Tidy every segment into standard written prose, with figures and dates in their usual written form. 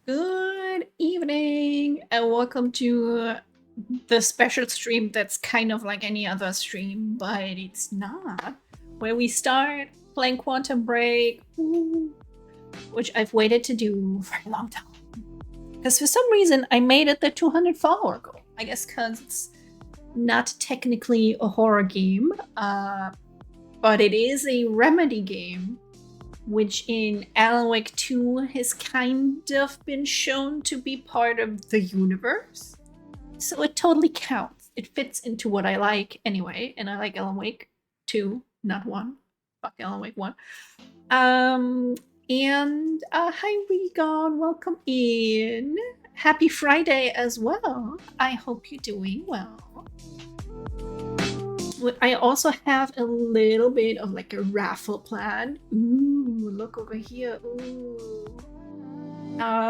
Good evening, and welcome to the special stream that's kind of like any other stream, but it's not. Where we start playing Quantum Break, which I've waited to do for a long time. Because for some reason, I made it the 200 follower goal. I guess because it's not technically a horror game, but it is a Remedy game, which in Alan Wake 2 has kind of been shown to be part of the universe. So it totally counts. It fits into what I like anyway, and I like Alan Wake 2, not 1. Fuck Alan Wake 1. And hi Regon, welcome in. Happy Friday as well. I hope you're doing well. I also have a little bit of like a raffle plan. Ooh, look over here. Ooh.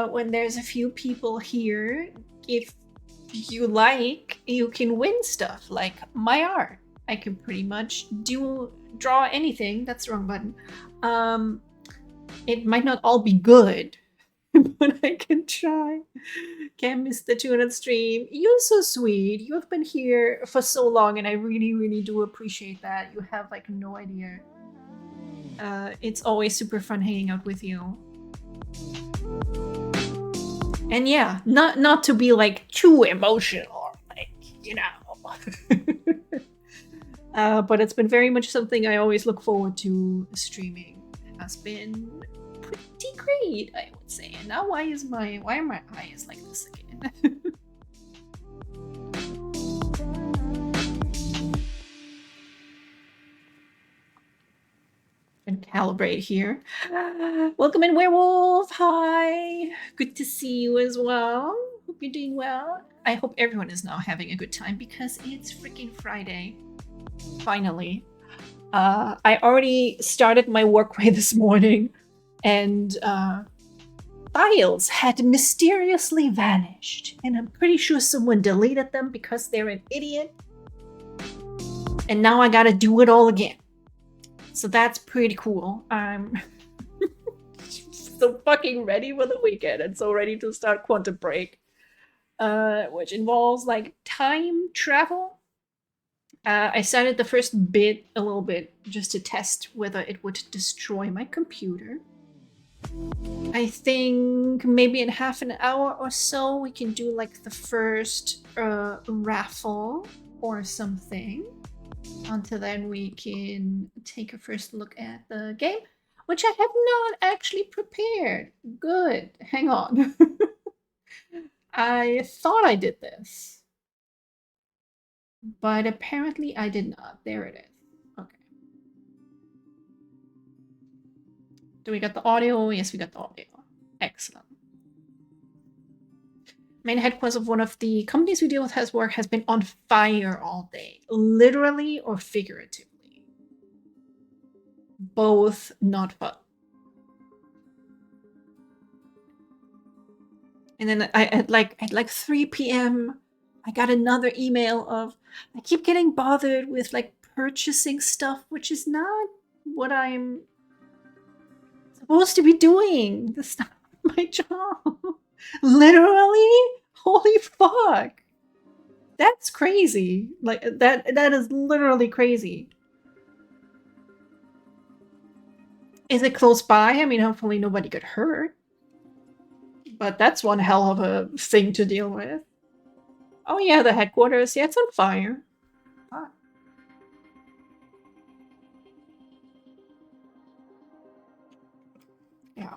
When there's a few people here, if you like, you can win stuff like my art. I can pretty much draw anything. That's the wrong button. It might not all be good, but I can try. Can't miss the 200 stream. You're so sweet. You have been here for so long, and I really, really do appreciate that. You have like no idea. It's always super fun hanging out with you. And yeah, not to be like too emotional, like, you know. But it's been very much something I always look forward to streaming. It has been pretty great, I would say. And now why are my eyes like this again? And calibrate here. Welcome in, Werewolf. Hi. Good to see you as well. Hope you're doing well. I hope everyone is now having a good time because it's freaking Friday. Finally. I already started my workday this morning, and files had mysteriously vanished, and I'm pretty sure someone deleted them because they're an idiot. And now I gotta do it all again. So that's pretty cool. I'm so fucking ready for the weekend and so ready to start Quantum Break, which involves like time travel. I started the first bit a little bit just to test whether it would destroy my computer. I think maybe in half an hour or so we can do like the first raffle or something. Until then we can take a first look at the game, which I have not actually prepared. Good. Hang on. I thought I did this, but apparently I did not. There it is. Okay. Do we got the audio? Yes, we got the audio. Excellent. Main headquarters of one of the companies we deal with has been on fire all day, literally or figuratively. Both not fun. And then at like 3 p.m. I got another email of I keep getting bothered with like purchasing stuff, which is not what I'm supposed to be doing. This is not my job. Literally? Holy fuck. That's crazy. Like that is literally crazy. Is it close by? I mean, hopefully nobody got hurt. But that's one hell of a thing to deal with. Oh yeah, the headquarters. Yeah, it's on fire. Ah. Yeah.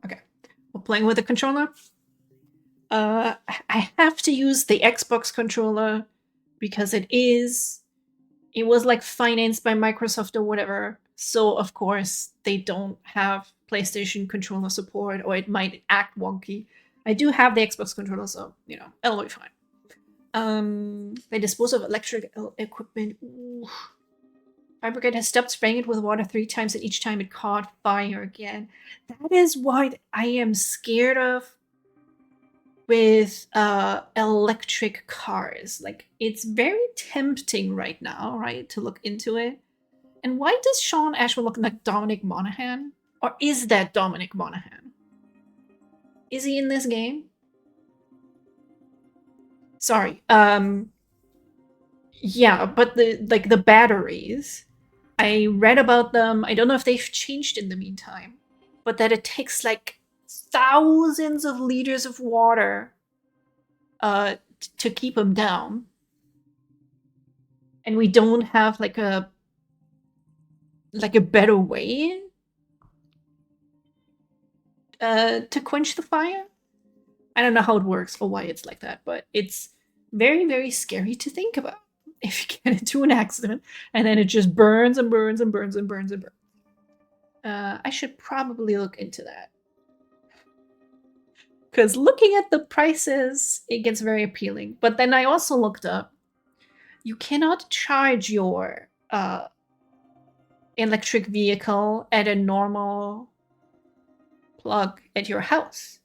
Okay. We're playing with the controller. I have to use the Xbox controller because it was like financed by Microsoft or whatever. So of course they don't have PlayStation controller support, or it might act wonky. I do have the Xbox controller, so you know it'll be fine. They dispose of electric equipment. Ooh. Fire Brigade has stopped spraying it with water 3 times, and each time it caught fire again. That is what I am scared of with electric cars. Like, it's very tempting right now, right, to look into it. And why does Sean Ashman look like Dominic Monaghan? Or is that Dominic Monaghan? Is he in this game? Sorry. Yeah, but the batteries, I read about them. I don't know if they've changed in the meantime, but that it takes like thousands of liters of water to keep them down. And we don't have like a better way to quench the fire. I don't know how it works or why it's like that, but it's very, very scary to think about. If you get into an accident and then it just burns and burns and burns and burns and burns. I should probably look into that. Because looking at the prices, it gets very appealing. But then I also looked up, you cannot charge your electric vehicle at a normal plug at your house.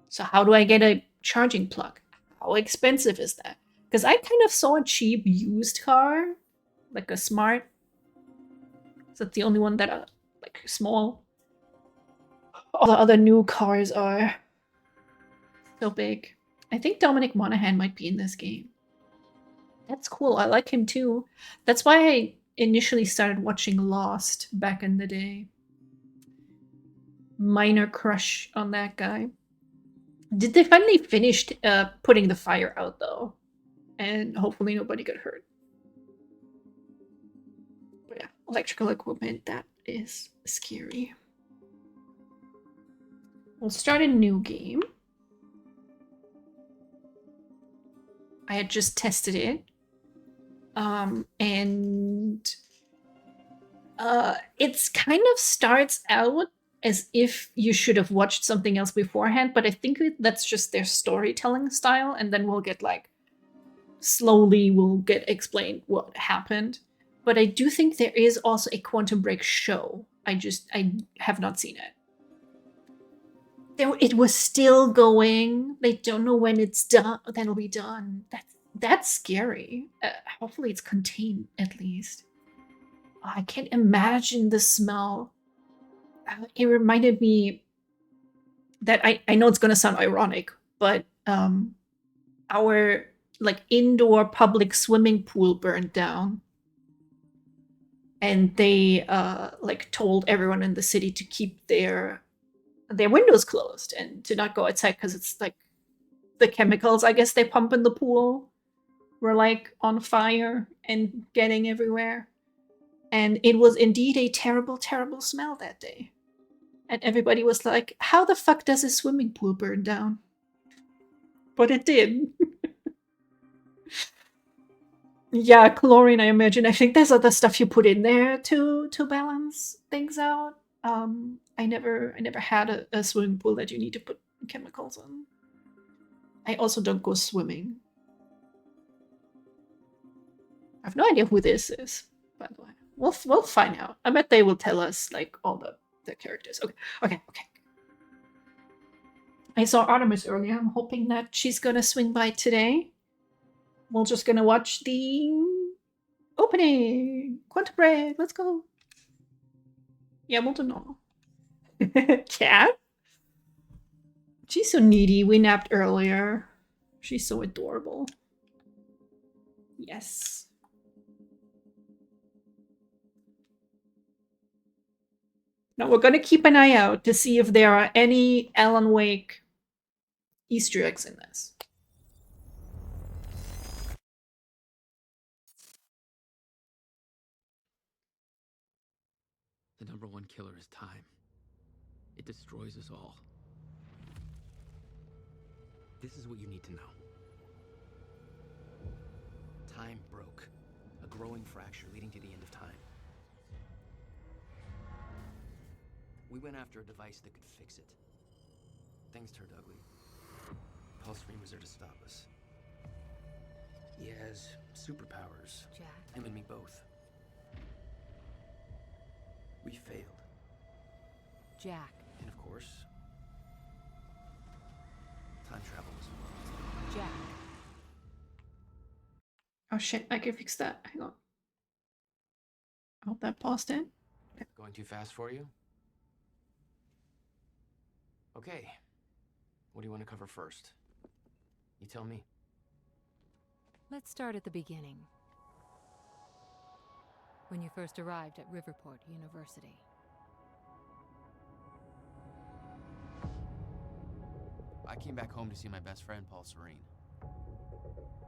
So how do I get a charging plug? How expensive is that? Because I kind of saw a cheap used car, like a Smart. Is that the only one that like small. All the other new cars are so big. I think Dominic Monaghan might be in this game. That's cool. I like him too. That's why I initially started watching Lost back in the day. Minor crush on that guy. Did they finally finish putting the fire out though? And hopefully nobody got hurt. But yeah, electrical equipment, that is scary. We'll start a new game. I had just tested it. And it's kind of starts out as if you should have watched something else beforehand, but I think that's just their storytelling style, and then we'll get like slowly we'll get explained what happened. But I do think there is also a Quantum Break show. I have not seen it. It was still going. They don't know when it's done. That'll be done. That's scary. Hopefully it's contained at least. I can't imagine the smell. It reminded me that I know it's gonna sound ironic, but our like indoor public swimming pool burned down, and they like told everyone in the city to keep their windows closed and to not go outside because it's like the chemicals I guess they pump in the pool were like on fire and getting everywhere. And it was indeed a terrible, terrible smell that day. And everybody was like, how the fuck does a swimming pool burn down? But it did. Yeah, chlorine, I imagine. I think there's other stuff you put in there to balance things out. I never had a swimming pool that you need to put chemicals in. I also don't go swimming. I have no idea who this is, by the way. We'll find out. I bet they will tell us like all the characters. Okay. I saw Artemis earlier. I'm hoping that she's gonna swing by today. We're just gonna watch the opening. Quantum Break. Let's go. Yeah, we'll do normal. Cat? She's so needy. We napped earlier. She's so adorable. Yes. Now we're gonna keep an eye out to see if there are any Alan Wake Easter eggs in this. The number one killer is time. It destroys us all. This is what you need to know. Time broke. A growing fracture leading to the end of time. We went after a device that could fix it. Things turned ugly. Paul Serene was there to stop us. He has superpowers. Jack. Him and me both. We failed. Jack. And of course, time travel was involved. Jack. Oh shit, I can fix that. Hang on. I hope that paused in. Going too fast for you? Okay. What do you want to cover first? You tell me. Let's start at the beginning. When you first arrived at Riverport University. I came back home to see my best friend, Paul Serene.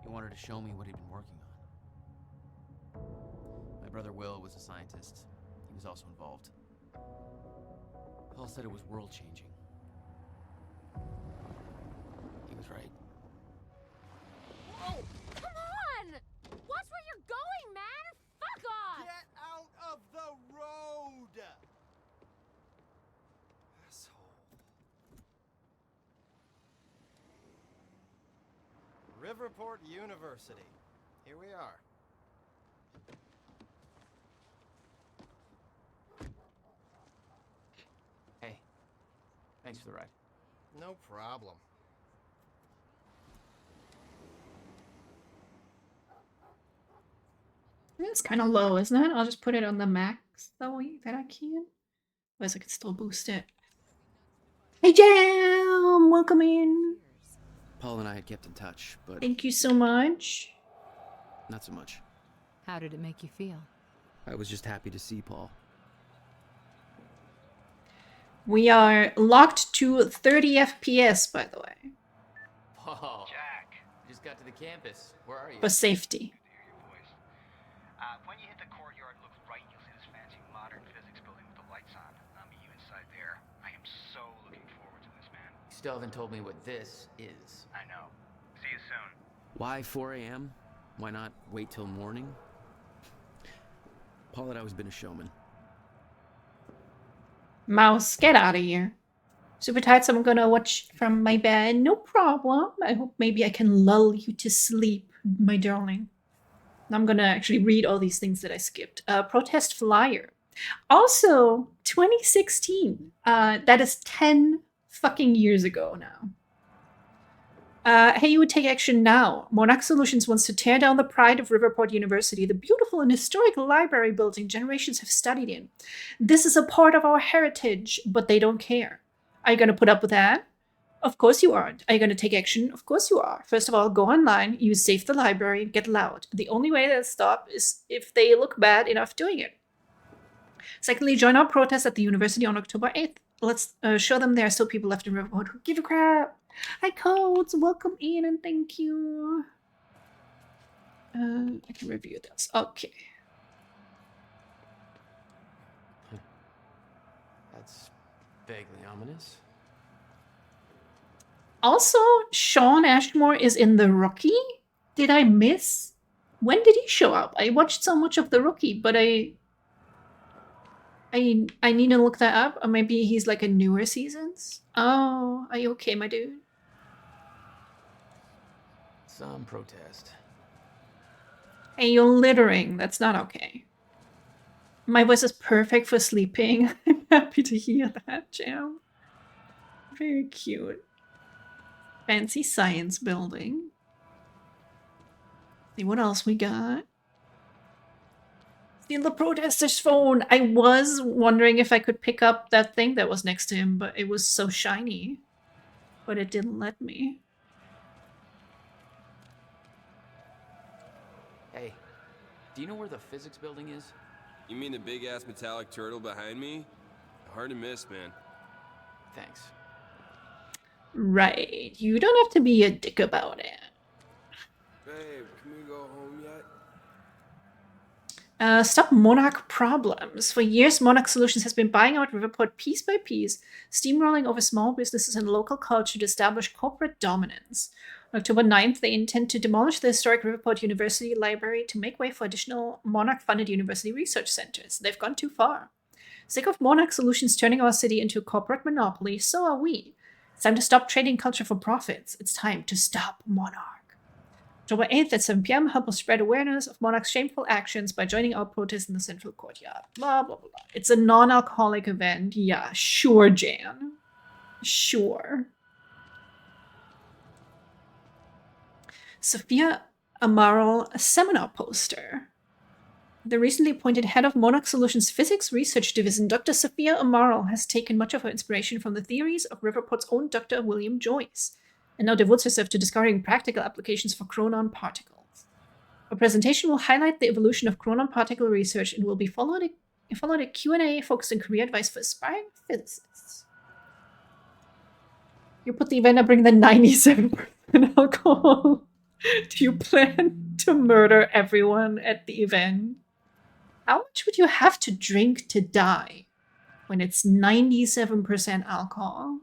He wanted to show me what he'd been working on. My brother Will was a scientist. He was also involved. Paul said it was world-changing. He was right. Whoa! Come on! Watch where you're going, man! Fuck off! Get out of the road! Asshole. Riverport University. Here we are. Hey, thanks for the ride. No problem. It's kind of low, isn't it? I'll just put it on the max that I can. Otherwise I could still boost it. Hey Jam! Welcome in. Paul and I had kept in touch, but Thank you so much. not so much. How did it make you feel? I was just happy to see Paul. We are locked to 30 FPS, by the way, Paul. Jack. Just got to the campus. Where are you? for safety. Hear your voice. When you hit the courtyard, look right, you'll see this fancy modern physics building with the lights on. I'll meet you inside there. I am so looking forward to this, man. You still haven't told me what this is. I know. See you soon. Why 4 a.m.? Why not wait till morning? Paul had always been a showman. Mouse, get out of here. Super tired, so I'm gonna watch from my bed. No problem. I hope maybe I can lull you to sleep, my darling. I'm gonna actually read all these things that I skipped. Protest flyer. Also, 2016. That is 10 fucking years ago now. Hey, you would take action now. Monarch Solutions wants to tear down the pride of Riverport University, the beautiful and historic library building generations have studied in. This is a part of our heritage, but they don't care. Are you going to put up with that? Of course you aren't. Are you going to take action? Of course you are. First of all, go online, use Save the Library, get loud. The only way they'll stop is if they look bad enough doing it. Secondly, join our protest at the university on October 8th. Let's show them there are still people left in Riverport who give a crap. Hi, Codes. Welcome in and thank you. I can review this. Okay. That's vaguely ominous. Also, Sean Ashmore is in The Rookie. Did I miss? When did he show up? I watched so much of The Rookie, but I need to look that up. Or maybe he's like a newer seasons. Oh, are you okay, my dude? Some protest. Hey, you're littering. That's not okay. My voice is perfect for sleeping. I'm happy to hear that, Jam. Very cute. Fancy science building. See what else we got. Steal the protester's phone. I was wondering if I could pick up that thing that was next to him, but it was so shiny. But it didn't let me. Hey, do you know where the physics building is? You mean the big-ass metallic turtle behind me? Hard to miss, man. Thanks. Right. You don't have to be a dick about it. Babe, can we go home yet? Stop Monarch problems. For years, Monarch Solutions has been buying out Riverport piece by piece, steamrolling over small businesses and local culture to establish corporate dominance. On October 9th, they intend to demolish the historic Riverport University Library to make way for additional Monarch-funded university research centers. They've gone too far. Sick of Monarch Solutions turning our city into a corporate monopoly, so are we. It's time to stop trading culture for profits. It's time to stop Monarch. October 8th at 7 p.m. help us spread awareness of Monarch's shameful actions by joining our protest in the central courtyard. Blah, blah, blah. It's a non-alcoholic event. Yeah, sure, Jan. Sure. Sophia Amaral seminar poster. The recently appointed head of Monarch Solutions Physics Research Division, Dr. Sophia Amaral, has taken much of her inspiration from the theories of Riverport's own Dr. William Joyce, and now devotes herself to discovering practical applications for chronon particles. Her presentation will highlight the evolution of chronon particle research and will be followed a Q&A focused on career advice for aspiring physicists. You put the event and bring the 97% alcohol. Do you plan to murder everyone at the event? How much would you have to drink to die when it's 97% alcohol?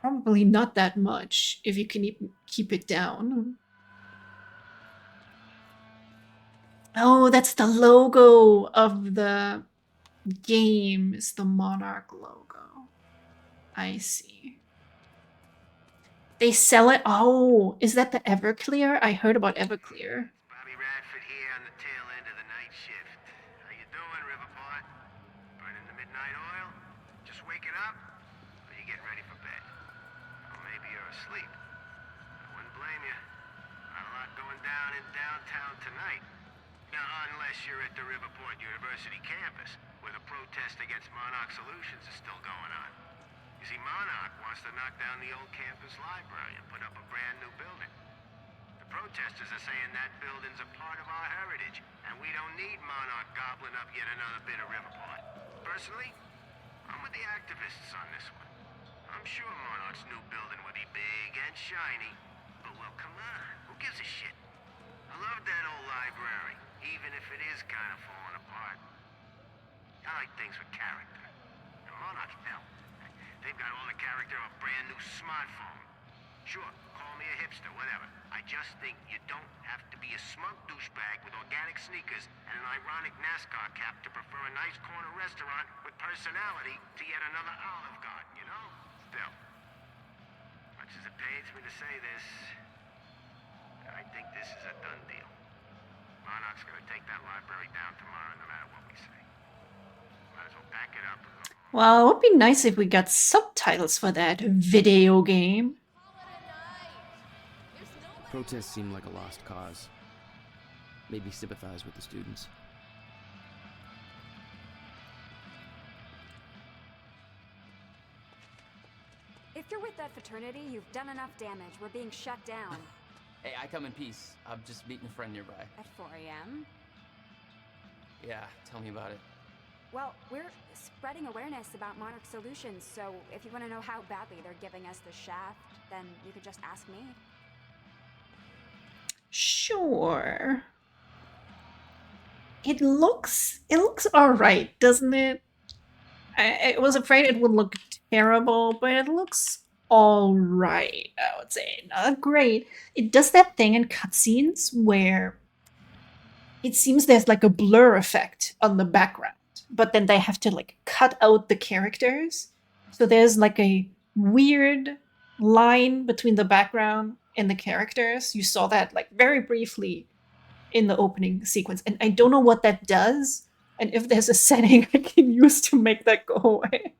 Probably not that much if you can keep it down. Oh, that's the logo of the game. It's the Monarch logo. I see. They sell it. Oh, is that the Everclear? I heard about Everclear. Bobby Radford here on the tail end of the night shift. How you doing, Riverport? Burning the midnight oil? Just waking up? Or you getting ready for bed? Or maybe you're asleep. I wouldn't blame you. Not a lot going down in downtown tonight. Now, unless you're at the Riverport University campus, where the protest against Monarch Solutions is still going on. You see, Monarch wants to knock down the old campus library and put up a brand new building. The protesters are saying that building's a part of our heritage, and we don't need Monarch gobbling up yet another bit of Riverport. Personally, I'm with the activists on this one. I'm sure Monarch's new building will be big and shiny, but well, come on, who gives a shit? I love that old library, even if it is kind of falling apart. I like things with character. And Monarch, hell, they've got all the character of a brand new smartphone. Sure, call me a hipster, whatever. I just think you don't have to be a smug douchebag with organic sneakers and an ironic NASCAR cap to prefer a nice corner restaurant with personality to yet another Olive Garden, you know? Still, much as it pains me to say this, I think this is a done deal. Monarch's gonna take that library down tomorrow no matter what we say. Might as well pack it up and go. Well, it would be nice if we got subtitles for that video game. Protests seem like a lost cause. Maybe sympathize with the students. If you're with that fraternity, you've done enough damage. We're being shut down. Hey, I come in peace. I'm just meeting a friend nearby. At 4 a.m.? Yeah, tell me about it. Well, we're spreading awareness about Monarch Solutions, so if you want to know how badly they're giving us the shaft, then you could just ask me. Sure. It looks alright, doesn't it? I was afraid it would look terrible, but it looks alright, I would say. Not great. It does that thing in cutscenes where it seems there's like a blur effect on the background, but then they have to like cut out the characters. So there's like a weird line between the background and the characters. You saw that like very briefly in the opening sequence, and I don't know what that does, and if there's a setting I can use to make that go away.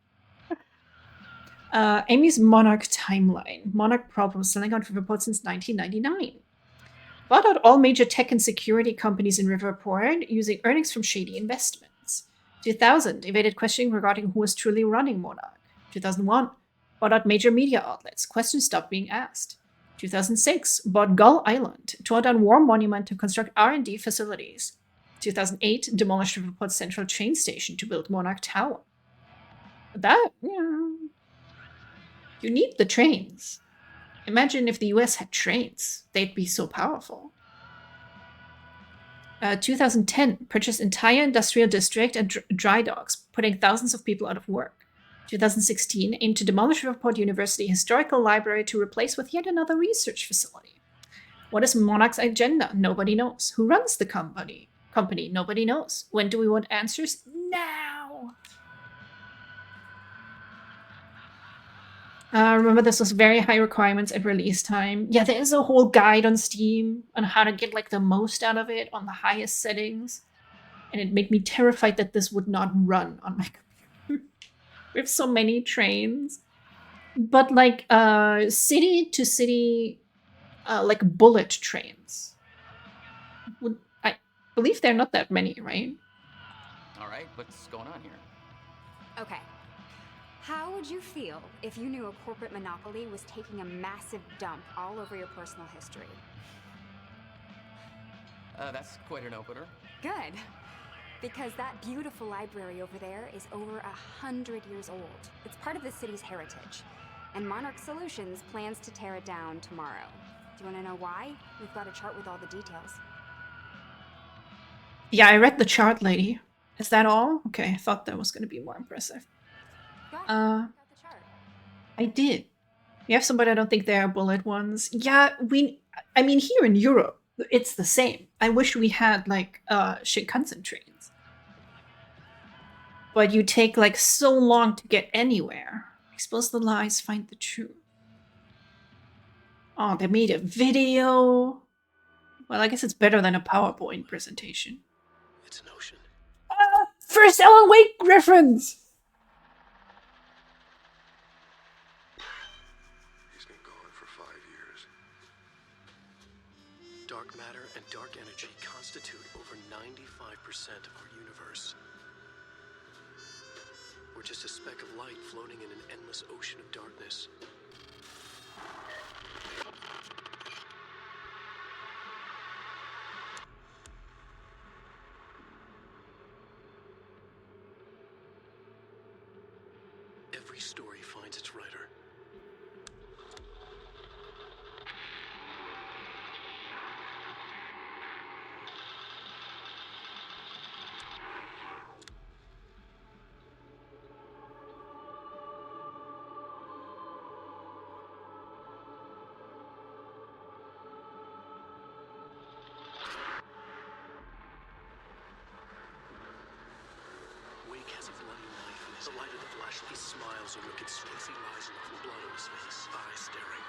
Amy's Monarch timeline. Monarch problems selling on Riverport since 1999. Bought out all major tech and security companies in Riverport using earnings from shady investments. 2000, evaded questioning regarding who was truly running Monarch. 2001, bought out major media outlets. Questions stopped being asked. 2006, bought Gull Island, tore down war monument to construct R&D facilities. 2008, demolished Riverport Central train station to build Monarch Tower. That, yeah. You need the trains. Imagine if the US had trains. They'd be so powerful. 2010, purchased entire industrial district and dry docks, putting thousands of people out of work. 2016, aimed to demolish Riverport University Historical Library to replace with yet another research facility. What is Monarch's agenda? Nobody knows. Who runs the company? Nobody knows. When do we want answers? Now! Remember, this was very high requirements at release time. Yeah, there is a whole guide on Steam on how to get like the most out of it on the highest settings. And it made me terrified that this would not run on my computer. We have so many trains. But like city to city, like bullet trains. I believe there are not that many, right? All right, what's going on here? Okay. How would you feel if you knew a corporate monopoly was taking a massive dump all over your personal history? That's quite an opener. Good. Because that beautiful library over there is over 100 years old. It's part of the city's heritage. And Monarch Solutions plans to tear it down tomorrow. Do you want to know why? We've got a chart with all the details. Yeah, I read the chart, lady. Is that all? Okay, I thought that was going to be more impressive. Got the chart. I did. We have some, but I don't think they are bullet ones. Yeah, I mean, here in Europe, it's the same. I wish we had, like, Shinkansen trains. But you take, like, so long to get anywhere. Expose the lies, find the truth. Oh, they made a video. Well, I guess it's better than a PowerPoint presentation. It's an ocean. First Alan Wake reference! He's been gone for 5 years. Dark matter and dark energy constitute over 95% of our universe. just a speck of light floating in an endless ocean of darkness. Every story finds its writer. Wake has a bloody knife in his. The light of the flashlight smiles a wicked face. He lies enough with blood on his face, eyes staring.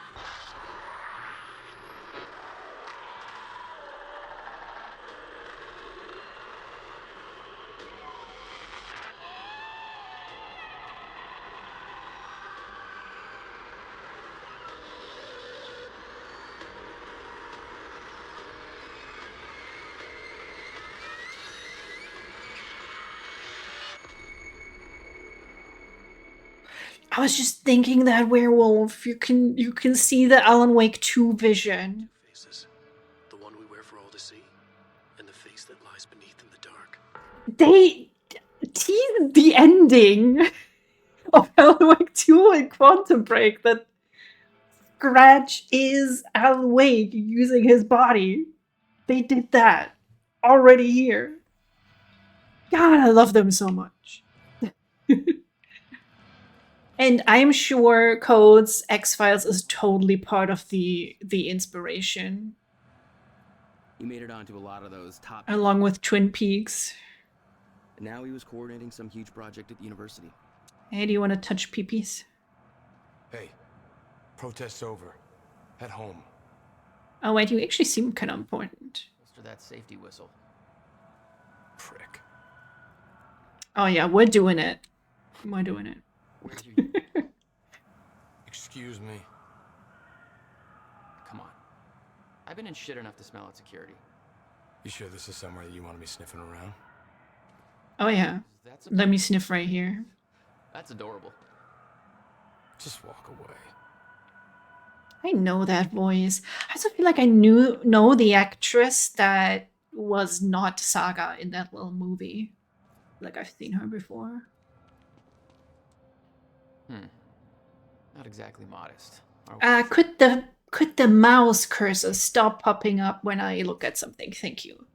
I was just thinking that werewolf. You can see the Alan Wake 2 vision. Faces. The one we wear for all to see, and the face that lies beneath in the dark. They teased the ending of Alan Wake 2 and Quantum Break that Scratch is Alan Wake using his body. They did that already here. God, I love them so much. And I'm sure Code's X-Files is totally part of the inspiration, He made it onto a lot of those top. along with Twin Peaks. Now he was coordinating some huge project at the university. Hey, do you want to touch peepees? Hey, protest's over. At home. Oh wait, you actually seem kind of important. After that safety whistle. Prick. Oh yeah, we're doing it. We're doing it. Where'd you... Excuse me. Come on. I've been in shit enough to smell at security. You sure this is somewhere that you want to be sniffing around? Oh yeah. That's Let me sniff right here. That's adorable. Just walk away. I know that voice. I also feel like I know the actress that was not Saga in that little movie. Like I've seen her before. Not exactly modest. Are we? Could the mouse cursor stop popping up when I look at something? Thank you.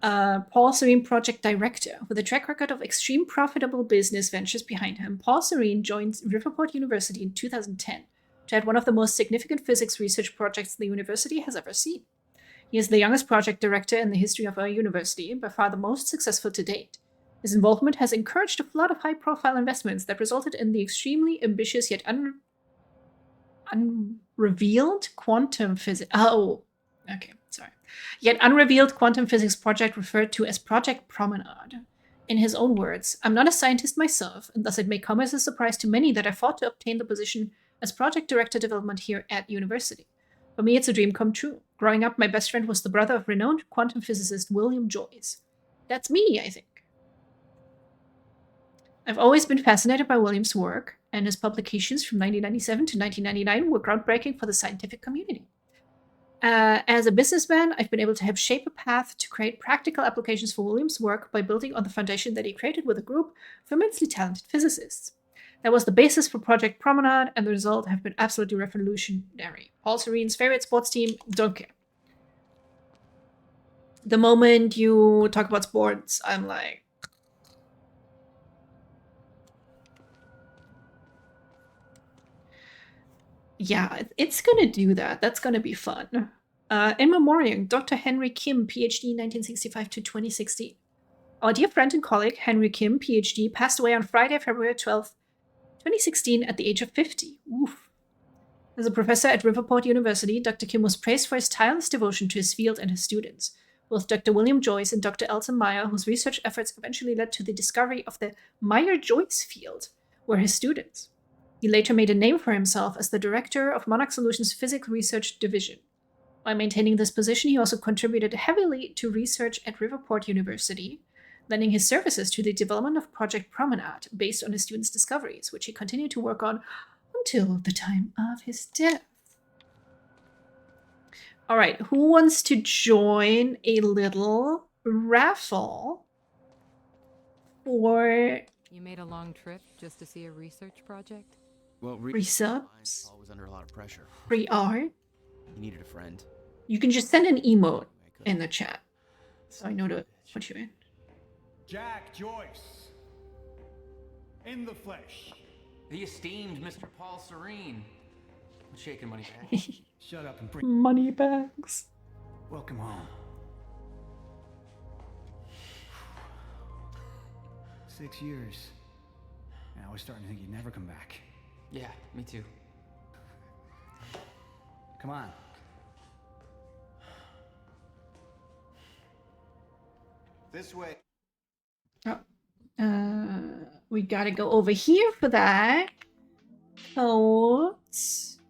Paul Serene, project director. With a track record of extreme profitable business ventures behind him, Paul Serene joined Riverport University in 2010 to head one of the most significant physics research projects the university has ever seen. He is the youngest project director in the history of our university, and by far the most successful to date. His involvement has encouraged a flood of high-profile investments that resulted in the extremely ambitious yet unrevealed quantum physics. Oh, okay, sorry. Yet unrevealed quantum physics project referred to as Project Promenade. In his own words, "I'm not a scientist myself, and thus it may come as a surprise to many that I fought to obtain the position as project director development here at university. For me, it's a dream come true. Growing up, my best friend was the brother of renowned quantum physicist William Joyce. That's me, I think. I've always been fascinated by William's work, and his publications from 1997 to 1999 were groundbreaking for the scientific community. As a businessman, I've been able to help shape a path to create practical applications for William's work by building on the foundation that he created with a group of immensely talented physicists. That was the basis for Project Promenade, and the result have been absolutely revolutionary. Paul Serene's favorite sports team, don't care. The moment you talk about sports, I'm like, yeah, it's gonna do that. That's gonna be fun. In memoriam, Dr. Henry Kim, PhD 1965 to 2016. Our dear friend and colleague, Henry Kim, PhD, passed away on Friday, February 12th, 2016 at the age of 50. Oof. As a professor at Riverport University, Dr. Kim was praised for his tireless devotion to his field and his students. Both Dr. William Joyce and Dr. Elton Meyer, whose research efforts eventually led to the discovery of the Meyer-Joyce field, were his students. He later made a name for himself as the director of Monarch Solutions' Physics Research Division. While maintaining this position, he also contributed heavily to research at Riverport University, lending his services to the development of Project Promenade based on his students' discoveries, which he continued to work on until the time of his death. All right, who wants to join a little raffle for... You made a long trip just to see a research project? Well, free subs? Paul was under a lot of pressure. Free art? He needed a friend. You can just send an emote in the chat, so I know to put you in. Jack Joyce. In the flesh. The esteemed Mr. Paul Serene. I'm shaking money back. Shut up and bring money bags. Welcome home. 6 years. And I was starting to think you'd never come back. Yeah, me too. Come on. This way. Oh, we gotta go over here for that. Codes.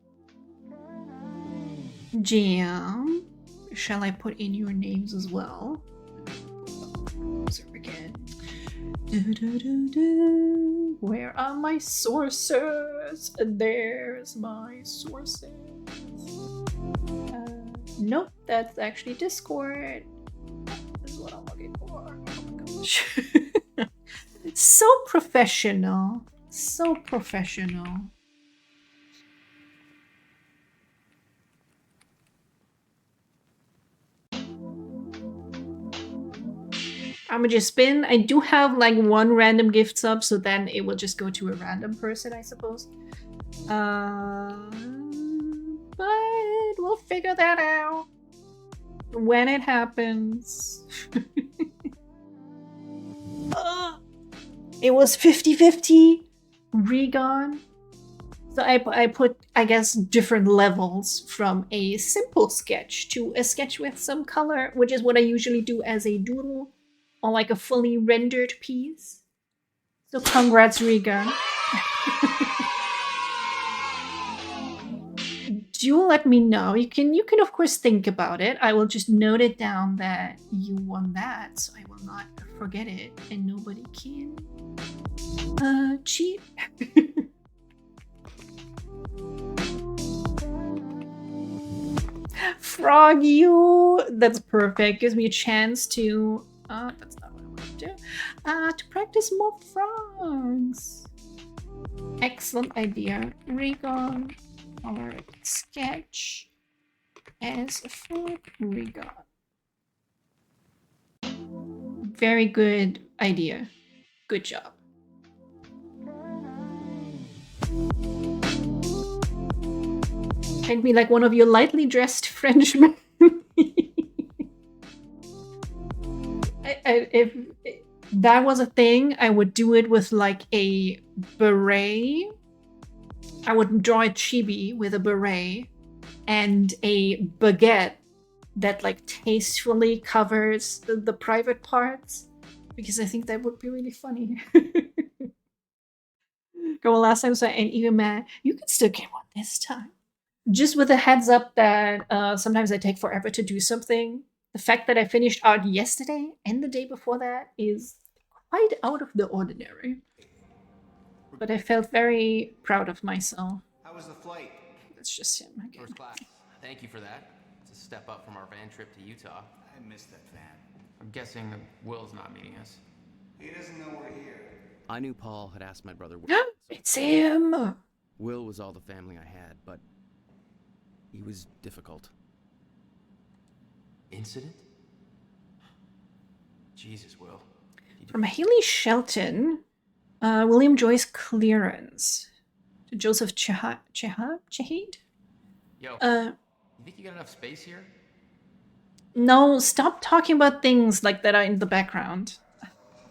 Jam. Shall I put in your names as well? Observe again. Where are my sources? There's my sources. Nope, that's actually Discord. This is what I'm looking for. Oh my gosh. So professional. So professional. I'm gonna just spin. I do have like one random gift sub, so then it will just go to a random person, I suppose. But we'll figure that out when it happens. It was 50-50 Regon. So I put, I guess, different levels from a simple sketch to a sketch with some color, which is what I usually do as a doodle or like a fully rendered piece. So congrats, Regon. Do let me know. You can of course think about it. I will just note it down that you won that, so I will not forget it, and nobody can cheat. Frog you. That's perfect. Gives me a chance to that's not what I want to do. To practice more frogs. Excellent idea. Regon. Our sketch as for Regon. Very good idea. Good job. I'd be like one of your lightly dressed Frenchmen. If that was a thing, I would do it with like a beret. I would draw a chibi with a beret and a baguette that like tastefully covers the private parts, because I think that would be really funny. Go, well, last time so and even man, you can still get one this time. Just with a heads up that sometimes I take forever to do something. The fact that I finished art yesterday and the day before that is quite out of the ordinary. But I felt very proud of myself. How was the flight? That's just him again. First class. Thank you for that. It's a step up from our van trip to Utah. I missed that van. I'm guessing Will's not meeting us. He doesn't know we're here. I knew Paul had asked my brother Will. It's him! Will was all the family I had, but he was difficult. Incident? Jesus, Will. From Haley Shelton, William Joyce clearance. To Joseph Chahid? Yo, you think you got enough space here? No, stop talking about things like that are in the background.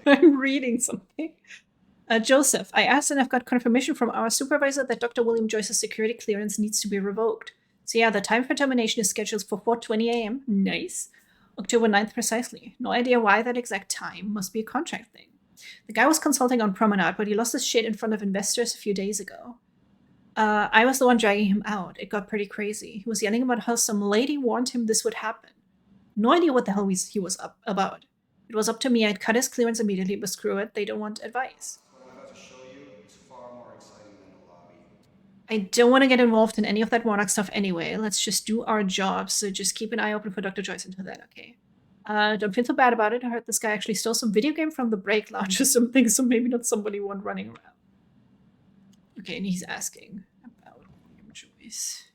I'm reading something. Joseph, I asked and I've got confirmation from our supervisor that Dr. William Joyce's security clearance needs to be revoked. So yeah, the time for termination is scheduled for 4:20 a.m. Nice. October 9th precisely. No idea why that exact time. Must be a contract thing. The guy was consulting on Promenade, but he lost his shit in front of investors a few days ago. I was the one dragging him out. It got pretty crazy. He was yelling about how some lady warned him this would happen. No idea what the hell he was up about. If it was up to me, I'd cut his clearance immediately, but screw it, they don't want advice. What I'm about to show you is far more exciting than the lobby. I don't want to get involved in any of that Monarch stuff anyway. Let's just do our job, so just keep an eye open for Dr. Joyce until then, okay? Don't feel so bad about it. I heard this guy actually stole some video game from the break lounge or something, so maybe not somebody one running around. Okay, and he's asking about William Joyce.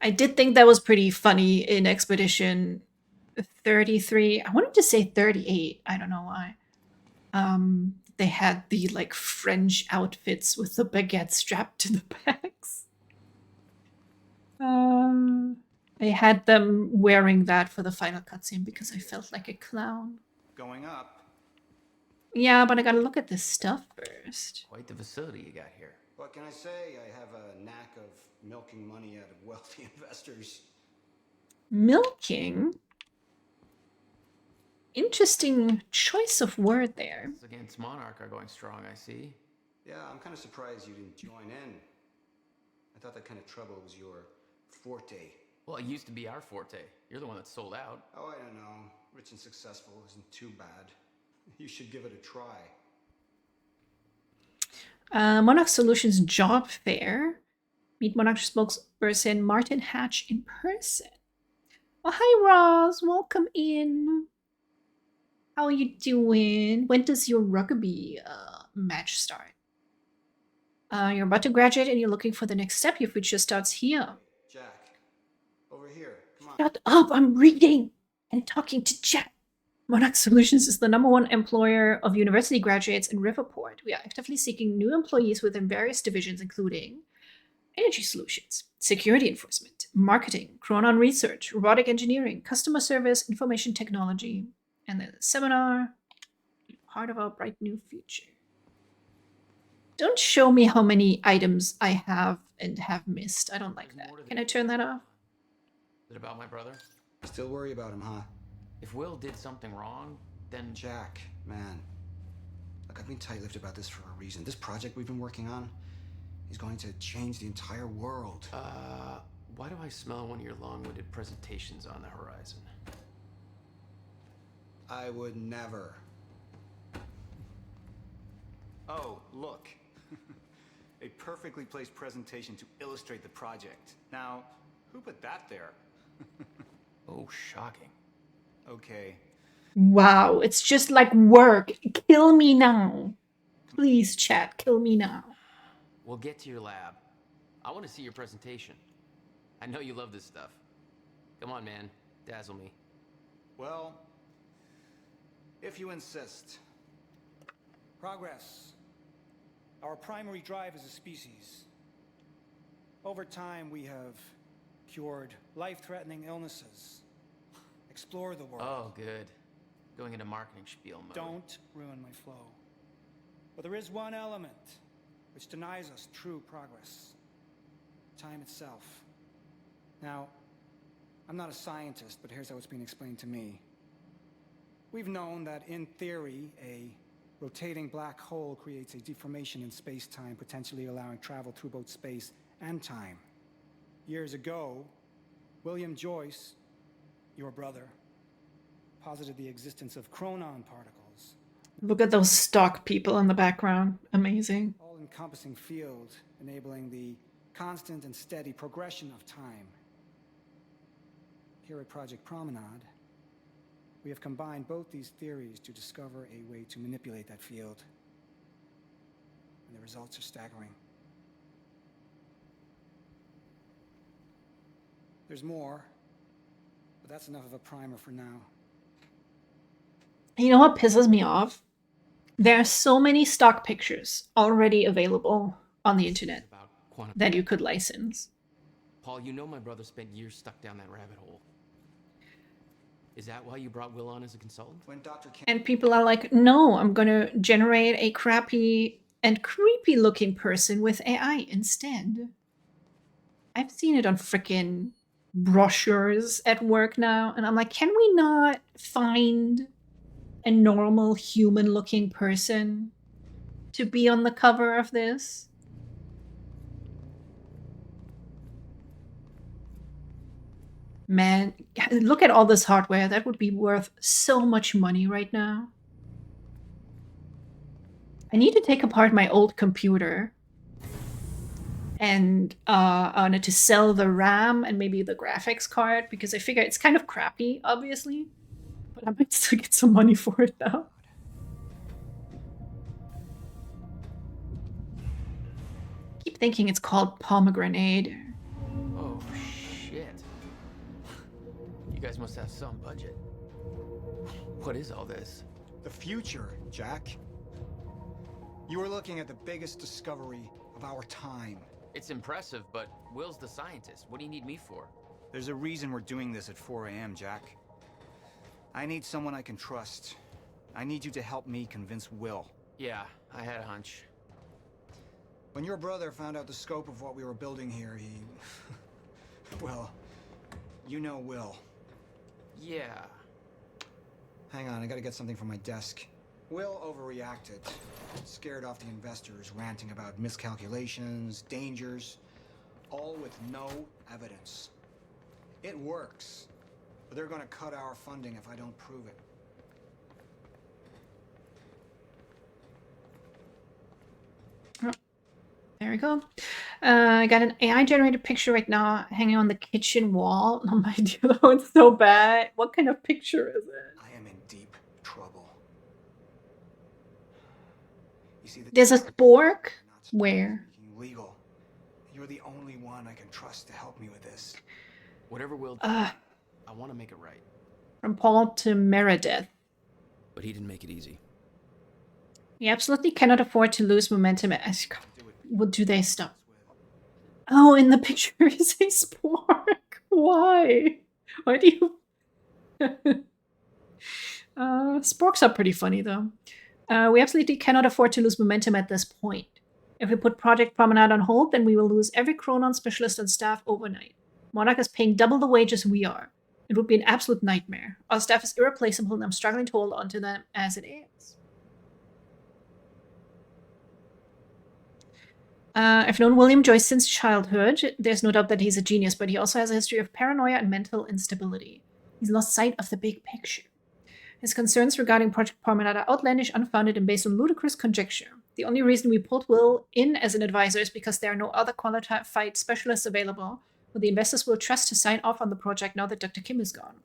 I did think that was pretty funny in Expedition 33. I wanted to say 38. I don't know why. They had the like French outfits with the baguette strapped to the backs. I had them wearing that for the final cutscene because I felt like a clown. Going up. Yeah, but I gotta look at this stuff first. Quite the facility you got here. What can I say? I have a knack of milking money out of wealthy investors. Milking? Interesting choice of word there. Against Monarch are going strong, I see. Yeah, I'm kind of surprised you didn't join in. I thought that kind of trouble was your forte. Well, it used to be our forte. You're the one that sold out. Oh, I don't know. Rich and successful isn't too bad. You should give it a try. Monarch Solutions job fair. Meet Monarch spokesperson Martin Hatch in person. Well, hi Roz, welcome in. How are you doing? When does your rugby match start? You're about to graduate and you're looking for the next step. Your future starts here. Jack, over here. Come on. Shut up, I'm reading and talking to Jack. Monarch Solutions is the #1 employer of university graduates in Riverport. We are actively seeking new employees within various divisions, including energy solutions, security enforcement, marketing, Chronon research, robotic engineering, customer service, information technology, and then the seminar, part of our bright new future. Don't show me how many items I have and have missed. I don't like that. Can I turn that off? Is it about my brother? Still worry about him, huh? If Will did something wrong, then... Jack, man. Look, I've been tight-lipped about this for a reason. This project we've been working on is going to change the entire world. Why do I smell one of your long-winded presentations on the horizon? I would never. Oh, look. A perfectly placed presentation to illustrate the project. Now, who put that there? Oh, shocking. Okay. Wow, it's just like work. Kill me now. Please, chat, kill me now. We'll get to your lab. I want to see your presentation. I know you love this stuff. Come on, man. Dazzle me. Well, if you insist. Progress. Our primary drive as a species. Over time, we have cured life-threatening illnesses. Explore the world. Oh, good. Going into marketing spiel mode. Don't ruin my flow. But there is one element which denies us true progress. Time itself. Now, I'm not a scientist, but here's how it's been explained to me. We've known that, in theory, a rotating black hole creates a deformation in space-time, potentially allowing travel through both space and time. Years ago, William Joyce, your brother, posited the existence of chronon particles. Look at those stock people in the background. Amazing. All-encompassing field, enabling the constant and steady progression of time. Here at Project Promenade, we have combined both these theories to discover a way to manipulate that field. And the results are staggering. There's more, but that's enough of a primer for now. You know what pisses me off? There are so many stock pictures already available on the internet that you could license. Paul, you know my brother spent years stuck down that rabbit hole. Is that why you brought Will on as a consultant? When Dr. And people are like, no, I'm going to generate a crappy and creepy looking person with AI instead. I've seen it on frickin' brochures at work now. And I'm like, can we not find a normal human looking person to be on the cover of this? Man, look at all this hardware. That would be worth so much money right now. I need to take apart my old computer and to sell the RAM and maybe the graphics card, because I figure it's kind of crappy, obviously, but I might still get some money for it now. Keep thinking it's called pomegranate. Oh, shit. You guys must have some budget. What is all this? The future, Jack. You are looking at the biggest discovery of our time. It's impressive, but Will's the scientist. What do you need me for? There's a reason we're doing this at 4 a.m., Jack. I need someone I can trust. I need you to help me convince Will. Yeah, I had a hunch. When your brother found out the scope of what we were building here, he... well, you know Will. Yeah. Hang on, I gotta get something from my desk. Will overreacted. Scared off the investors, ranting about miscalculations, dangers, all with no evidence. It works, but they're gonna cut our funding if I don't prove it. There we go. I got an AI-generated picture right now hanging on the kitchen wall. Oh my god, oh, it's so bad. What kind of picture is it? I am in deep trouble. You see, There's a spork? Where? Legal. You're the only one I can trust to help me with this. Whatever Will do, I want to make it right. From Paul to Meredith. But he didn't make it easy. We absolutely cannot afford to lose momentum. What do they stop? Oh, in the picture is a spork. Why? Why do you... sporks are pretty funny, though. We absolutely cannot afford to lose momentum at this point. If we put Project Promenade on hold, then we will lose every Chronon specialist on staff overnight. Monarch is paying double the wages we are. It would be an absolute nightmare. Our staff is irreplaceable, and I'm struggling to hold on to them as it is. I've known William Joyce since childhood. There's no doubt that he's a genius, but he also has a history of paranoia and mental instability. He's lost sight of the big picture. His concerns regarding Project Promenade are outlandish, unfounded, and based on ludicrous conjecture. The only reason we pulled Will in as an advisor is because there are no other qualified specialists available who the investors will trust to sign off on the project now that Dr. Kim is gone.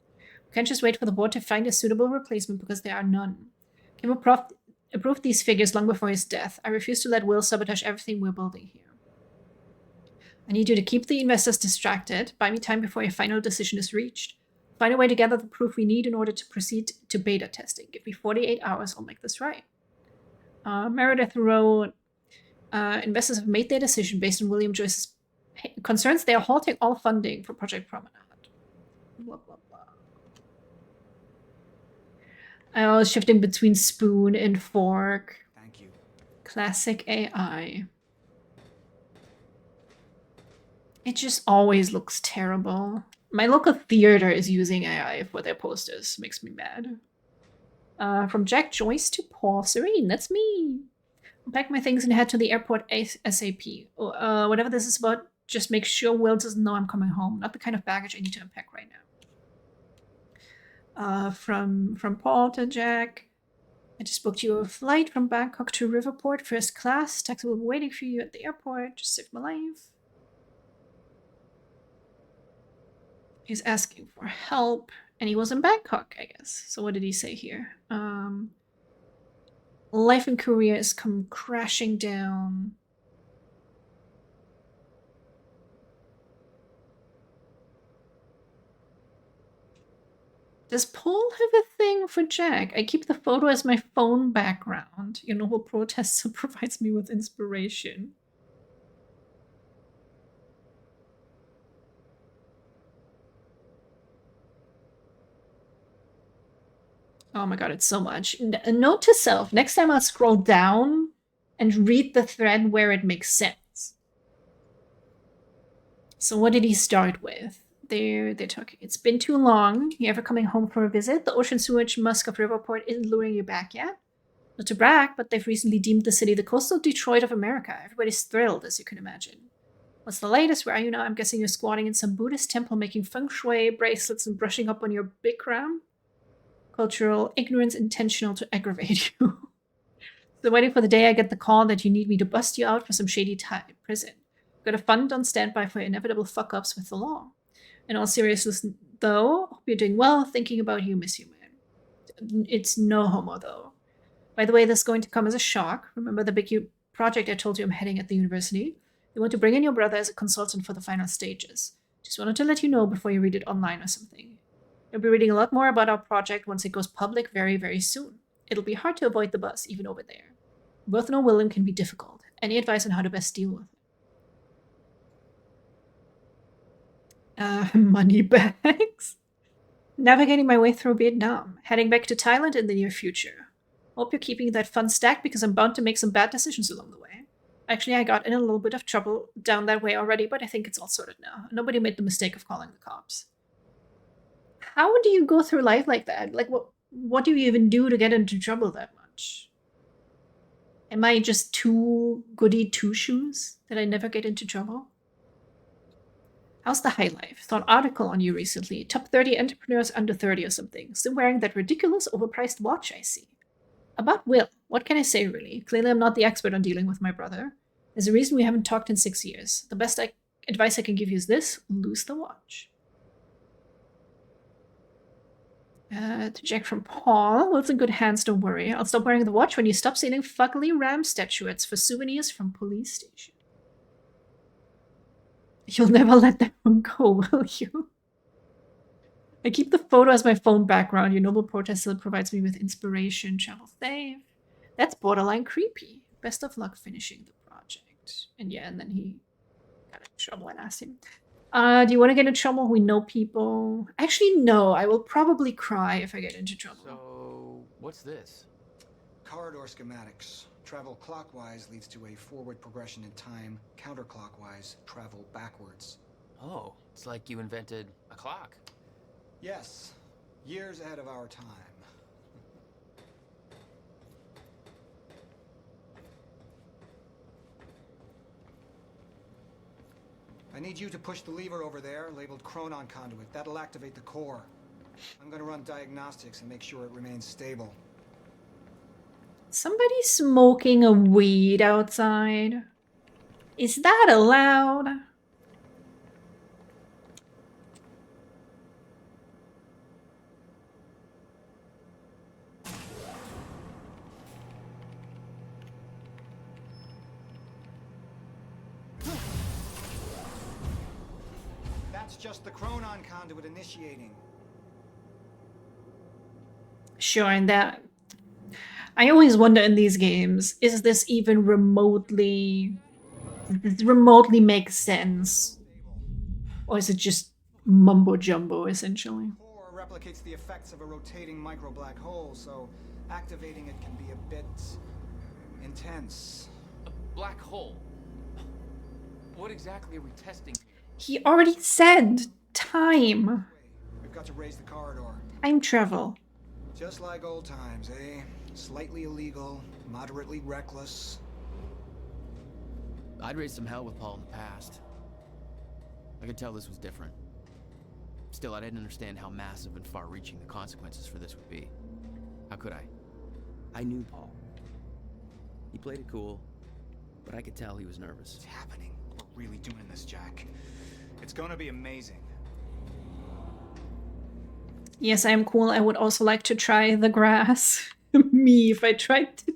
We can't just wait for the board to find a suitable replacement because there are none. Kim approved these figures long before his death. I refuse to let Will sabotage everything we're building here. I need you to keep the investors distracted. Buy me time before a final decision is reached. Find a way to gather the proof we need in order to proceed to beta testing. Give me 48 hours, I'll make this right. Meredith wrote, investors have made their decision based on William Joyce's concerns. They are halting all funding for Project Promenade. Blah, blah, blah. I was shifting between spoon and fork. Thank you. Classic AI. It just always looks terrible. My local theater is using AI for their posters. Makes me mad. From Jack Joyce to Paul Serene. That's me. I'll pack my things and head to the airport ASAP. Whatever this is about, just make sure Will doesn't know I'm coming home. Not the kind of baggage I need to unpack right now. From Paul to Jack. I just booked you a flight from Bangkok to Riverport, first class. Taxi will be waiting for you at the airport. Just saved my life. He's asking for help, and he was in Bangkok, I guess. So what did he say here? Life in Korea is come crashing down. Does Paul have a thing for Jack? I keep the photo as my phone background. You know, who protests and provides me with inspiration. Oh my god, it's so much. A note to self. Next time I'll scroll down and read the thread where it makes sense. So what did he start with? They're talking. It's been too long. You ever coming home for a visit? The ocean sewage musk of Riverport isn't luring you back yet? Not to brag, but they've recently deemed the city the coastal Detroit of America. Everybody's thrilled, as you can imagine. What's the latest? Where are you now? I'm guessing you're squatting in some Buddhist temple making feng shui bracelets and brushing up on your Bikram. Cultural ignorance intentional to aggravate you. So waiting for the day I get the call that you need me to bust you out for some shady prison. Got a fund on standby for inevitable fuck-ups with the law. In all seriousness, though, hope you're doing well. Thinking about you, miss you, man. It's no homo, though. By the way, this is going to come as a shock. Remember the big project I told you I'm heading at the university? They want to bring in your brother as a consultant for the final stages. Just wanted to let you know before you read it online or something. You'll be reading a lot more about our project once it goes public very, very soon. It'll be hard to avoid the buzz, even over there. We both know William can be difficult. Any advice on how to best deal with it? Money bags. Navigating my way through Vietnam. Heading back to Thailand in the near future. Hope you're keeping that fun stacked because I'm bound to make some bad decisions along the way. Actually, I got in a little bit of trouble down that way already, but I think it's all sorted now. Nobody made the mistake of calling the cops. How do you go through life like that? Like, what do you even do to get into trouble that much? Am I just too goody two-shoes that I never get into trouble? How's the high life? Saw an article on you recently. Top 30 entrepreneurs under 30 or something. Still wearing that ridiculous overpriced watch I see. About Will, what can I say really? Clearly I'm not the expert on dealing with my brother. There's a reason we haven't talked in 6 years. The best advice I can give you is this: lose the watch. To Jack from Paul. Will's in good hands, don't worry. I'll stop wearing the watch when you stop stealing fuckly ram statuettes for souvenirs from police station. You'll never let that one go, will you? I keep the photo as my phone background. Your noble protest still provides me with inspiration. Travel safe. That's borderline creepy. Best of luck finishing the project. And yeah, and then he got in trouble and asked him, do you want to get in trouble? We know people. Actually, no. I will probably cry if I get into trouble. So, what's this? Corridor schematics. Travel clockwise leads to a forward progression in time. Counterclockwise, travel backwards. Oh, it's like you invented a clock. Yes. Years ahead of our time. I need you to push the lever over there, labeled Chronon Conduit. That'll activate the core. I'm gonna run diagnostics and make sure it remains stable. Somebody smoking a weed outside. Is that allowed? That's just the Chronon Conduit initiating. Sure, and that... I always wonder in these games, is this even remotely makes sense? Or is it just mumbo-jumbo, essentially? Core replicates the effects of a rotating micro-black hole, so activating it can be a bit... intense. A black hole? What exactly are we testing here? He already said time. We've got to raise the corridor. Time travel. Just like old times, eh? Slightly illegal, moderately reckless. I'd raised some hell with Paul in the past. I could tell this was different. Still, I didn't understand how massive and far-reaching the consequences for this would be. How could I? I knew Paul. He played it cool, but I could tell he was nervous. What's happening? We're really doing this, Jack. It's gonna be amazing. Yes, I am cool. I would also like to try the grass. Me, if I tried to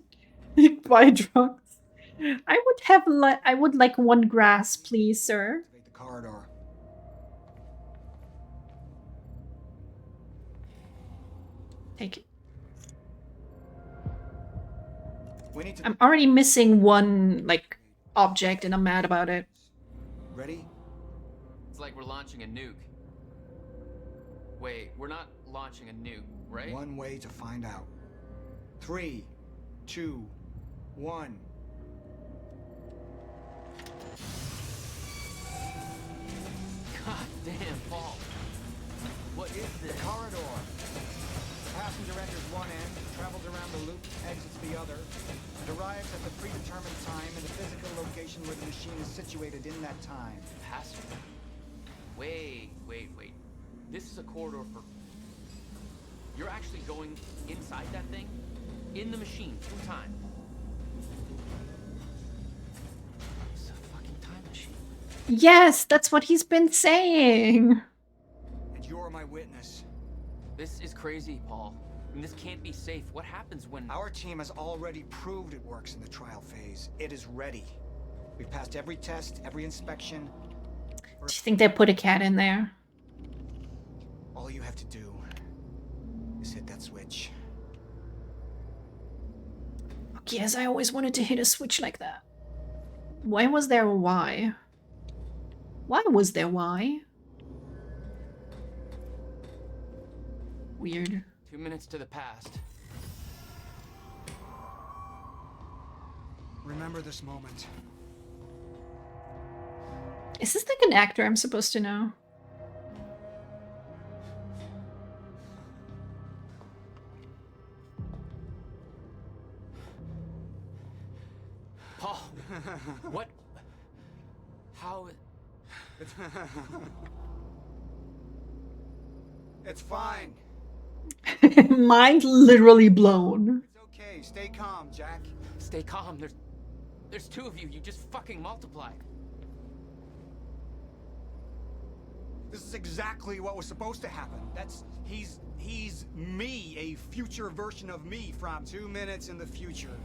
buy drugs. I would like one grass, please, sir. The corridor. Take it. We need to... I'm already missing one, like, object, and I'm mad about it. Ready? It's like we're launching a nuke. Wait, we're not launching a nuke, right? One way to find out. 3, 2, 1. God damn, Paul. What is this? The corridor. passenger enters one end, travels around the loop, exits the other, and arrives at the predetermined time in the physical location where the machine is situated in that time. Passenger? Wait. This is a corridor for... You're actually going inside that thing? In the machine, through time? It's a fucking time machine. Yes, that's what he's been saying. And you're my witness. This is crazy, Paul. I mean, this can't be safe. What happens when... Our team has already proved it works in the trial phase. It is ready. We've passed every test, every inspection. Do you think they put a cat in there? All you have to do is hit that switch. Yes, I always wanted to hit a switch like that. Why was there a why? Why was there why? Weird. 2 minutes to the past. Remember this moment. Is this like an actor I'm supposed to know? Paul! What? How... It's fine. Mind literally blown. It's okay. Stay calm, Jack. Stay calm. There's two of you. You just fucking multiplied. This is exactly what was supposed to happen. He's me, a future version of me from 2 minutes in the future.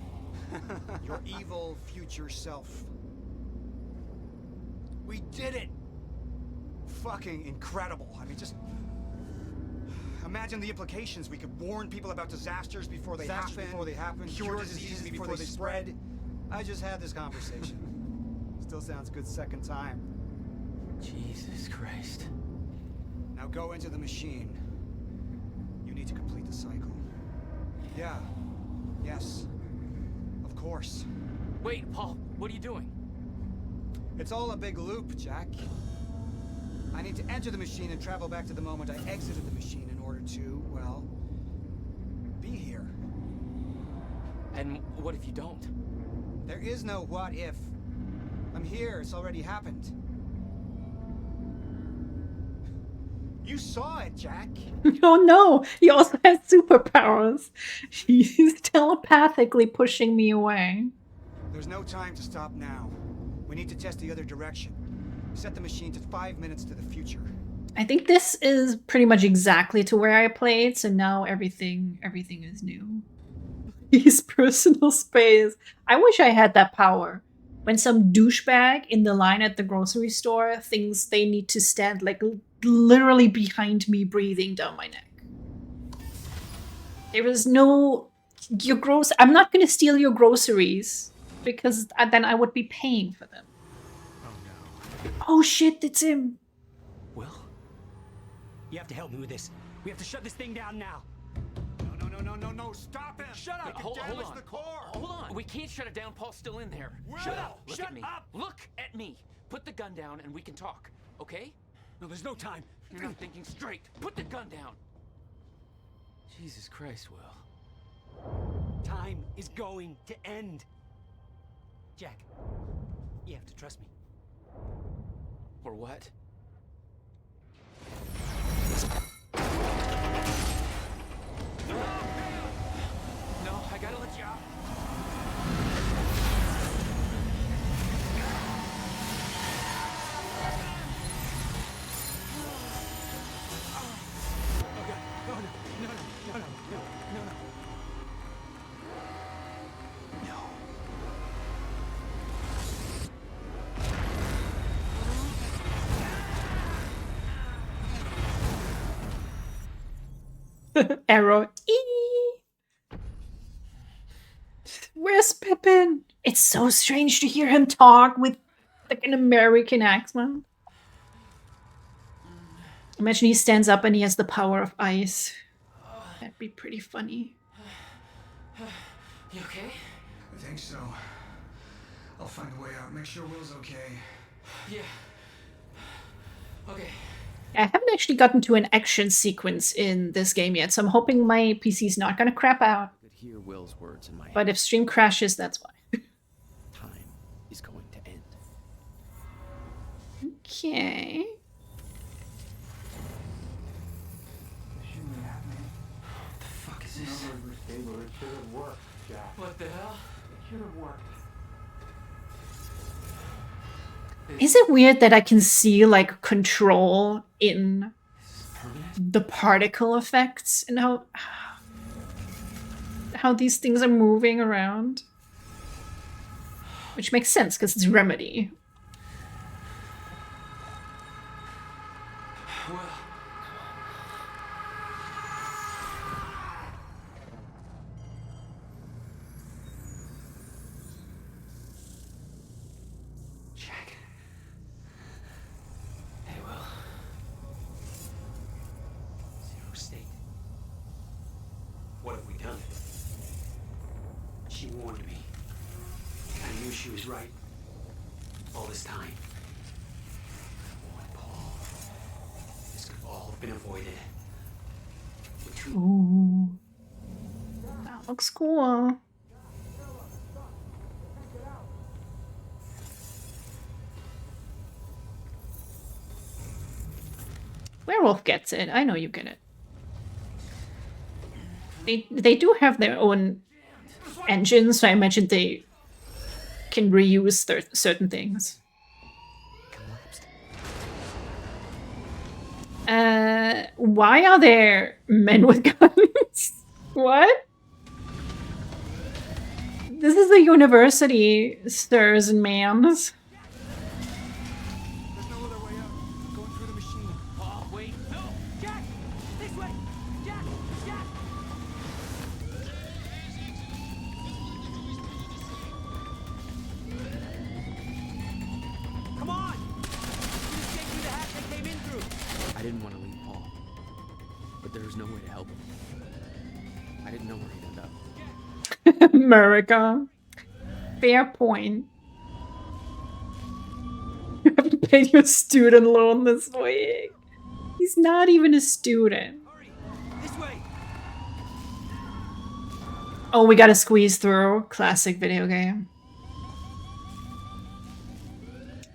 Your evil future self. We did it! Fucking incredible. I mean, just... Imagine the implications. We could warn people about disasters before they happen. Cure diseases before they spread. I just had this conversation. Still sounds good second time. Jesus Christ. Now go into the machine. You need to complete the cycle. Yeah. Yes. Of course. Wait, Paul, what are you doing? It's all a big loop, Jack. I need to enter the machine and travel back to the moment I exited the machine in order to, well, be here. And what if you don't? There is no what if. I'm here, it's already happened. You saw it, Jack. Oh no, he also has superpowers. He's telepathically pushing me away. There's no time to stop now. We need to test the other direction. Set the machine to 5 minutes to the future. I think this is pretty much exactly to where I played, so now everything is new. His personal space. I wish I had that power. When some douchebag in the line at the grocery store thinks they need to stand like literally behind me breathing down my neck. There is no... I'm not gonna steal your groceries because then I would be paying for them. Oh shit, it's him. Will? You have to help me with this. We have to shut this thing down now. No, stop him! Shut up! Hold Damage on. the core! Hold on. We can't shut it down. Paul's still in there. Shut up! Look Shut at me. up! Look at me. Put the gun down and we can talk, okay? No, there's no time. You're not thinking straight. Put the gun down. Jesus Christ, Will. Time is going to end. Jack, you have to trust me. Or what? No, I gotta let you out. Oh God! No! Arrow. Eee! Where's Pippin? It's so strange to hear him talk with like an American accent. Imagine he stands up and he has the power of ice. That'd be pretty funny. You okay? I think so. I'll find a way out. Make sure Will's okay. Yeah. Okay. I haven't actually gotten to an action sequence in this game yet, so I'm hoping my PC's not gonna crap out. I could hear Will's words in my head. But if stream crashes, that's why. Time is going to end. Okay. What the fuck is this? Numbers were stable. It should have worked, Jack. What the hell? It should have worked. Is it weird that I can see like control in the particle effects and how these things are moving around? Which makes sense because it's Remedy. Zero state. What have we done? She warned me. I knew she was right. All this time. Oh, and Paul. This could all have been avoided. Ooh. That looks cool. Werewolf gets it. I know you get it. They do have their own engines, so I imagine they can reuse certain things. Why are there men with guns? What? This is a university, sirs and ma'ams. I didn't want to leave Paul, but there was no way to help him. I didn't know where he'd end up. America. Fair point. You haven't paid your student loan this week. He's not even a student. This way. Oh, we gotta squeeze through. Classic video game.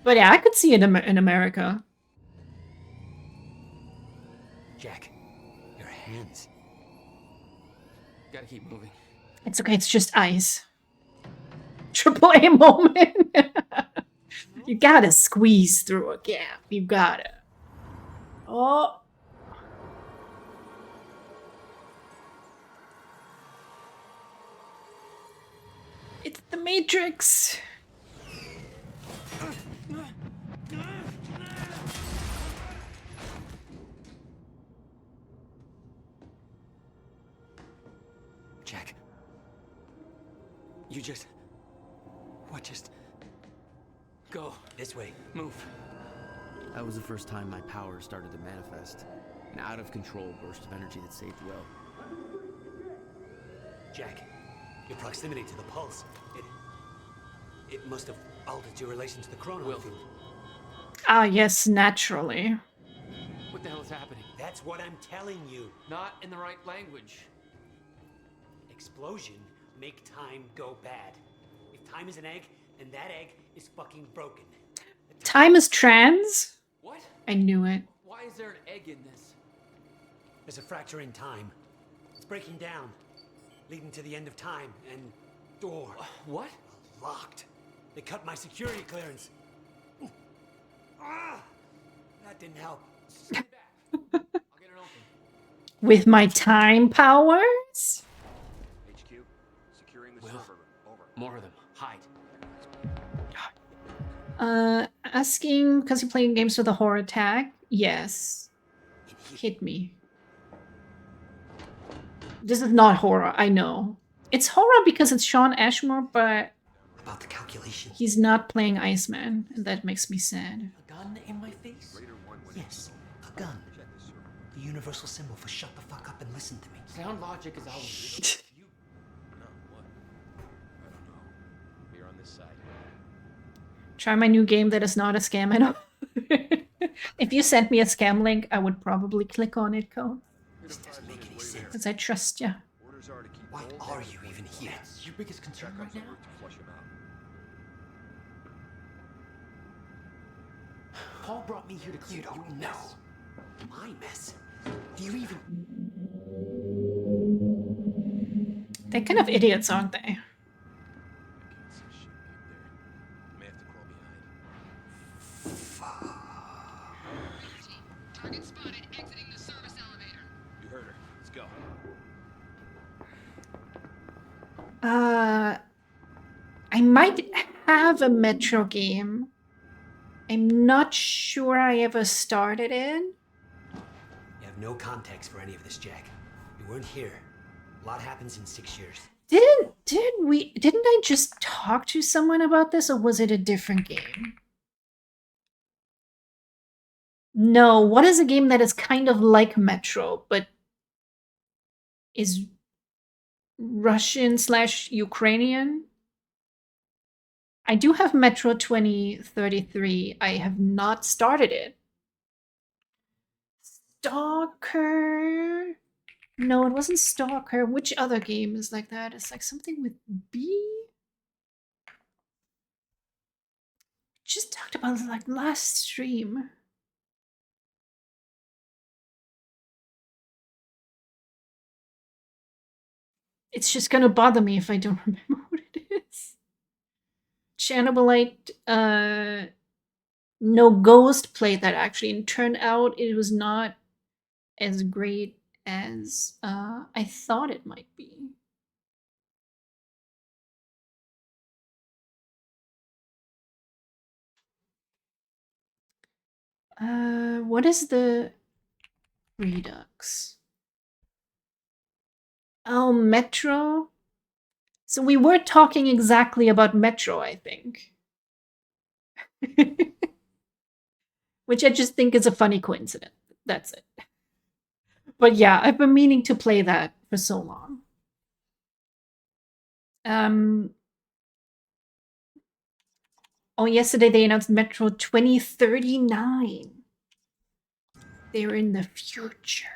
But yeah, I could see it in America. Jack, your hands. Gotta keep moving. It's okay, it's just ice. Triple A moment. You gotta squeeze through a gap. You gotta. Oh. It's the Matrix. Jack. You just... What just... Go. This way. Move. That was the first time my power started to manifest. An out-of-control burst of energy that saved Will. Jack, your proximity to the pulse, it must have altered your relation to the chrono field. Ah, yes, naturally. What the hell is happening? That's what I'm telling you. Not in the right language. Explosion make time go bad. If time is an egg, then that egg is fucking broken. Time is trans? What? I knew it. Why is there an egg in this? There's a fracture in time. It's breaking down, leading to the end of time, and door. What? Locked. They cut my security clearance. Ah! That didn't help. Stand back. I'll get it open. With my time powers? HQ, securing the Will. server room. Over. More of them. Hide. Asking because you're playing games with a horror tag? Yes. Hit me. This is not horror, I know. It's horror because it's Sean Ashmore, but About the calculation. he's not playing Iceman, and that makes me sad. A gun in my face? Yes, a gun. The universal symbol for shut the fuck up and listen to me. Sound logic is out. No, what? I don't know. We're on this side. Try my new game that is not a scam at all. If you sent me a scam link, I would probably click on it, Cole. This doesn't make any sense. Because I trust you. Why are you even here? Your biggest concern right now? Paul brought me here to clean up your mess. My mess? Do you even... They're kind of idiots, aren't they? Target spotted exiting the service elevator. You heard her. Let's go. I might have a Metro game. I'm not sure I ever started it. You have no context for any of this, Jack. You weren't here. A lot happens in 6 years. Didn't I just talk to someone about this, or was it a different game? No, what is a game that is kind of like Metro, but is Russian/Ukrainian? I do have Metro 2033. I have not started it. Stalker? No, it wasn't Stalker. Which other game is like that? It's like something with B? Just talked about it like last stream. It's just gonna bother me if I don't remember what it is. Chanabolite, no, Ghost played that actually, and turned out it was not as great as I thought it might be. What is the Redux? Oh, Metro? So we were talking exactly about Metro, I think. Which I just think is a funny coincidence. That's it. But yeah, I've been meaning to play that for so long. Oh, yesterday they announced Metro 2039. They're in the future.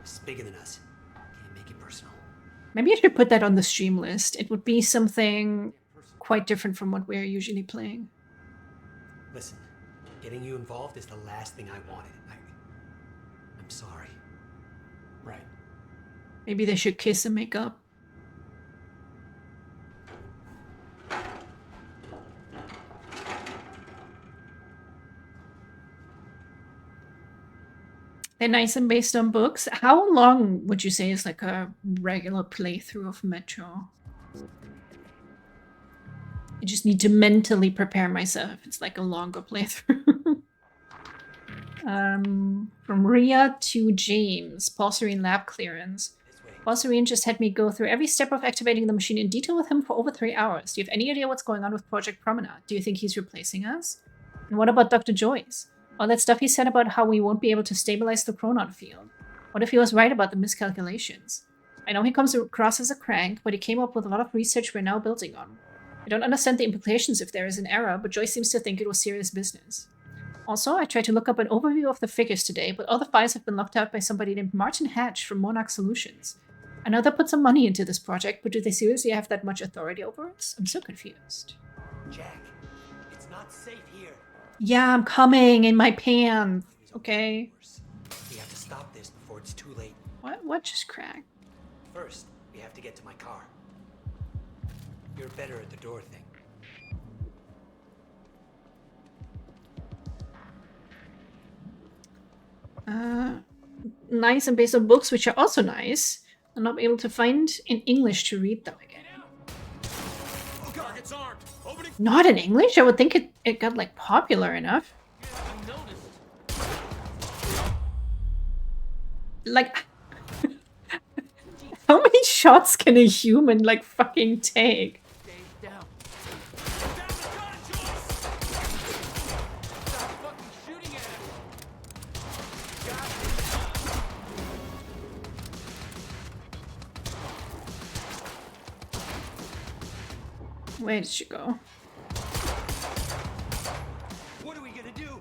It's bigger than us. Can't make it personal. Maybe I should put that on the stream list. It would be something quite different from what we're usually playing. Listen, getting you involved is the last thing I wanted. I'm sorry. Right. Maybe they should kiss and make up. They're nice and based on books. How long would you say is like a regular playthrough of Metro? I just need to mentally prepare myself. It's like a longer playthrough. From Ria to James, Paul Serene lab clearance. Paul Serene just had me go through every step of activating the machine in detail with him for over 3 hours. Do you have any idea what's going on with Project Promenade? Do you think he's replacing us? And what about Dr. Joyce? All that stuff he said about how we won't be able to stabilize the Chronon field. What if he was right about the miscalculations? I know he comes across as a crank, but he came up with a lot of research we're now building on. I don't understand the implications if there is an error, but Joyce seems to think it was serious business. Also, I tried to look up an overview of the figures today, but all the files have been locked out by somebody named Martin Hatch from Monarch Solutions. I know they put some money into this project, but do they seriously have that much authority over us? I'm so confused. Jack, it's not safe here. Yeah, I'm coming in my pants. Okay. We have to stop this before it's too late. What just cracked? First, we have to get to my car. You're better at the door thing. Nice and based on books, which are also nice. I'm not able to find in English to read them again. Not in English? I would think it got like popular enough. Like, how many shots can a human like fucking take? Where did she go? What are we gonna do?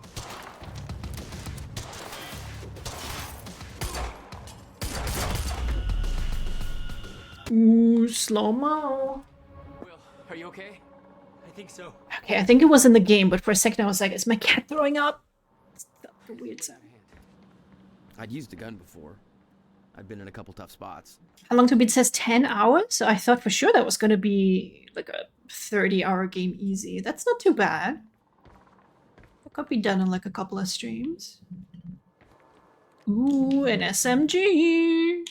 Ooh, slow-mo. Will, are you okay? I think so. Okay, I think it was in the game, but for a second I was like, is my cat throwing up? It's a weird sound. I'd used a gun before. I'd been in a couple tough spots. How long to beat says 10 hours? So I thought for sure that was going to be like a 30-hour game easy. That's not too bad. That could be done in like a couple of streams. Ooh, an SMG.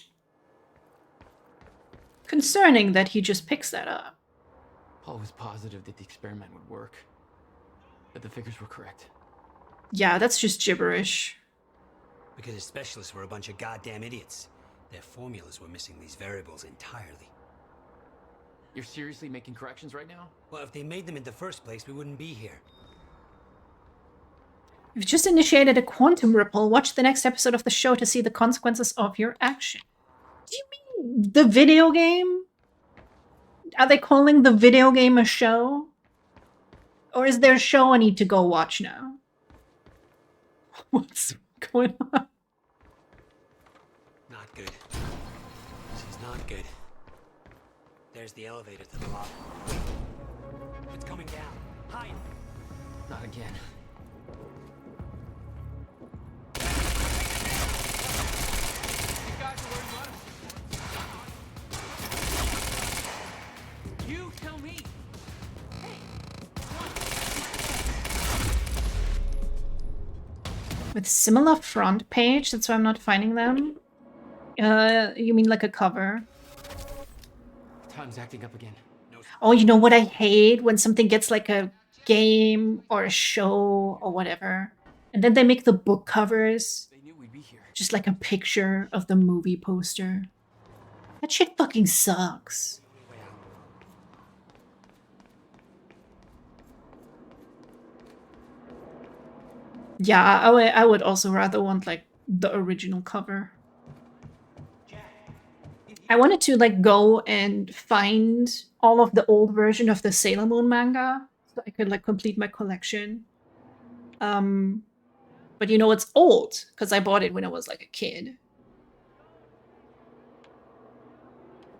Concerning that he just picks that up. Paul was positive that the experiment would work. That the figures were correct. Yeah, that's just gibberish. Because the specialists were a bunch of goddamn idiots. Their formulas were missing these variables entirely. You're seriously making corrections right now? Well, if they made them in the first place, we wouldn't be here. You've just initiated a quantum ripple. Watch the next episode of the show to see the consequences of your action. Do you mean the video game? Are they calling the video game a show? Or is there a show I need to go watch now? What's going on? Not good. This is not good. There's the elevator to the lobby. It's coming down. Hide! Not again. You tell me. With similar front page, that's why I'm not finding them. You mean like a cover? Time's acting up again. Oh, you know what I hate? When something gets like a game or a show or whatever. And then they make the book covers. They knew we'd be here. Just like a picture of the movie poster. That shit fucking sucks. Yeah, I would also rather want like the original cover. I wanted to like go and find all of the old version of the Sailor Moon manga so I could like complete my collection. But you know it's old because I bought it when I was like a kid.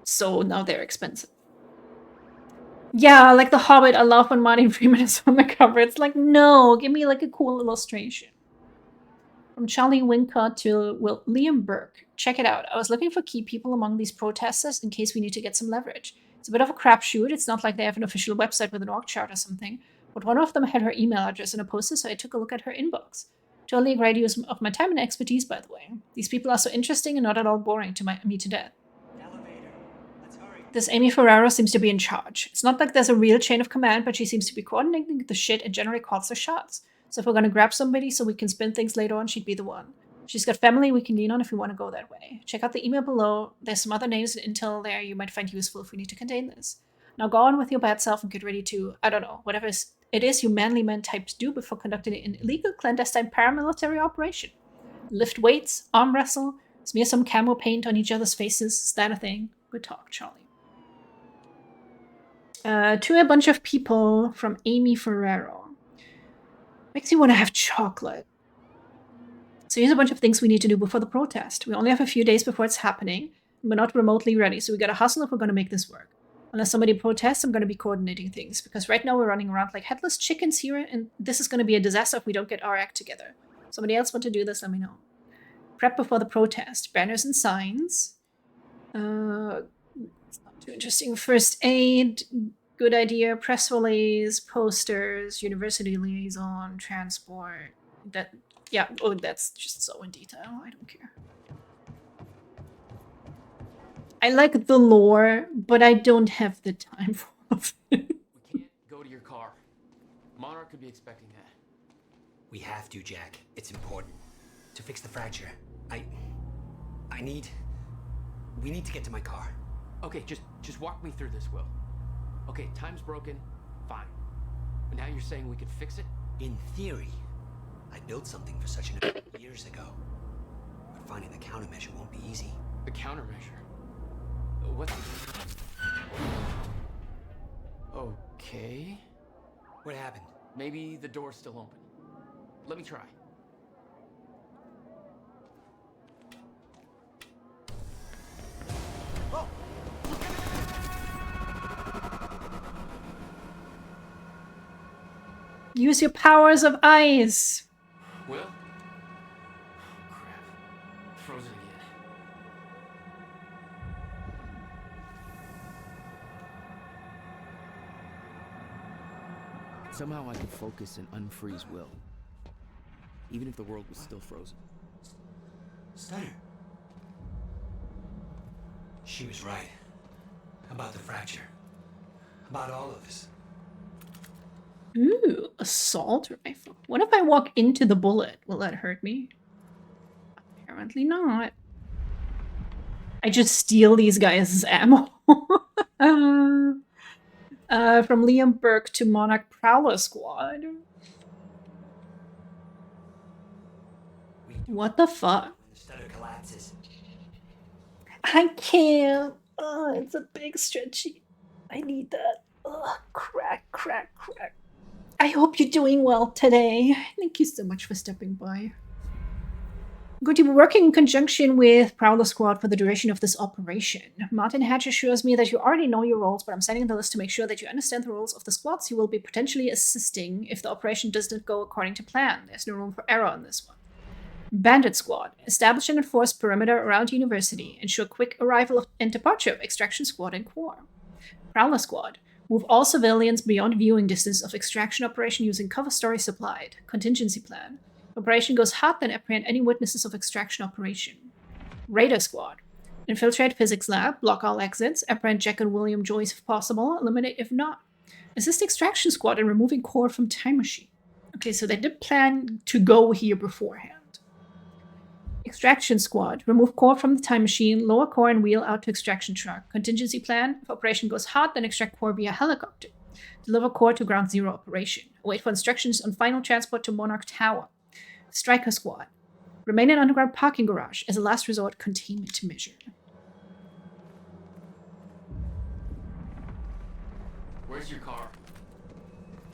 So now they're expensive. Yeah, like The Hobbit, I love when Martin Freeman is on the cover. It's like, no, give me like a cool illustration. From Charlie Wincott to Liam Burke. Check it out. I was looking for key people among these protesters in case we need to get some leverage. It's a bit of a crapshoot. It's not like they have an official website with an org chart or something. But one of them had her email address in a poster, so I took a look at her inbox. Totally a great use of my time and expertise, by the way. These people are so interesting and not at all boring to me to death. This Amy Ferraro seems to be in charge. It's not like there's a real chain of command, but she seems to be coordinating the shit and generally calls the shots. So if we're gonna grab somebody so we can spin things later on, she'd be the one. She's got family we can lean on if we want to go that way. Check out the email below. There's some other names and intel there you might find useful if we need to contain this. Now go on with your bad self and get ready to, I don't know, whatever it is you manly men types do before conducting an illegal clandestine paramilitary operation. Lift weights, arm wrestle, smear some camo paint on each other's faces. Is that a thing? Good talk, Charlie. To a bunch of people from Amy Ferraro. Makes you want to have chocolate. So here's a bunch of things we need to do before the protest. We only have a few days before it's happening. We're not remotely ready, so we gotta hustle if we're gonna make this work. Unless somebody protests, I'm gonna be coordinating things, because right now we're running around like headless chickens here, and this is gonna be a disaster if we don't get our act together. Somebody else want to do this, let me know. Prep before the protest. Banners and signs. It's not too interesting. First aid. Good idea. Press release, posters, university liaison, transport. That, yeah, oh, that's just so in detail. I don't care. I like the lore, but I don't have the time for it. We can't go to your car. Monarch could be expecting that. We have to, Jack. It's important. To fix the fracture, we need to get to my car. Okay, just walk me through this, Will. Okay, time's broken. Fine. But now you're saying we could fix it? In theory. I built something for such an event years ago. But finding the countermeasure won't be easy. The countermeasure? What? Okay. What happened? Maybe the door's still open. Let me try. Oh! Look at Use your powers of ice. Will? Oh, crap. Frozen again. Somehow I could focus and unfreeze Will. Even if the world was still frozen. Stunner. She was right. About the fracture. About all of us. Ooh, assault rifle. What if I walk into the bullet? Will that hurt me? Apparently not. I just steal these guys' ammo. From Liam Burke to Monarch Prowler Squad. What the fuck? The stutter collapses. I can't. Oh, it's a big stretchy. I need that. Ugh, crack, crack, crack. I hope you're doing well today. Thank you so much for stopping by. I'm going to be working in conjunction with Prowler Squad for the duration of this operation. Martin Hatch assures me that you already know your roles, but I'm sending the list to make sure that you understand the roles of the squads you will be potentially assisting if the operation doesn't go according to plan. There's no room for error on this one. Bandit Squad. Establish and enforce perimeter around University. Ensure quick arrival and departure of Extraction Squad and Core. Prowler Squad. Move all civilians beyond viewing distance of extraction operation using cover story supplied. Contingency plan. Operation goes hot, then apprehend any witnesses of extraction operation. Radar Squad. Infiltrate physics lab, block all exits, apprehend Jack and William Joyce if possible, eliminate if not. Assist Extraction Squad in removing Core from Time Machine. Okay, so they did plan to go here beforehand. Extraction Squad. Remove Core from the Time Machine, lower Core and wheel out to Extraction Truck. Contingency plan. If operation goes hot, then extract Core via helicopter. Deliver Core to Ground Zero operation. Wait for instructions on final transport to Monarch Tower. Striker Squad. Remain in underground parking garage as a last resort containment measure. Where's your car?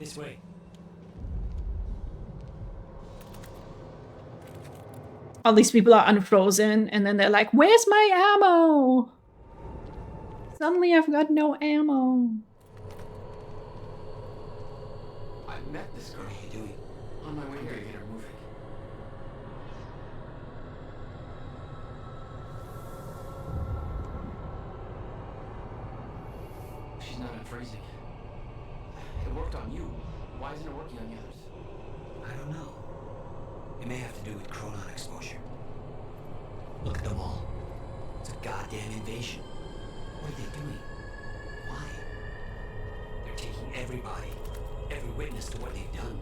This way. All these people are unfrozen, and then they're like, where's my ammo? Suddenly I've got no ammo. I met this girl. What are you doing? On my way here to get her moving. She's not unfreezing. It worked on you. Why isn't it working on the others? I don't know. It may have to do with chronon exposure. Look at them all. It's a goddamn invasion. What are they doing? Why? They're taking everybody, every witness to what they've done.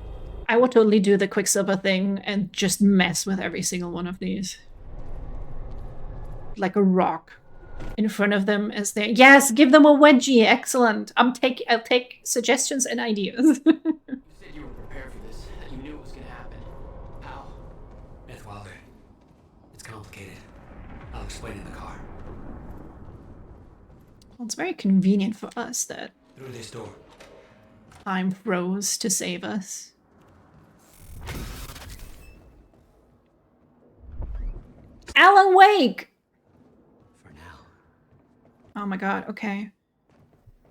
I would totally do the Quicksilver thing and just mess with every single one of these. Like a rock in front of them as they... Yes, give them a wedgie. Excellent. I'll take suggestions and ideas. You said you were prepared for this, that you knew it was going to happen. How? Beth Wilder. It's complicated. I'll explain in the car. Well, it's very convenient for us that Through this door. time froze to save us. Alan Wake! For now. Oh my god, okay.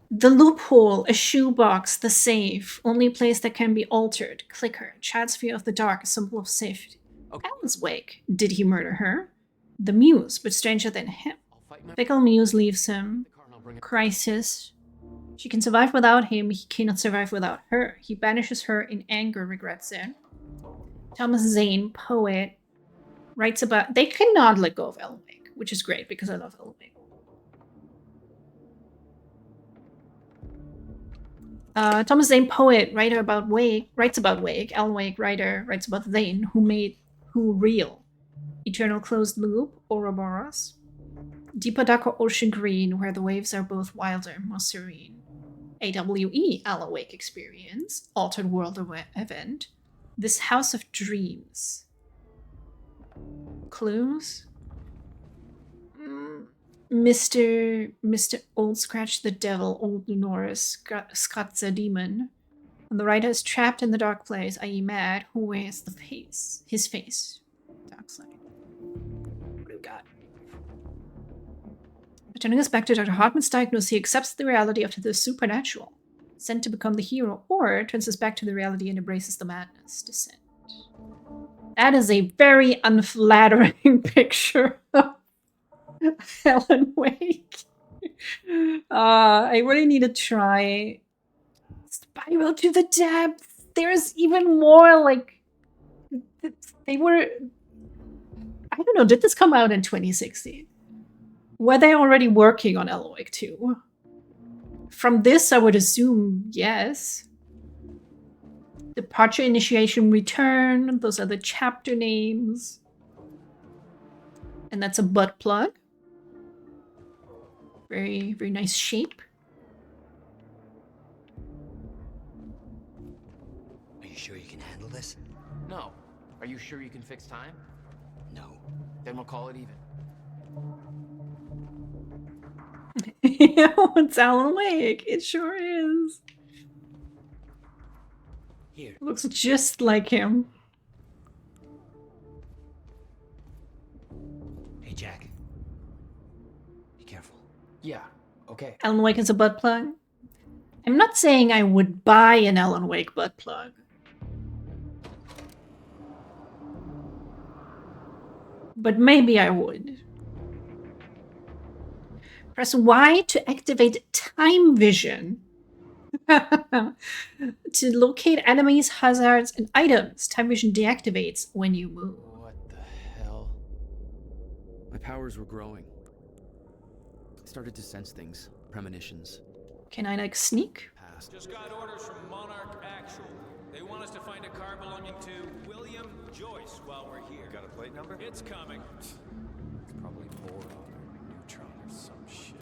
The loophole, a shoebox, the safe, only place that can be altered. Clicker, child's fear of the dark, a symbol of safety. Alan's Wake. Did he murder her? The Muse, but stranger than him. Fickle Muse leaves him. Crisis. She can survive without him, he cannot survive without her. He banishes her in anger, regrets it. Thomas Zane, poet, writes about... They cannot let go of Alan Wake, which is great because I love Alan Wake. Thomas Zane, poet, writer about Wake, writes about Wake. Alan Wake, writer, writes about Zane, who real. Eternal Closed Loop, Ouroboros. Deeper, darker ocean green, where the waves are both wilder, more serene. AWE, Alan Wake experience. Altered world event. This House of Dreams. Clues? Mr. Old Scratch the Devil, Old Lunoris, Skratza Demon. And the writer is trapped in the dark place, i.e. mad, who wears the face. His face. Dark side. What do we got? Returning us back to Dr. Hartman's diagnosis, he accepts the reality of the supernatural. sent to become the hero, or turns us back to the reality and embraces the madness. Descent. That is a very unflattering picture of Alan Wake. I really need to try Spiral to the Depths. There's even more, like, they were, I don't know, did this come out in 2016? Were they already working on Alan Wake 2? From this, I would assume yes. Departure, Initiation, Return. Those are the chapter names. And that's a butt plug. Very, very nice shape. Are you sure you can handle this? No. Are you sure you can fix time? No. Then we'll call it even. It's Alan Wake. It sure is. Here. Looks just like him. Hey, Jack. Be careful. Yeah. Okay. Alan Wake is a butt plug. I'm not saying I would buy an Alan Wake butt plug. But maybe I would. Press Y to activate time vision. To locate enemies, hazards, and items. Time vision deactivates when you move. What the hell? My powers were growing. I started to sense things, premonitions. Can I, like, sneak? Just got orders from Monarch Actual. They want us to find a car belonging to William Joyce while we're here. Got a plate number? It's coming. It's probably boron or neutron or some shit.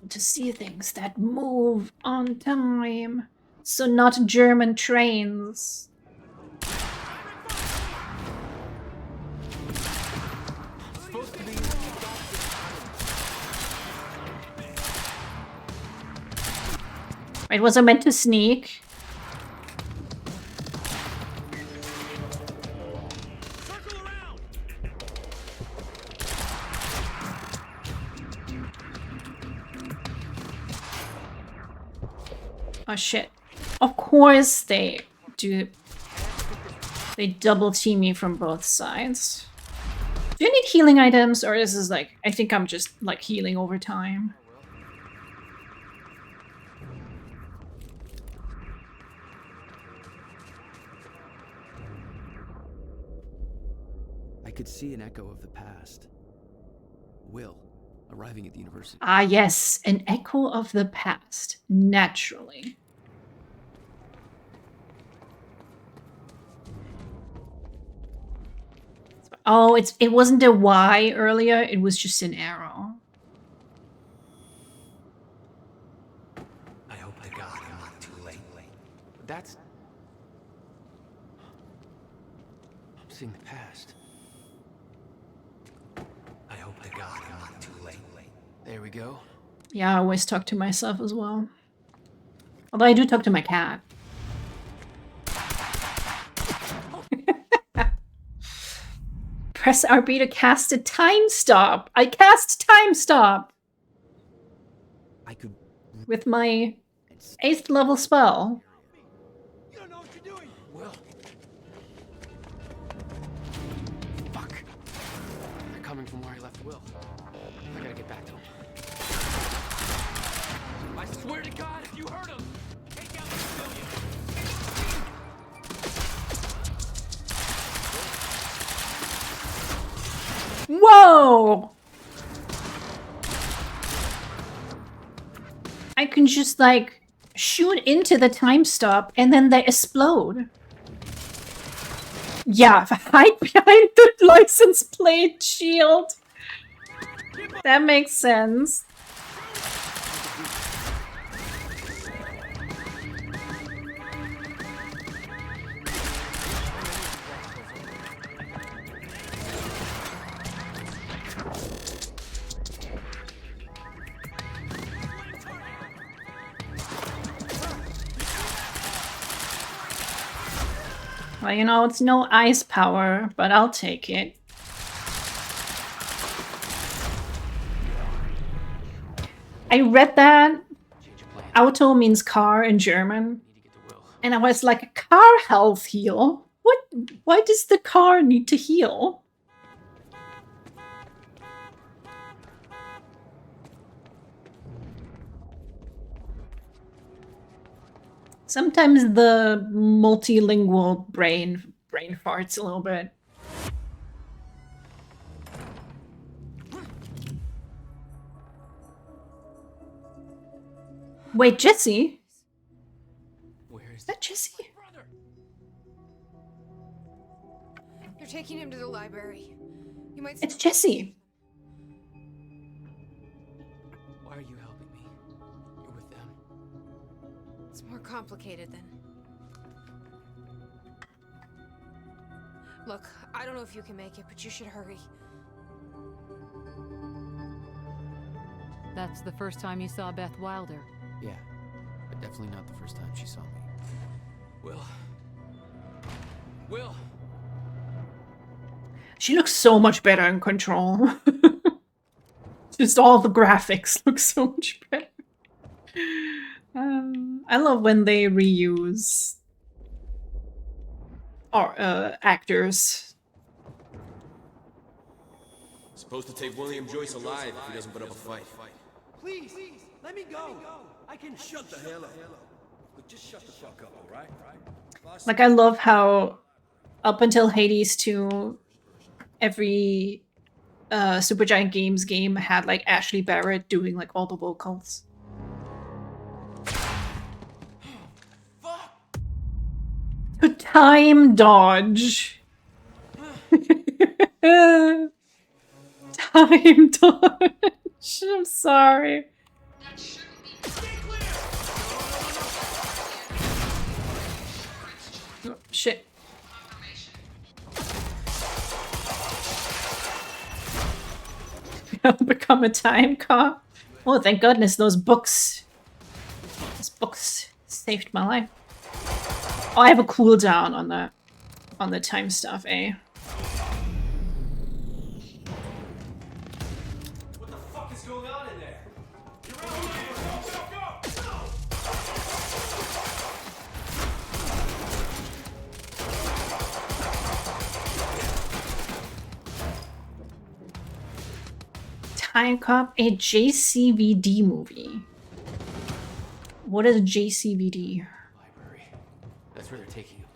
To see things that move on time. So not German trains. Wait, was I meant to sneak? Oh shit. Of course they do. They double team me from both sides. Do you need healing items, or is this like, I think I'm just like healing over time? I could see an echo of the past. Will, arriving at the university. Ah yes, an echo of the past. Naturally. Oh, it wasn't a Y earlier, it was just an arrow. I hope to God I'm not too late. That's... I'm seeing the past. I hope to God I'm not too late. There we go. Yeah, I always talk to myself as well. Although I do talk to my cat. Press RB to cast a time stop. I cast time stop. I could... With my 8th level spell. You don't know what you're doing. Will. Fuck. They're coming from where I left Will. I gotta get back to him. I swear to God, if you hurt him, take out the civilian. Whoa! I can just like shoot into the time stop and then they explode. Yeah, hide behind the license plate shield. That makes sense. Well, you know, it's no ice power, but I'll take it. I read that auto means car in German, and I was like, car health heal? What? Why does the car need to heal? Sometimes the multilingual brain farts a little bit. Wait, Jesse? Where is that Jesse? They're taking him to the library. You might. It's Jesse. Why are you helping me? You're with them. It's more complicated than. Look, I don't know if you can make it, but you should hurry. That's the first time you saw Beth Wilder. Yeah, but definitely not the first time she saw me. Will! She looks so much better in Control. Just all the graphics look so much better. I love when they reuse actors. Supposed to take William Joyce alive if he doesn't put up a fight. Please, let me go. I can shut the hell up. Look, just shut the fuck up, all right? Like, I love how up until Hades 2, every Supergiant Games game had like Ashley Barrett doing like all the vocals. Time dodge. Time dodge. I'm sorry. Oh, shit. I'll become a time cop. Oh, thank goodness those books. Those books saved my life. Oh, I have a cooldown on the time stuff, eh? What the fuck is going on in there? Time Cop, a JCVD movie. What is JCVD? That's where they're taking him.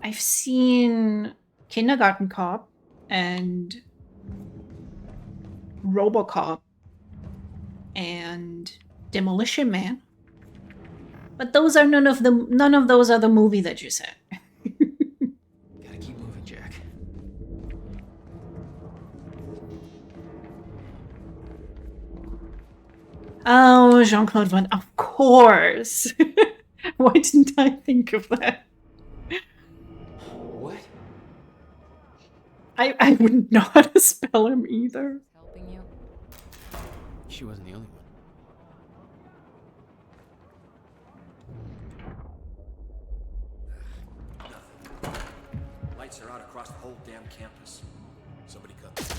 I've seen Kindergarten Cop and RoboCop and Demolition Man. But those are none of those are the movie that you said. Gotta keep moving, Jack. Oh, Jean-Claude Van, of course. Why didn't I think of that? What? I wouldn't know how to spell him either. Helping you? She wasn't the only one. Lights are out across the whole damn campus. Somebody cut them.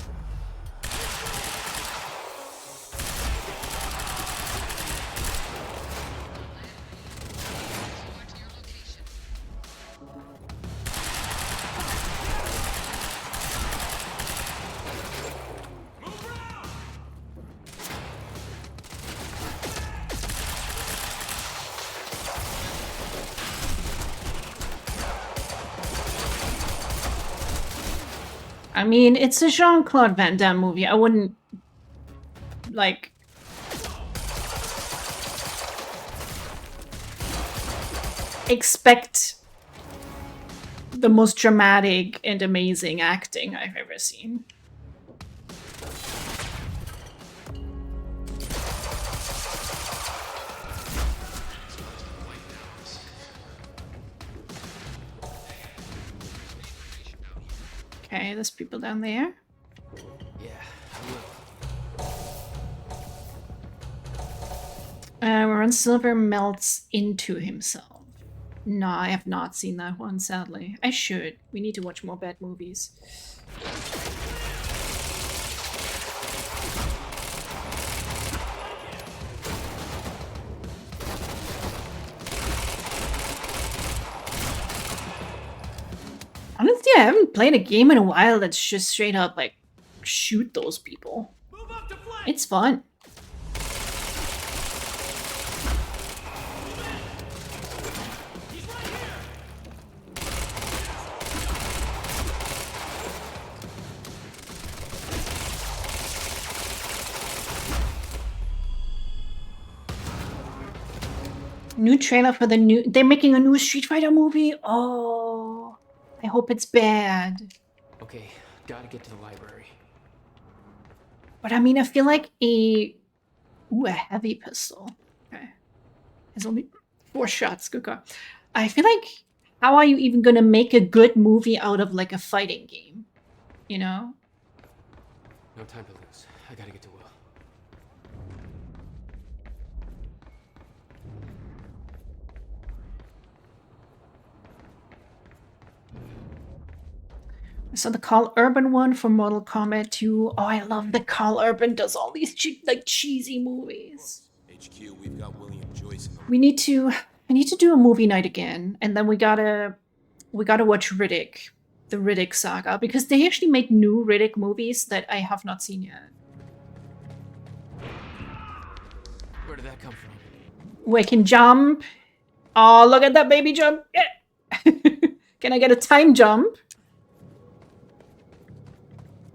I mean, it's a Jean-Claude Van Damme movie. I wouldn't, like... expect the most dramatic and amazing acting I've ever seen. Okay, there's people down there. Yeah, Ron Silver melts into himself. No, I have not seen that one, sadly. I should. We need to watch more bad movies. I haven't played a game in a while that's just straight up like shoot those people. It's fun. New trailer for the new... They're making a new Street Fighter movie? Oh, I hope it's bad. Okay, gotta get to the library. But I mean, I feel like a... Ooh, a heavy pistol. Okay. There's only 4 shots. Good God. I feel like, how are you even gonna make a good movie out of like a fighting game? You know? No time to lose. I gotta get to Will. So the Carl Urban one for Mortal Kombat 2. Oh, I love that Carl Urban does all these like cheesy movies. HQ, we've got William Joyce in the I need to do a movie night again, and then we gotta watch Riddick, the Riddick saga, because they actually made new Riddick movies that I have not seen yet. Where did that come from? We can jump. Oh, look at that baby jump. Yeah. Can I get a time jump?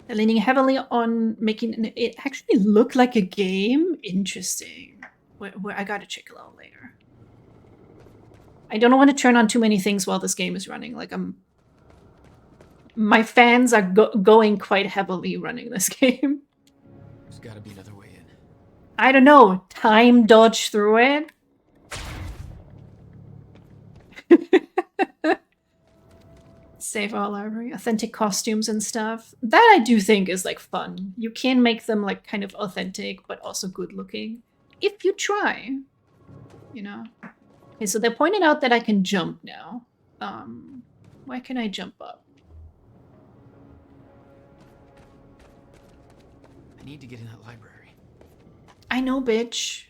They're leaning heavily on making it actually look like a game. Interesting. Where I gotta check it out later. I don't want to turn on too many things while this game is running. Like my fans are going quite heavily running this game. There's gotta be another way in. I don't know. Time dodge through it. Save our library. Authentic costumes and stuff. That I do think is like fun. You can make them like kind of authentic, but also good looking. If you try. You know? Okay, so they're pointing out that I can jump now. Why can I jump up? I need to get in that library. I know, bitch.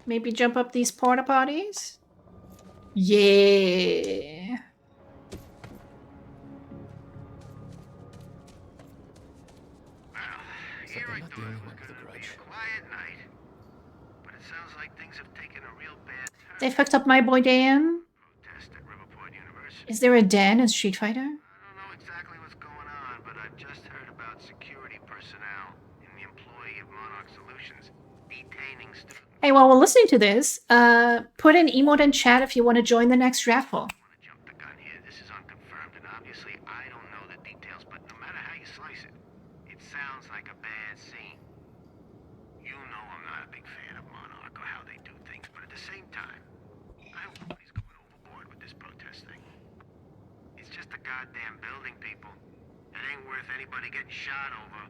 Maybe jump up these porta potties? Yeah. Here I thought it was gonna be a quiet night, but it sounds like things have taken a real bad turn. They fucked up my boy Dan. Protest at Riverport University. Is there a Dan in Street Fighter? I don't know exactly what's going on, but I've just heard about security personnel in the employee of Monarch Solutions detaining students. Hey, while we're listening to this, put an emote in chat if you want to join the next raffle. Jump the gun here. This is unconfirmed, and obviously I don't know the details, but no matter how you slice it, it sounds like a bad scene. You know I'm not a big fan of Monarch or how they do things, but at the same time, I hope nobody's going overboard with this protest thing. It's just a goddamn building, people. It ain't worth anybody getting shot over.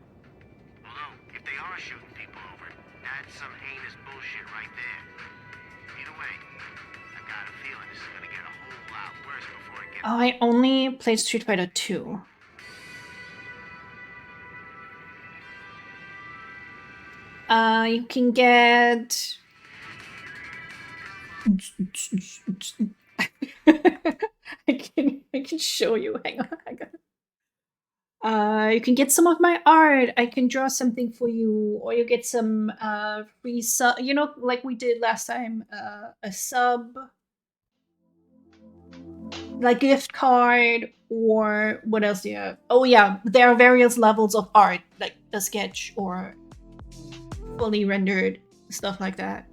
Although, if they are shooting people over, that's some heinous bullshit right there. Either way, I got a feeling this is gonna get a whole lot worse before it gets... Oh, I only played Street Fighter 2. You can get... I can show you. Hang on. You can get some of my art. I can draw something for you, or you get some free sub. You know, like we did last time, a sub, like gift card, or what else do you have? Oh yeah, there are various levels of art, like a sketch or fully rendered stuff like that.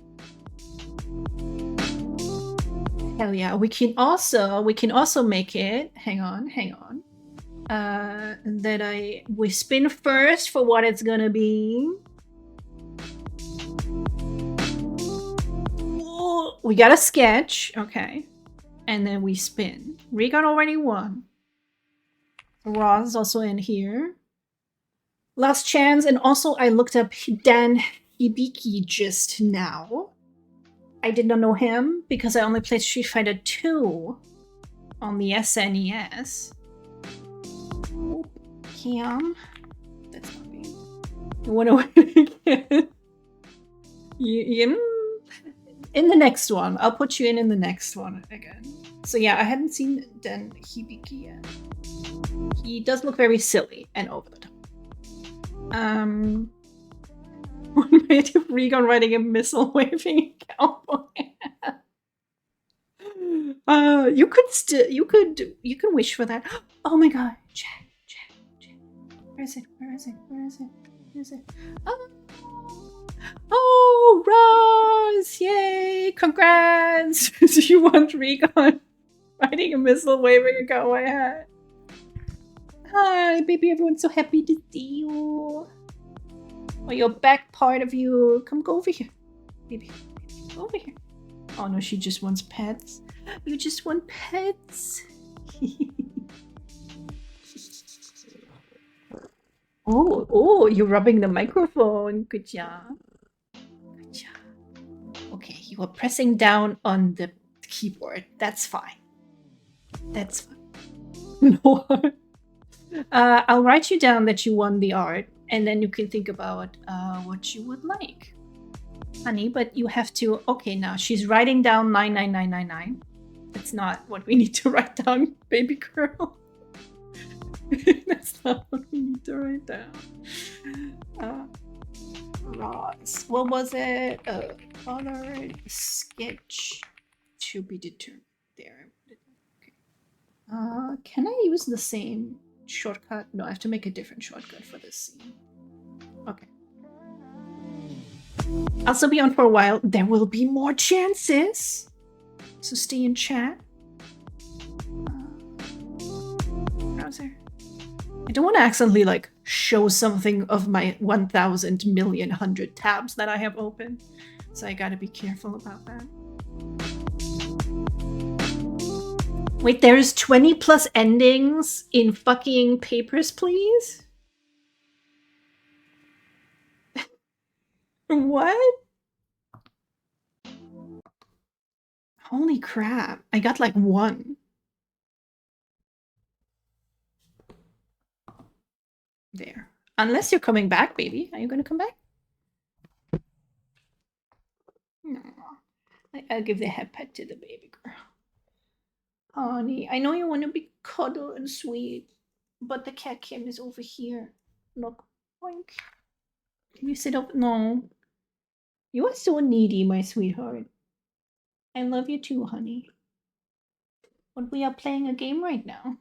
Hell yeah, we can also make it. Hang on. We spin first for what it's gonna be. Ooh, we got a sketch, okay, and then we spin. Regan already won. Roz is also in here. Last chance, and also I looked up Dan Hibiki just now. I did not know him because I only played Street Fighter 2 on the SNES. Cam. That's not me. You wanna win again? In the next one. I'll put you in the next one again. So yeah, I hadn't seen Den Hibiki yet. He does look very silly and over the top. What made you Regan riding a missile waving cowboy? You can wish for that. Oh my god. Check. Where is it? Oh, Roz! Yay! Congrats! You want Regan riding a missile waving a cowboy hat. Hi, baby, everyone's so happy to see you. Oh, your back part of you. Come go over here. Baby, go over here. Oh no, she just wants pets. You just want pets. Oh, you're rubbing the microphone. Good job. Okay, you are pressing down on the keyboard. That's fine. No. I'll write you down that you won the art, and then you can think about what you would like. Honey, but you have to... Okay, now she's writing down 99999. That's not what we need to write down, baby girl. That's not what we need to write down. Roz. What was it? Color sketch to be determined. There. Okay. Can I use the same shortcut? No, I have to make a different shortcut for this scene. Okay. I'll still be on for a while. There will be more chances. So stay in chat. Browser. I don't want to accidentally like show something of my 1,000,000,100 tabs that I have open. So I gotta be careful about that. Wait, there's 20 plus endings in fucking Papers, Please? What? Holy crap. I got like one. There. Unless you're coming back, baby. Are you gonna come back? No. I'll give the head pet to the baby girl. Honey, I know you want to be cuddle and sweet, but the cat cam is over here. Look. Boink. Can you sit up? No. You are so needy, my sweetheart. I love you too, honey. But we are playing a game right now.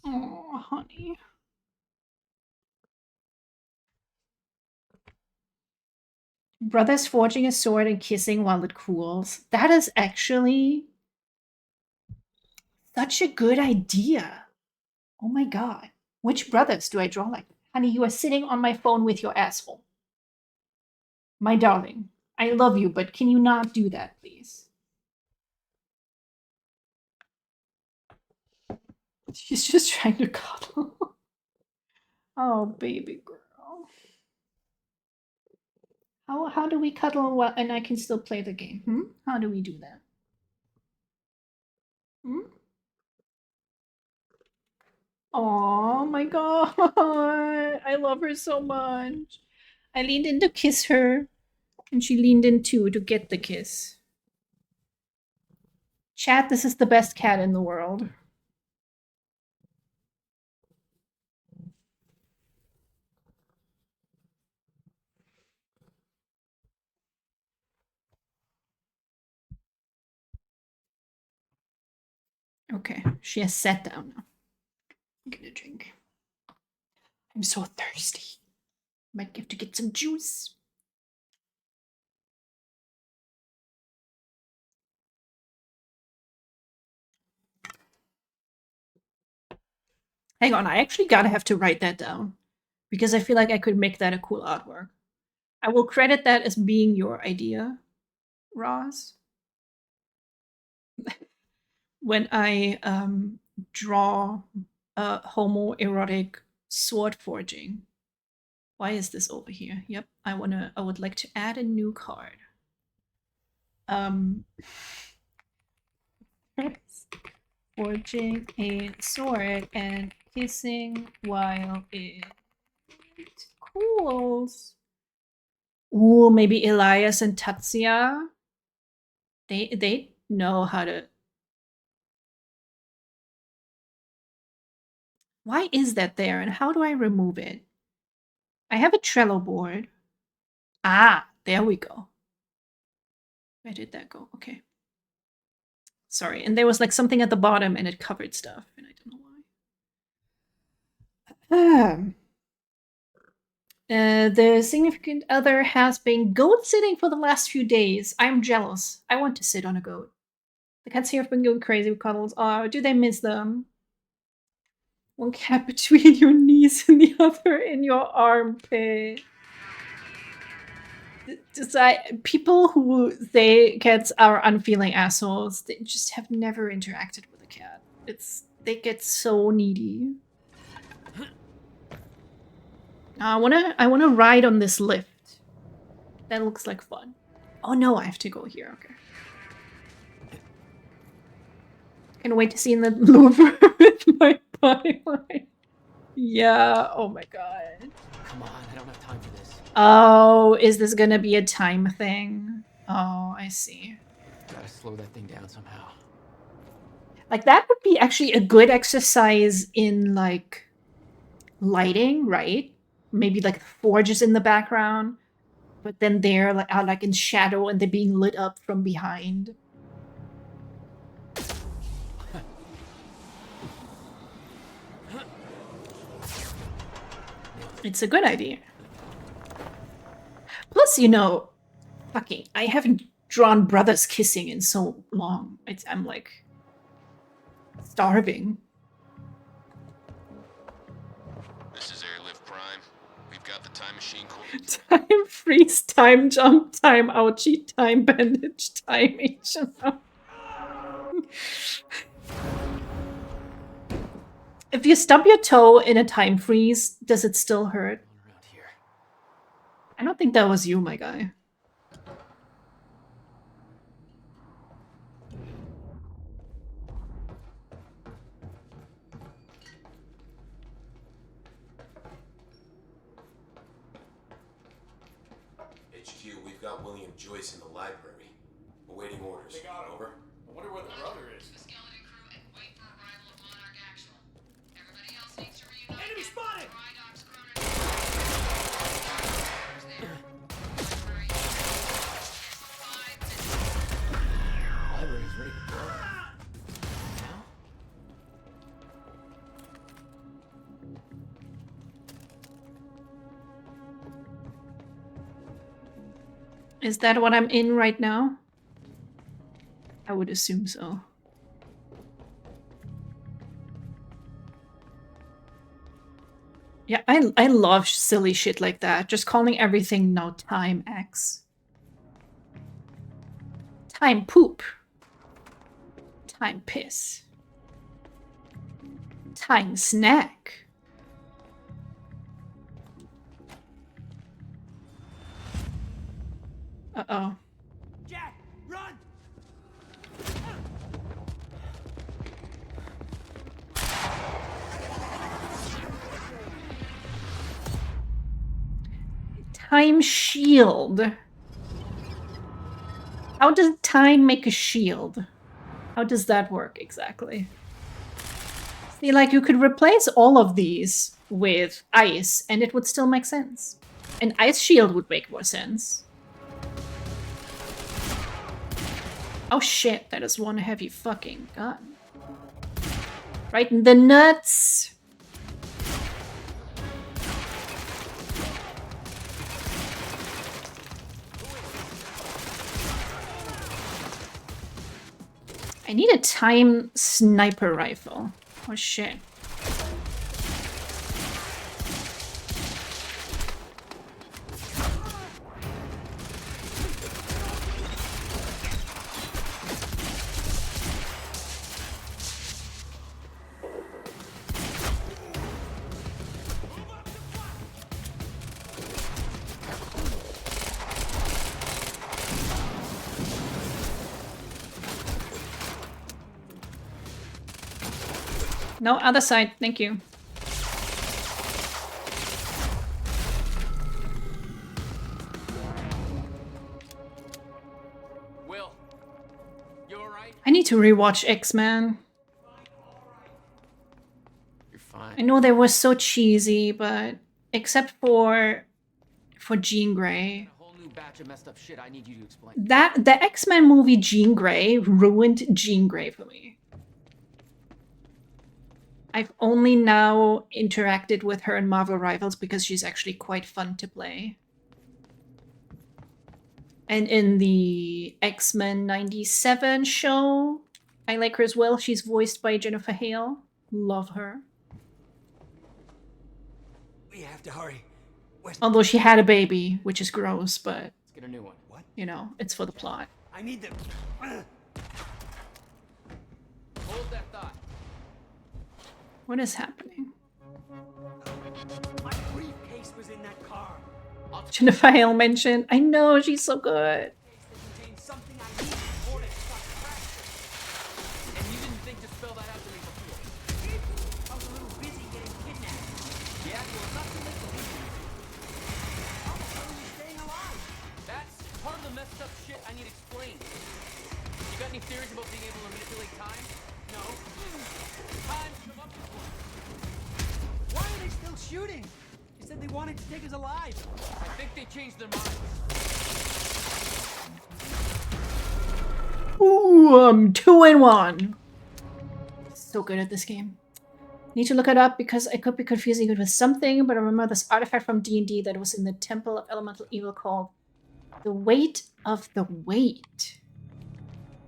Oh, honey. Brothers forging a sword and kissing while it cools. That is actually such a good idea. Oh my god. Which brothers do I draw like? Honey, you are sitting on my phone with your asshole. My darling, I love you, but can you not do that, please? She's just trying to cuddle. Oh, baby girl. How do we cuddle and I can still play the game? How do we do that? Oh my god. I love her so much. I leaned in to kiss her, and she leaned in too to get the kiss. Chat, this is the best cat in the world. Okay, she has sat down now. I'm gonna drink. I'm so thirsty. Might have to get some juice. Hang on, I actually gotta have to write that down because I feel like I could make that a cool artwork. I will credit that as being your idea, Roz. When I draw homoerotic sword forging. Why is this over here? Yep, I would like to add a new card. Forging a sword and kissing while it cools. Ooh, maybe Elias and Tatsuya. They know how to. Why is that there, and how do I remove it? I have a Trello board. Ah, there we go. Where did that go? Okay. Sorry, and there was like something at the bottom and it covered stuff, and I don't know why. The significant other has been goat sitting for the last few days. I'm jealous. I want to sit on a goat. The cats here have been going crazy with cuddles. Oh, do they miss them? One cat between your knees and the other in your armpit. People who say cats are unfeeling assholes, they just have never interacted with a cat. They get so needy. I wanna ride on this lift. That looks like fun. Oh no, I have to go here. Okay. Can't wait to see in the Louvre with my byline. Yeah. Oh my god. Come on, I don't have time for this. Oh, is this gonna be a time thing? Oh, I see. Gotta slow that thing down somehow. Like that would be actually a good exercise in like lighting, right? Maybe like the forges in the background, but then they're like in shadow and they're being lit up from behind. It's a good idea. Plus, you know, fucking, I haven't drawn brothers kissing in so long. I'm like starving. This is Airlift Prime. We've got the time machine core. Time freeze, time jump, time ouchie, time bandage, time HMO. If you stub your toe in a time freeze, does it still hurt? I don't think that was you, my guy. HQ, we've got William Joyce in the library. Awaiting orders. They got him. Over. I wonder where the brother is. Enemy spotted! Library's ready to go. Now? Is that what I'm in right now? I would assume so. Yeah, I love silly shit like that. Just calling everything now time X. Time poop. Time piss. Time snack. Uh-oh. Jack, run! Time shield. How does time make a shield? How does that work exactly? See, like you could replace all of these with ice and it would still make sense. An ice shield would make more sense. Oh shit, that is one heavy fucking gun. Right in the nuts. I need a time sniper rifle. Oh shit. No, other side, thank you. right? I need to rewatch X-Men. You're fine. I know they were so cheesy, but except for Jean Grey. A whole new batch of messed up shit I need you to explain. The X-Men movie Jean Grey ruined Jean Grey for me. I've only now interacted with her in Marvel Rivals because she's actually quite fun to play. And in the X-Men 97 show, I like her as well. She's voiced by Jennifer Hale. Love her. We have to hurry. Although she had a baby, which is gross, but Let's get a new one. What? you know, it's for the plot. I need them. Hold that thought. What is happening? My briefcase was in that car. Jennifer Hale mentioned. I know, she's so good. Something I need before it starts crashing. And you didn't think to spell that out to me before. I was a little busy getting kidnapped. Yeah, well, it's not too late to leave you. How the hell are you staying alive? That's part of the messed up shit I need explained. You got any theories about being able to manipulate time? No. Time's come up before. Why are they still shooting? You said they wanted to take us alive. I think they changed their minds. Ooh, 2-in-1. So good at this game. Need to look it up because I could be confusing it with something, but I remember this artifact from D&D that was in the Temple of Elemental Evil called the Weight of the Weight.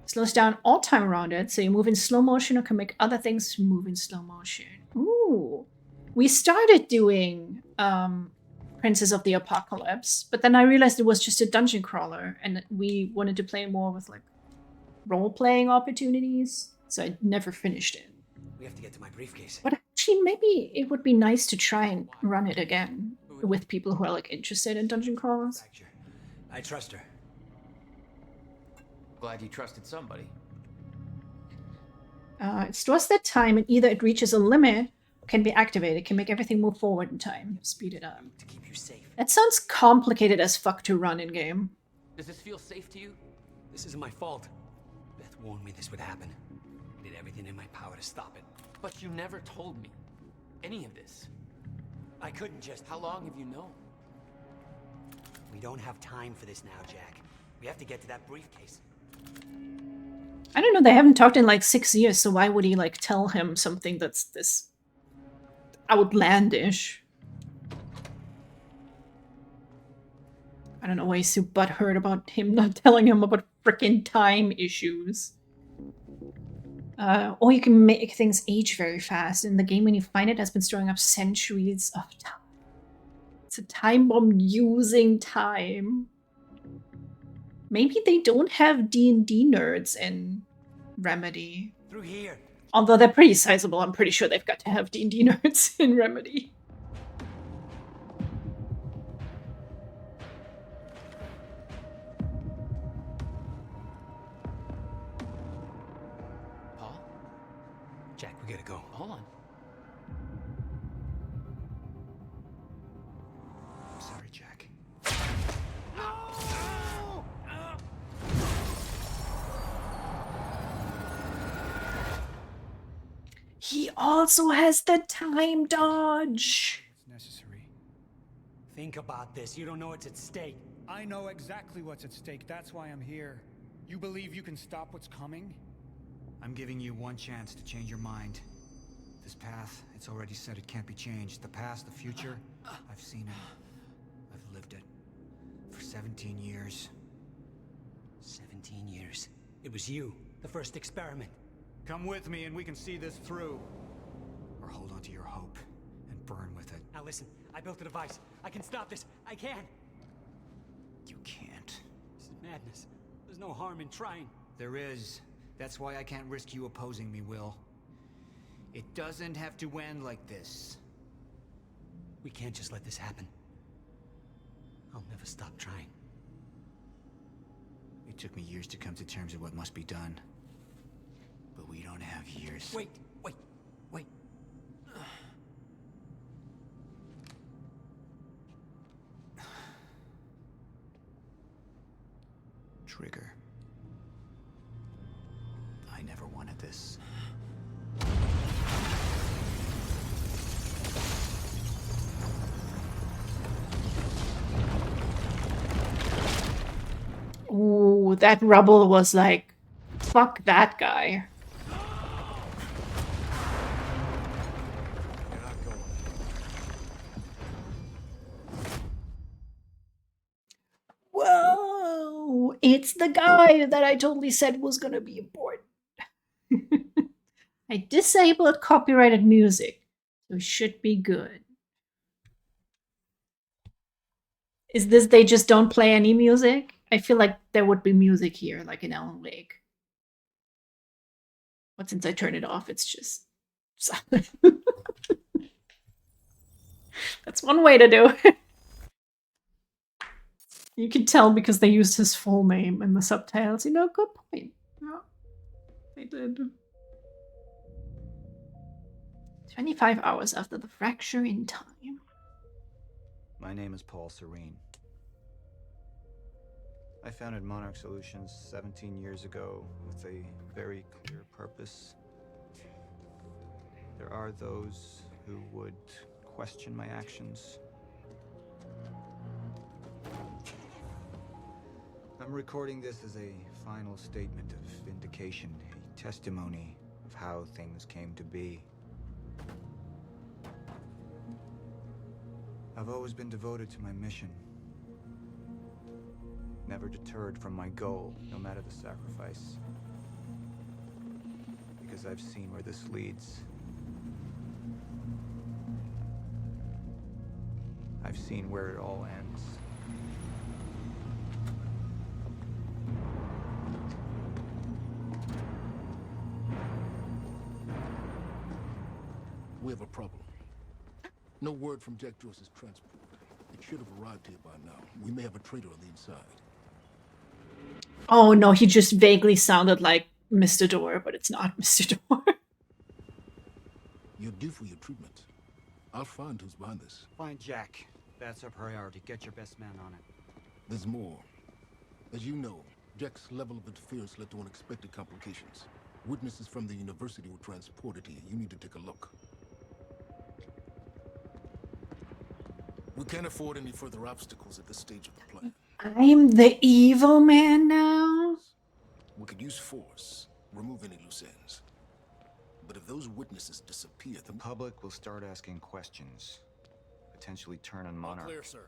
Slows down all time around it, so you move in slow motion or can make other things move in slow motion. Ooh. We started doing Princess of the Apocalypse, but then I realized it was just a dungeon crawler, and we wanted to play more with like role-playing opportunities, so I never finished it. We have to get to my briefcase. But actually, maybe it would be nice to try and run it again with people who are like interested in dungeon crawlers. I trust her. Glad you trusted somebody. It stores that time, and either it reaches a limit or can be activated. It can make everything move forward in time. Speed it up. To keep you safe. That sounds complicated as fuck to run in game. Does this feel safe to you? This isn't my fault. Beth warned me this would happen. I did everything in my power to stop it. But you never told me any of this. I couldn't just... How long have you known? We don't have time for this now, Jack. We have to get to that briefcase. I don't know, they haven't talked in like 6 years, so why would he like tell him something that's this outlandish? I don't know why he's so butthurt about him not telling him about frickin' time issues. Or you can make things age very fast. In the game, when you find it, has been storing up centuries of time. It's a time bomb using time. Maybe they don't have D&D nerds in Remedy. Through here. Although they're pretty sizable, I'm pretty sure they've got to have D&D nerds in Remedy. Paul? Jack, we gotta go. Hold on. I'm sorry, Jack. He also has the time dodge. It's necessary. Think about this. You don't know what's at stake. I know exactly what's at stake. That's why I'm here. You believe you can stop what's coming? I'm giving you one chance to change your mind. This path, it's already said it can't be changed. The past, the future, I've seen it. I've lived it. For 17 years. 17 years. It was you, the first experiment. Come with me and we can see this through. Or hold on to your hope and burn with it. Now listen, I built a device. I can stop this. I can. You can't. This is madness. There's no harm in trying. There is. That's why I can't risk you opposing me, Will. It doesn't have to end like this. We can't just let this happen. I'll never stop trying. It took me years to come to terms with what must be done. But we don't have years. Wait. Trigger. never wanted this. Ooh, that rubble was like, fuck that guy. Whoa! It's the guy that I totally said was gonna be important. I disabled copyrighted music, so it should be good. Is this they just don't play any music? I feel like there would be music here, like in Alan Wake. But since I turned it off, it's just silent. That's one way to do it. You can tell because they used his full name in the subtitles. You know, good point. Yeah, they did. 25 hours after the fracture in time. My name is Paul Serene. I founded Monarch Solutions 17 years ago with a very clear purpose. There are those who would question my actions. I'm recording this as a final statement of vindication, a testimony of how things came to be. I've always been devoted to my mission. Never deterred from my goal, no matter the sacrifice. Because I've seen where this leads. I've seen where it all ends. We have a problem. No word from Jack Joyce's transport. It should have arrived here by now. We may have a traitor on the inside. Oh no, he just vaguely sounded like Mr. Door, but it's not Mr. Door. You're due for your treatment. I'll find who's behind this. Find Jack. That's our priority. Get your best man on it. There's more. As you know, Jack's level of interference led to unexpected complications. Witnesses from the university were transported here. You need to take a look. We can't afford any further obstacles at this stage of the plan. I'm the evil man now? We could use force, remove any loose ends. But if those witnesses disappear, the public will start asking questions. Potentially turn on Monarch. Clear, sir.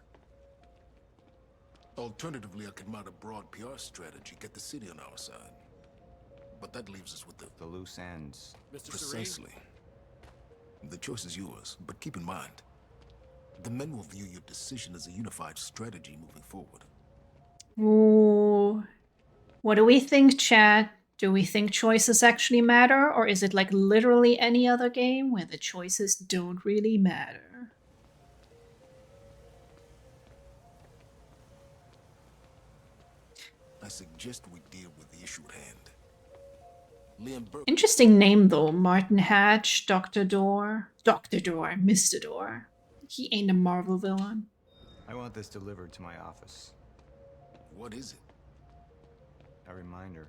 Alternatively, I could mount a broad PR strategy, get the city on our side. But that leaves us with the loose ends. Mr. Precisely. The choice is yours, but keep in mind, the men will view your decision as a unified strategy moving forward. Ooh. What do we think, chat? Do we think choices actually matter? Or is it like literally any other game where the choices don't really matter? I suggest we deal with the issue at hand. Liam Burke. Interesting name though. Martin Hatch, Dr. Door. Dr. Door, Mr. Door. He ain't a Marvel villain. I want this delivered to my office. What is it? A reminder.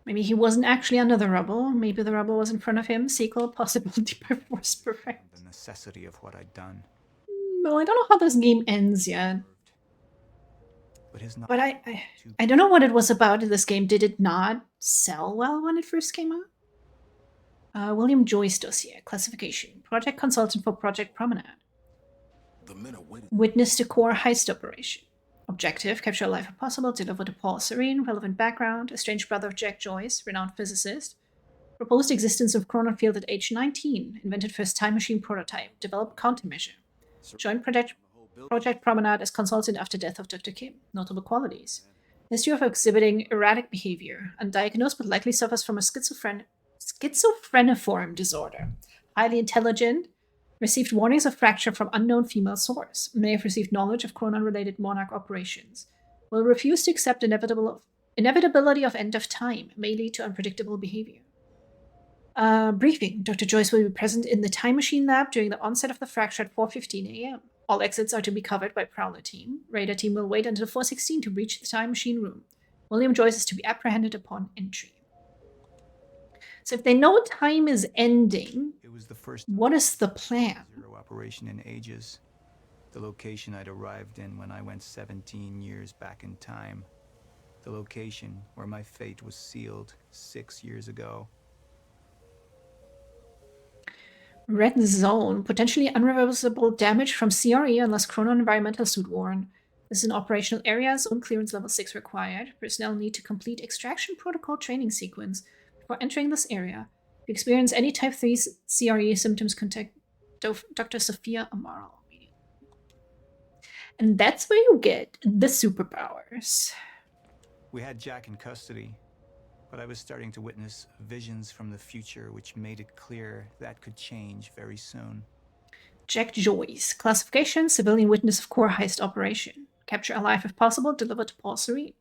Maybe he wasn't actually under the rubble. Maybe the rubble was in front of him. Sequel, possibility by force perfect. The necessity of what I'd done. Well, I don't know how this game ends yet. But I don't know what it was about in this game. Did it not sell well when it first came out? William Joyce dossier. Classification. Project consultant for Project Promenade. The men are waiting. Witness to core heist operation. Objective. Capture a life if possible. Deliver to Paul Serene. Relevant background. Estranged brother of Jack Joyce. Renowned physicist. Proposed existence of Chronon Field at age 19. Invented first time machine prototype. Developed countermeasure. Joined Project Promenade as consultant after death of Dr. Kim. Notable qualities. History of exhibiting erratic behavior. Undiagnosed but likely suffers from a schizophreniform disorder. Highly intelligent. Received warnings of fracture from unknown female source. May have received knowledge of Chronon-related Monarch operations. Will refuse to accept inevitability of end of time. May lead to unpredictable behavior. Briefing. Dr. Joyce will be present in the Time Machine Lab during the onset of the fracture at 4:15 a.m. All exits are to be covered by Prowler team. Radar team will wait until 4:16 to reach the Time Machine room. William Joyce is to be apprehended upon entry. So if they know time is ending, It was the first what is the plan? zero operation in ages. The location I'd arrived in when I went 17 years back in time. The location where my fate was sealed 6 years ago. Red zone. Potentially unreversible damage from CRE unless Chronon Environmental suit worn. This is an operational area. Zone clearance level 6 required. Personnel need to complete extraction protocol training sequence before entering this area. If you experience any type 3 CRE symptoms, contact Dr. Sophia Amaral. And that's where you get the superpowers. We had Jack in custody, but I was starting to witness visions from the future which made it clear that could change very soon. Jack Joyce. Classification, civilian witness of core heist operation. Capture alive if possible, deliver to Paul Serene.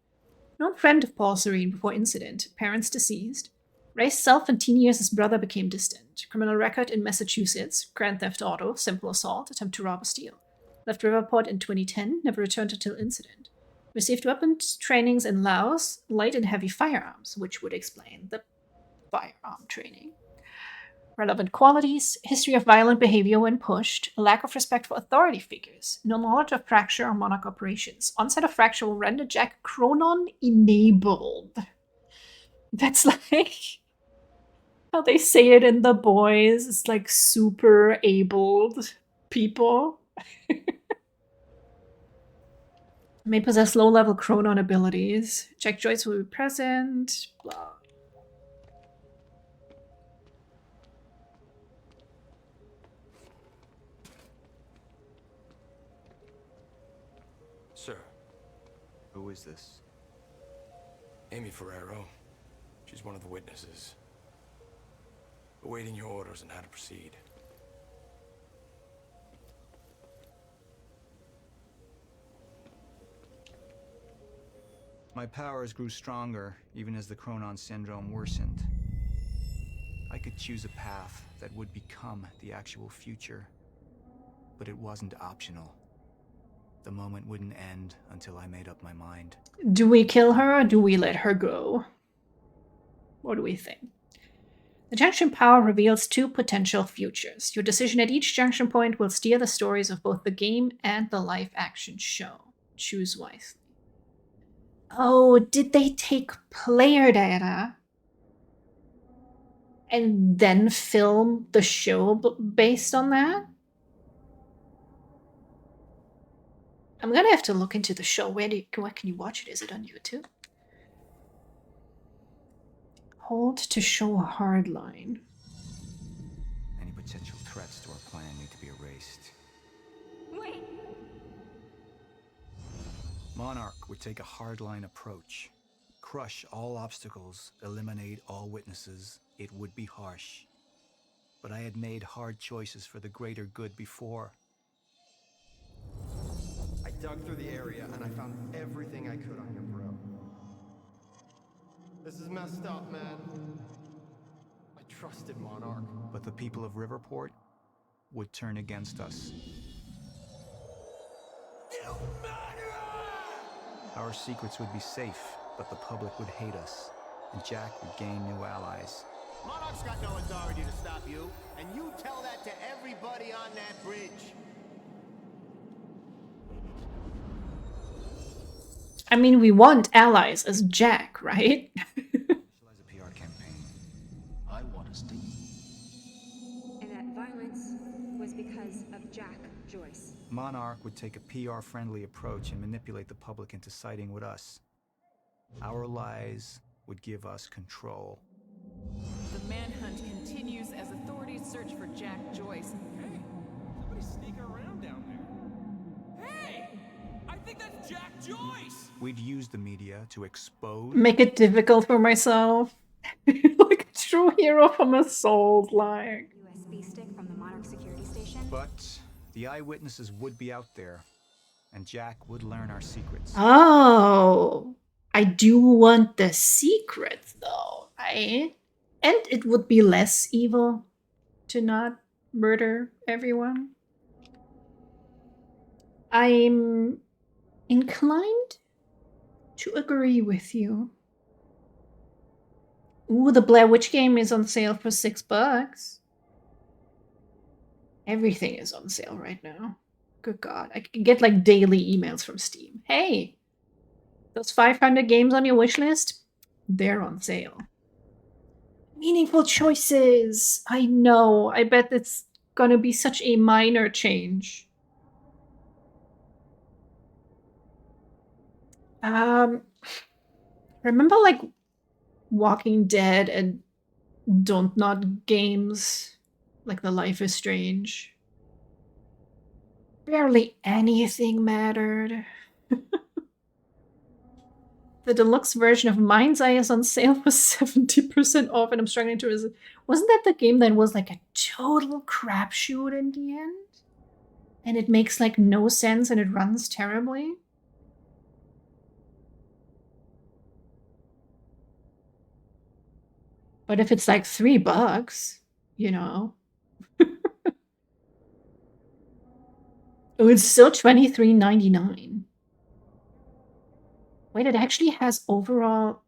Known friend of Paul Serene before incident. Parents deceased. Raised self and teen years his brother became distant. Criminal record in Massachusetts. Grand theft auto, simple assault, attempt to rob or steal. Left Riverport in 2010, never returned until incident. Received weapons trainings in Laos, light and heavy firearms, which would explain the firearm training. Relevant qualities, history of violent behavior when pushed, a lack of respect for authority figures, no knowledge of Fracture or Monarch operations. Onset of Fracture will render Jack Chronon enabled. That's like how they say it in The Boys. It's like super abled people. May possess low-level Chronon abilities. Jack Joyce will be present. Blah. Sir, Who is this? Amy Ferrero. She's one of the witnesses. Awaiting your orders on how to proceed. My powers grew stronger, even as the Chronon syndrome worsened. I could choose a path that would become the actual future, but it wasn't optional. The moment wouldn't end until I made up my mind. Do we kill her or do we let her go? What do we think? The junction power reveals 2 potential futures. Your decision at each junction point will steer the stories of both the game and the live-action show. Choose wisely. Oh, did they take player data and then film the show based on that? I'm gonna have to look into the show. Where can you watch it? Is it on YouTube? Hold to show a hard line. Any potential threats to our plan need to be erased. Wait. Monarch would take a hardline approach. Crush all obstacles, eliminate all witnesses. It would be harsh. But I had made hard choices for the greater good before. I dug through the area and I found everything I could on your bro. This is messed up, man. I trusted Monarch. But the people of Riverport would turn against us. Our secrets would be safe, but the public would hate us, and Jack would gain new allies. Monarch's got no authority to stop you, and you tell that to everybody on that bridge. I mean, we want allies as Jack, right? A PR campaign. I want us to. And that violence was because of Jack Joyce. Monarch would take a PR-friendly approach and manipulate the public into siding with us. Our lies would give us control. The manhunt continues as authorities search for Jack Joyce. Hey, somebody's sneaking around down there. Hey! I think that's Jack Joyce! We'd use the media to expose... Make it difficult for myself. Like a true hero from a Souls like. USB stick from the Monarch security station. But the eyewitnesses would be out there, and Jack would learn our secrets. Oh, I do want the secrets though, right? And it would be less evil to not murder everyone. I'm inclined to agree with you. Ooh, the Blair Witch game is on sale for $6. Everything is on sale right now. Good God. I can get like daily emails from Steam. Hey, those 500 games on your wish list, they're on sale. Meaningful choices. I know. I bet it's gonna be such a minor change. Remember like Walking Dead and Don't Nod games? Like the Life is Strange. Barely anything mattered. The deluxe version of Mind's Eye is on sale for 70% off, and I'm struggling to resist. Wasn't that the game that was like a total crapshoot in the end? And it makes like no sense and it runs terribly? But if it's like $3, you know. Oh, it's still $23.99. Wait, it actually has overall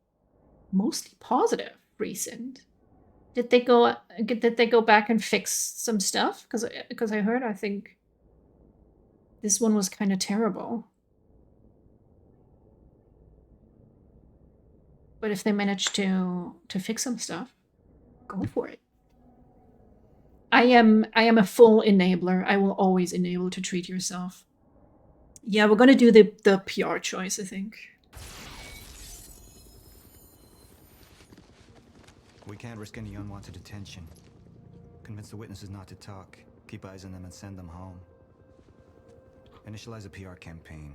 mostly positive recent. Did they go back and fix some stuff? Because I heard, I think this one was kind of terrible. But if they managed to fix some stuff, go for it. I am a full enabler. I will always enable to treat yourself. Yeah, we're gonna do the PR choice, I think. We can't risk any unwanted attention. Convince the witnesses not to talk. Keep eyes on them and send them home. Initialize a PR campaign.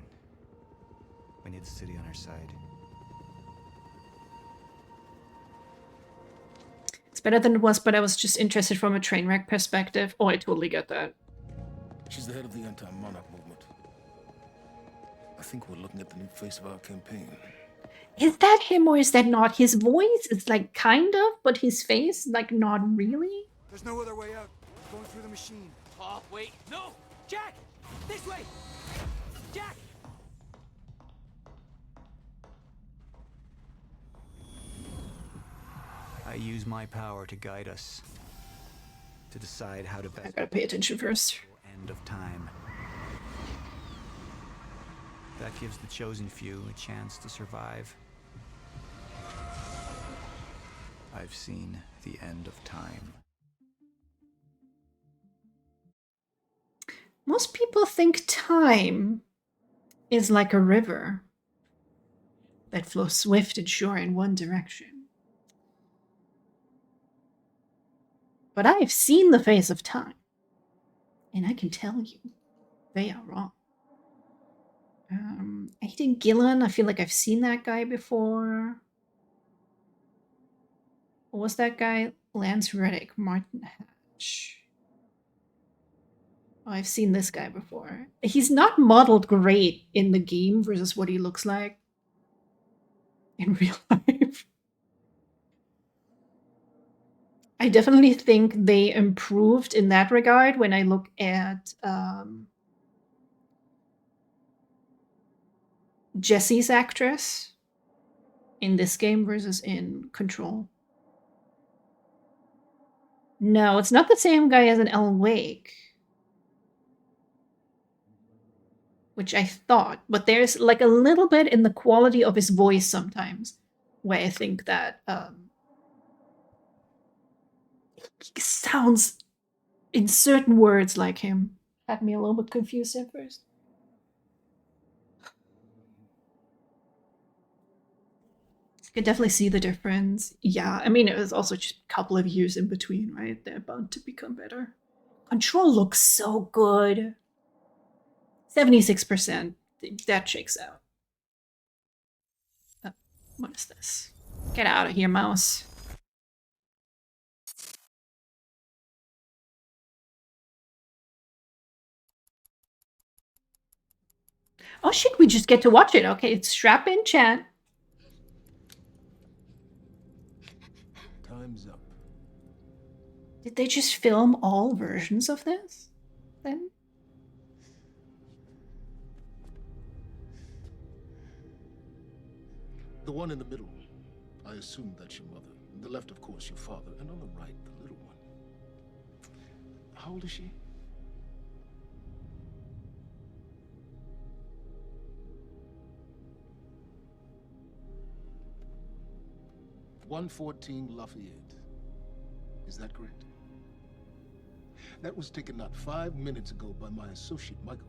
We need the city on our side. It's better than it was, but I was just interested from a train wreck perspective. Oh, I totally get that. She's the head of the anti-monarch movement. I think we're looking at the new face of our campaign. Is that him or is that not? His voice is like kind of, but his face, like not really? There's no other way out. Going through the machine. Oh, wait. No! Jack! This way! Jack! I use my power to guide us. To decide how to best... I gotta pay attention first. End of time. That gives the chosen few a chance to survive. I've seen the end of time. Most people think time is like a river that flows swift and sure in one direction. But I have seen the face of time, and I can tell you, they are wrong. Aidan Gillen, I feel like I've seen that guy before. What was that guy? Lance Reddick, Martin Hatch. Oh, I've seen this guy before. He's not modeled great in the game versus what he looks like in real life. I definitely think they improved in that regard when I look at Jessie's actress in this game versus in Control. No, it's not the same guy as in Alan Wake. Which I thought, but there's like a little bit in the quality of his voice sometimes where I think that he sounds in certain words like him. Had me a little bit confused at first. You can definitely see the difference. Yeah, I mean, it was also just a couple of years in between, right? They're bound to become better. Control looks so good. 76%. That shakes out. What is this? Get out of here, mouse. Oh shit, we just get to watch it. Okay, it's strap in, chat. Time's up. Did they just film all versions of this then? The one in the middle, I assume that's your mother. The left, of course, your father. And on the right, the little one. How old is she? "114 Lafayette. Is that correct? That was taken not 5 minutes ago by my associate, Michael.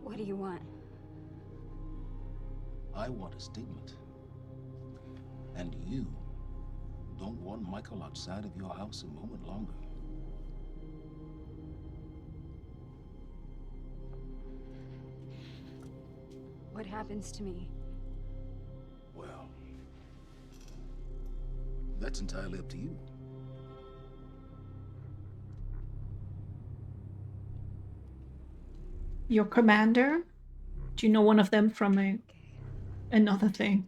What do you want? I want a statement. And you don't want Michael outside of your house a moment longer. What happens to me? Well, that's entirely up to you. Your commander? Do you know one of them from another thing?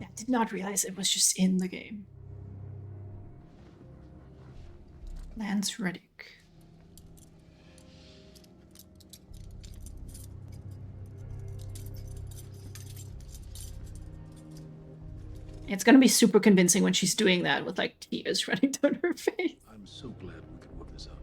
Yeah, I did not realize it was just in the game. Lance Reddick. It's gonna be super convincing when she's doing that with like tears running down her face. I'm so glad we could work this out.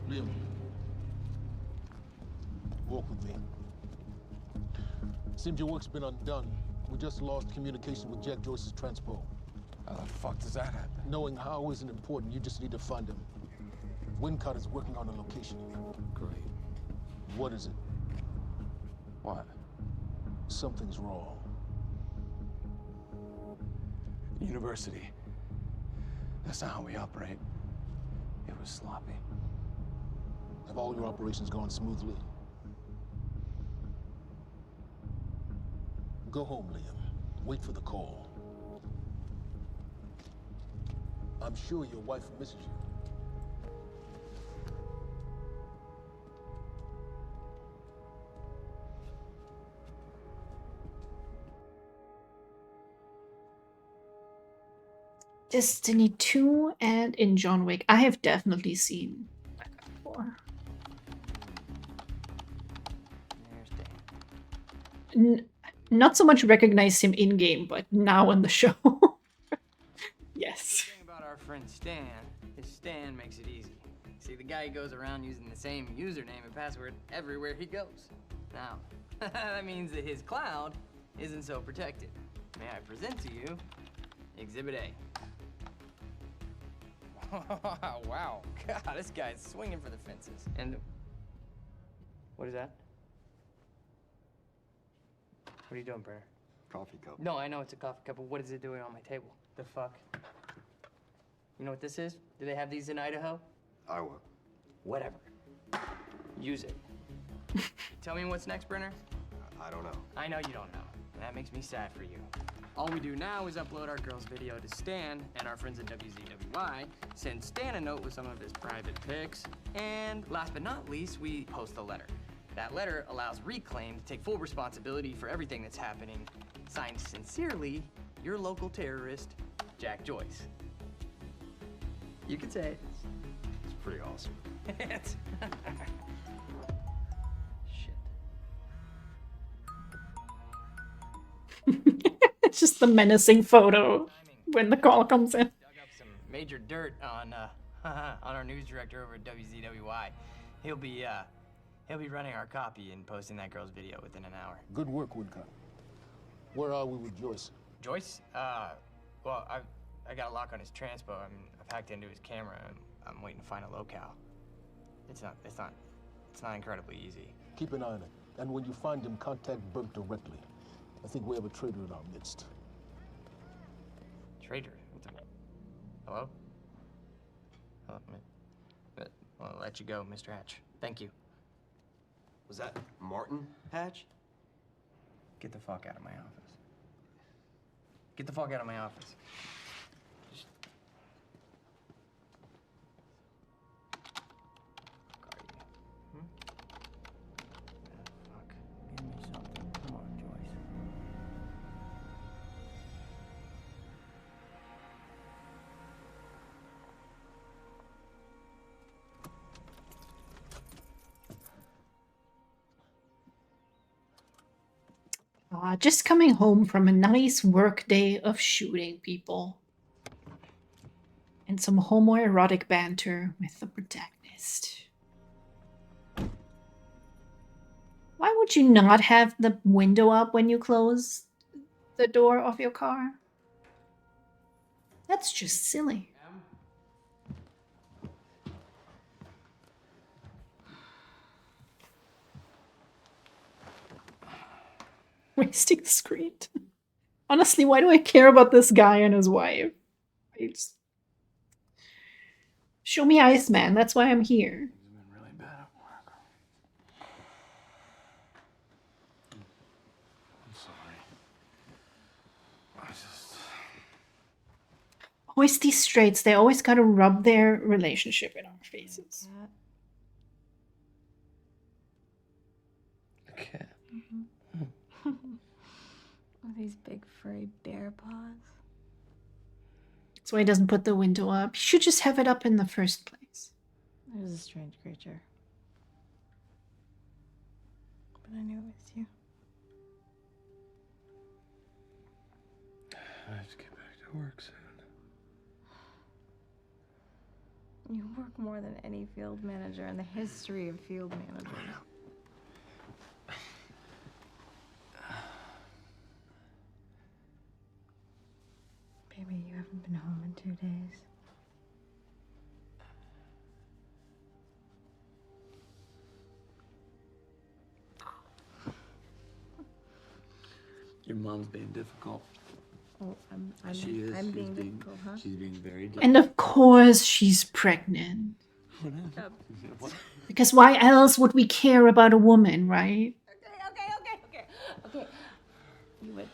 Liam, walk with me. Seems your work's been undone. We just lost communication with Jack Joyce's transpo. How the fuck does that happen? Knowing how isn't important. You just need to find him. Wincott is working on a location. Great. What is it? What? Something's wrong. University. That's not how we operate. It was sloppy. Have all your operations gone smoothly? Go home, Liam. Wait for the call. I'm sure your wife misses you. Destiny 2 and in John Wick. I have definitely seen that before. Not so much recognize him in game, but now in the show. Yes. The thing about our friend Stan is Stan makes it easy. See, the guy goes around using the same username and password everywhere he goes. Now, that means that his cloud isn't so protected. May I present to you Exhibit A. Wow, God, this guy's swinging for the fences. And what is that? What are you doing, Brenner? Coffee cup. No, I know it's a coffee cup, but what is it doing on my table? The fuck? You know what this is? Do they have these in Idaho? Iowa. Whatever. Use it. Tell me what's next, Brenner? I don't know. I know you don't know. That makes me sad for you. All we do now is upload our girl's video to Stan and our friends at WZWY, send Stan a note with some of his private pics, and last but not least, we post a letter. That letter allows Reclaim to take full responsibility for everything that's happening. Signed sincerely, your local terrorist, Jack Joyce. You could say it. It's pretty awesome. It's It's just the menacing photo when the call comes in. Dug up some major dirt on our news director over at WZWY. He'll be running our copy and posting that girl's video within an hour. Good work, Wincott. Where are we with Joyce? Joyce? Well, I got a lock on his transpo. I've hacked into his camera. I'm waiting to find a locale. It's not it's not incredibly easy. Keep an eye on it. And when you find him, contact Burke directly. I think we have a traitor in our midst. Traitor? Hello? Hello? I'll let you go, Mr. Hatch. Thank you. Was that Martin Hatch? Get the fuck out of my office. Get the fuck out of my office. Give me something. Come on, Joyce. Just coming home from a nice work day of shooting people. And some homoerotic banter with the protagonist. Why would you not have the window up when you close the door of your car? That's just silly. Wasting the screen. Honestly, why do I care about this guy and his wife? Show me Iceman, that's why I'm here. Really bad at work. I'm sorry. Always these straights, they always gotta rub their relationship in our faces. Okay. With these big furry bear paws. That's why he doesn't put the window up. He should just have it up in the first place. It was a strange creature. But I knew it was you. I have to get back to work soon. You work more than any field manager in the history of field managers. Baby, you haven't been home in 2 days. Your mom's being difficult. Oh, I'm She is. I'm She's being difficult, huh? She's being very difficult. And of course she's pregnant. What? Because why else would we care about a woman, right? Okay. You would.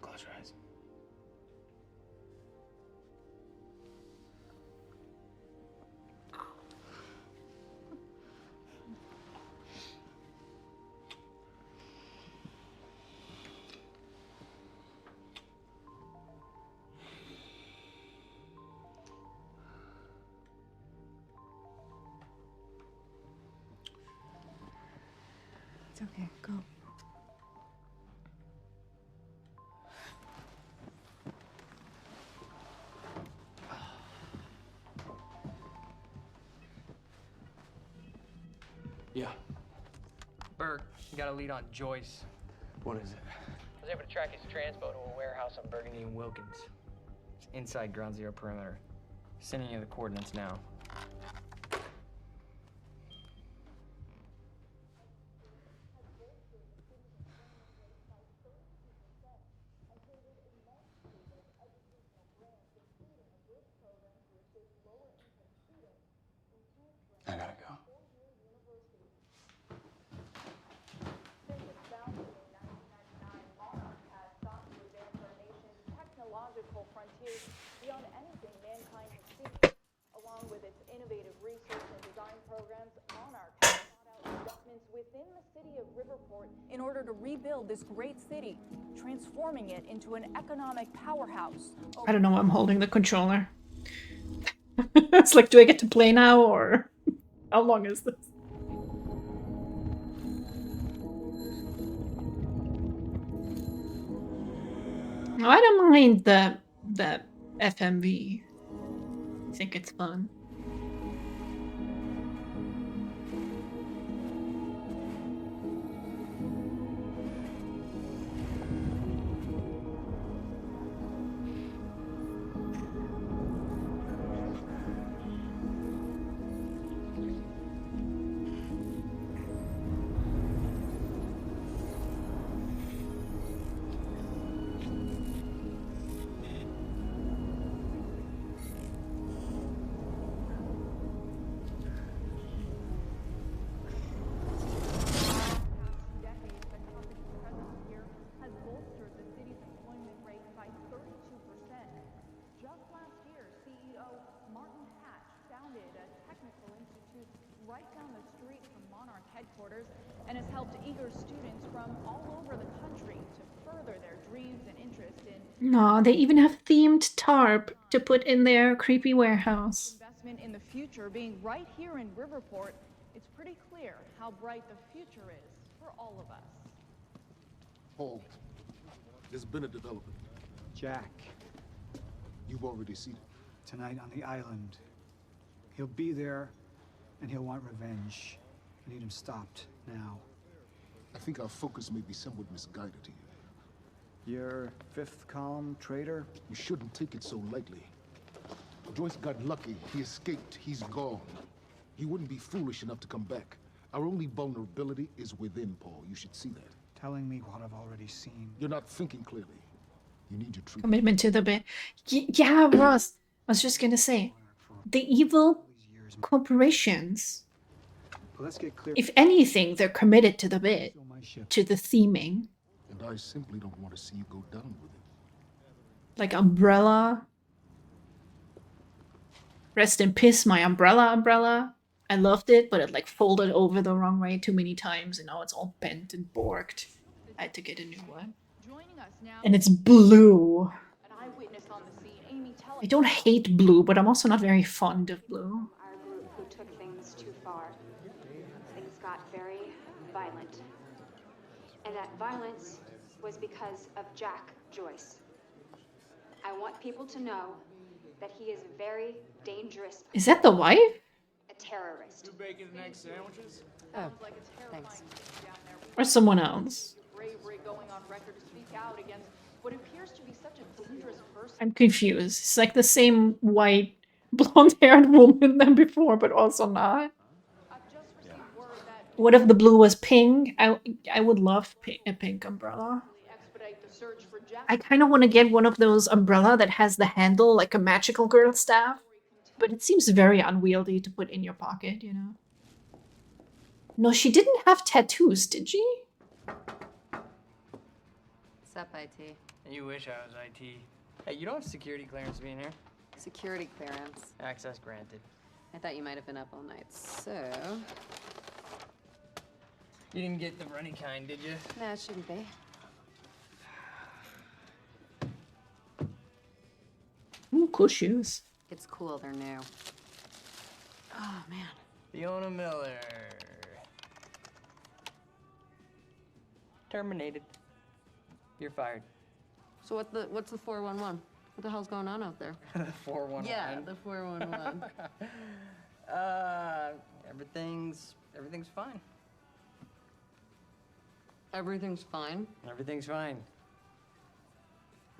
Close your eyes. It's okay. Go. Yeah. Burke, you got a lead on Joyce. What is it? I was able to track his transpo to a warehouse on Burgundy and Wilkins. It's inside Ground Zero perimeter. Sending you the coordinates now. I gotta go. Technological frontiers beyond anything mankind has seen. Along with its innovative research and design programs, Monarch has sought out investments within the city of Riverport in order to rebuild this great city, transforming it into an economic powerhouse. I don't know why I'm holding the controller. It's like, do I get to play now or how long is this? No, I don't mind the FMV. I think it's fun. who's right down the street from Monarch headquarters and has helped eager students from all over the country to further their dreams and interest in No, they even have themed tarp to put in their creepy warehouse. investment in the future being right here in Riverport. It's pretty clear how bright the future is for all of us. Paul, there's been a development. Jack, You've already seen it. tonight on the island. He'll be there, and he'll want revenge. I need him stopped now. I think our focus may be somewhat misguided here. Your fifth column traitor? We shouldn't take it so lightly. Joyce got lucky. He escaped. He's gone. He wouldn't be foolish enough to come back. Our only vulnerability is within, Paul. You should see that. Telling me what I've already seen. You're not thinking clearly. You need your treatment. Commitment to the bit. Yeah, Ross. I was just gonna say, the evil corporations, Let's get clear. if anything, they're committed to the bit, to the theming. And I simply don't want to see you go down with it. Like Umbrella. Rest in peace, my umbrella. I loved it, but it like folded over the wrong way too many times, and now it's all bent and borked. I had to get a new one. Joining us now, And it's blue. an eyewitness on the scene, Amy Teller. I don't hate blue, but I'm also not very fond of blue. Our group who took things too far. Things got very violent. And that violence was because of Jack Joyce. I want people to know that he is a very dangerous, Is that the wife? a terrorist. Two bacon and egg sandwiches? Oh, thanks. Or someone else? Bravery going on record to speak out against what appears to be such a dangerous person. I'm confused. It's like the same white, blonde-haired woman than before, but also not. What if the blue was pink? I would love a pink umbrella. Expedite the search for Jack. I kind of want to get one of those umbrella that has the handle like a magical girl staff, but it seems very unwieldy to put in your pocket, you know? No, she didn't have tattoos, did she? Sup, IT? You wish I was IT. Hey, you don't have security clearance being here. Security clearance. Access granted. I thought you might have been up all night, so... You didn't get the runny kind, did you? No, it shouldn't be. Ooh, cool shoes. It's cool, they're new. Oh, man. Fiona Miller. Terminated. You're fired. So what's the 411? What the hell's going on out there? 411. Yeah, the 411. Everything's fine. Everything's fine. Everything's fine.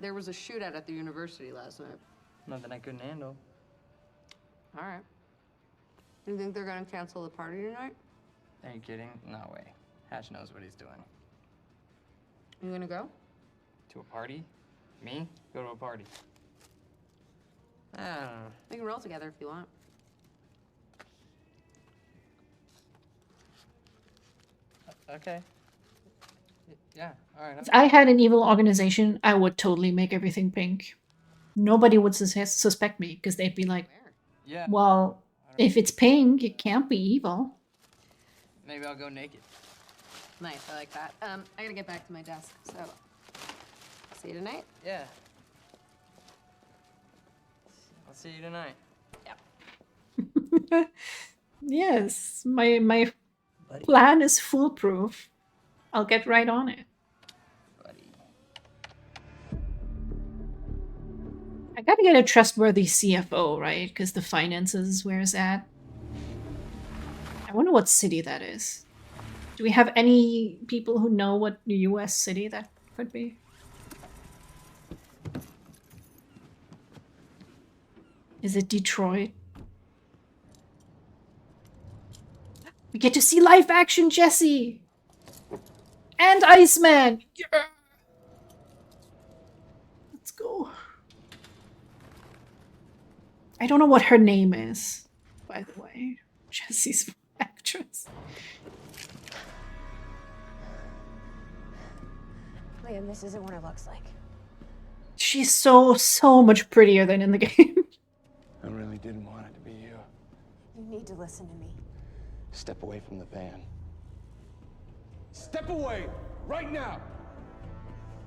There was a shootout at the university last night. Nothing I couldn't handle. All right. Do you think they're gonna cancel the party tonight? Are you kidding? No way. Hatch knows what he's doing. You gonna go? To a party? Me? Go to a party. I don't know. We can roll together if you want. Okay. Yeah, all right. If I had an evil organization, I would totally make everything pink. Nobody would suspect me, because they'd be like, Yeah. well, if it's pink, it can't be evil. Maybe I'll go naked. Nice, I like that. I gotta get back to my desk, so see you tonight. Yeah. I'll see you tonight. Yes, my plan is foolproof. I'll get right on it. I gotta get a trustworthy CFO, right? Because the finances is where it's at. I wonder what city that is. Do we have any people who know what US city that could be? Is it Detroit? We get to see live action Jesse! And Iceman! Yeah! Let's go. I don't know what her name is, by the way. Jesse's actress. Liam, this isn't what it looks like. She's so much prettier than in the game. I really didn't want it to be you. You need to listen to me. Step away from the van. Step away! Right now!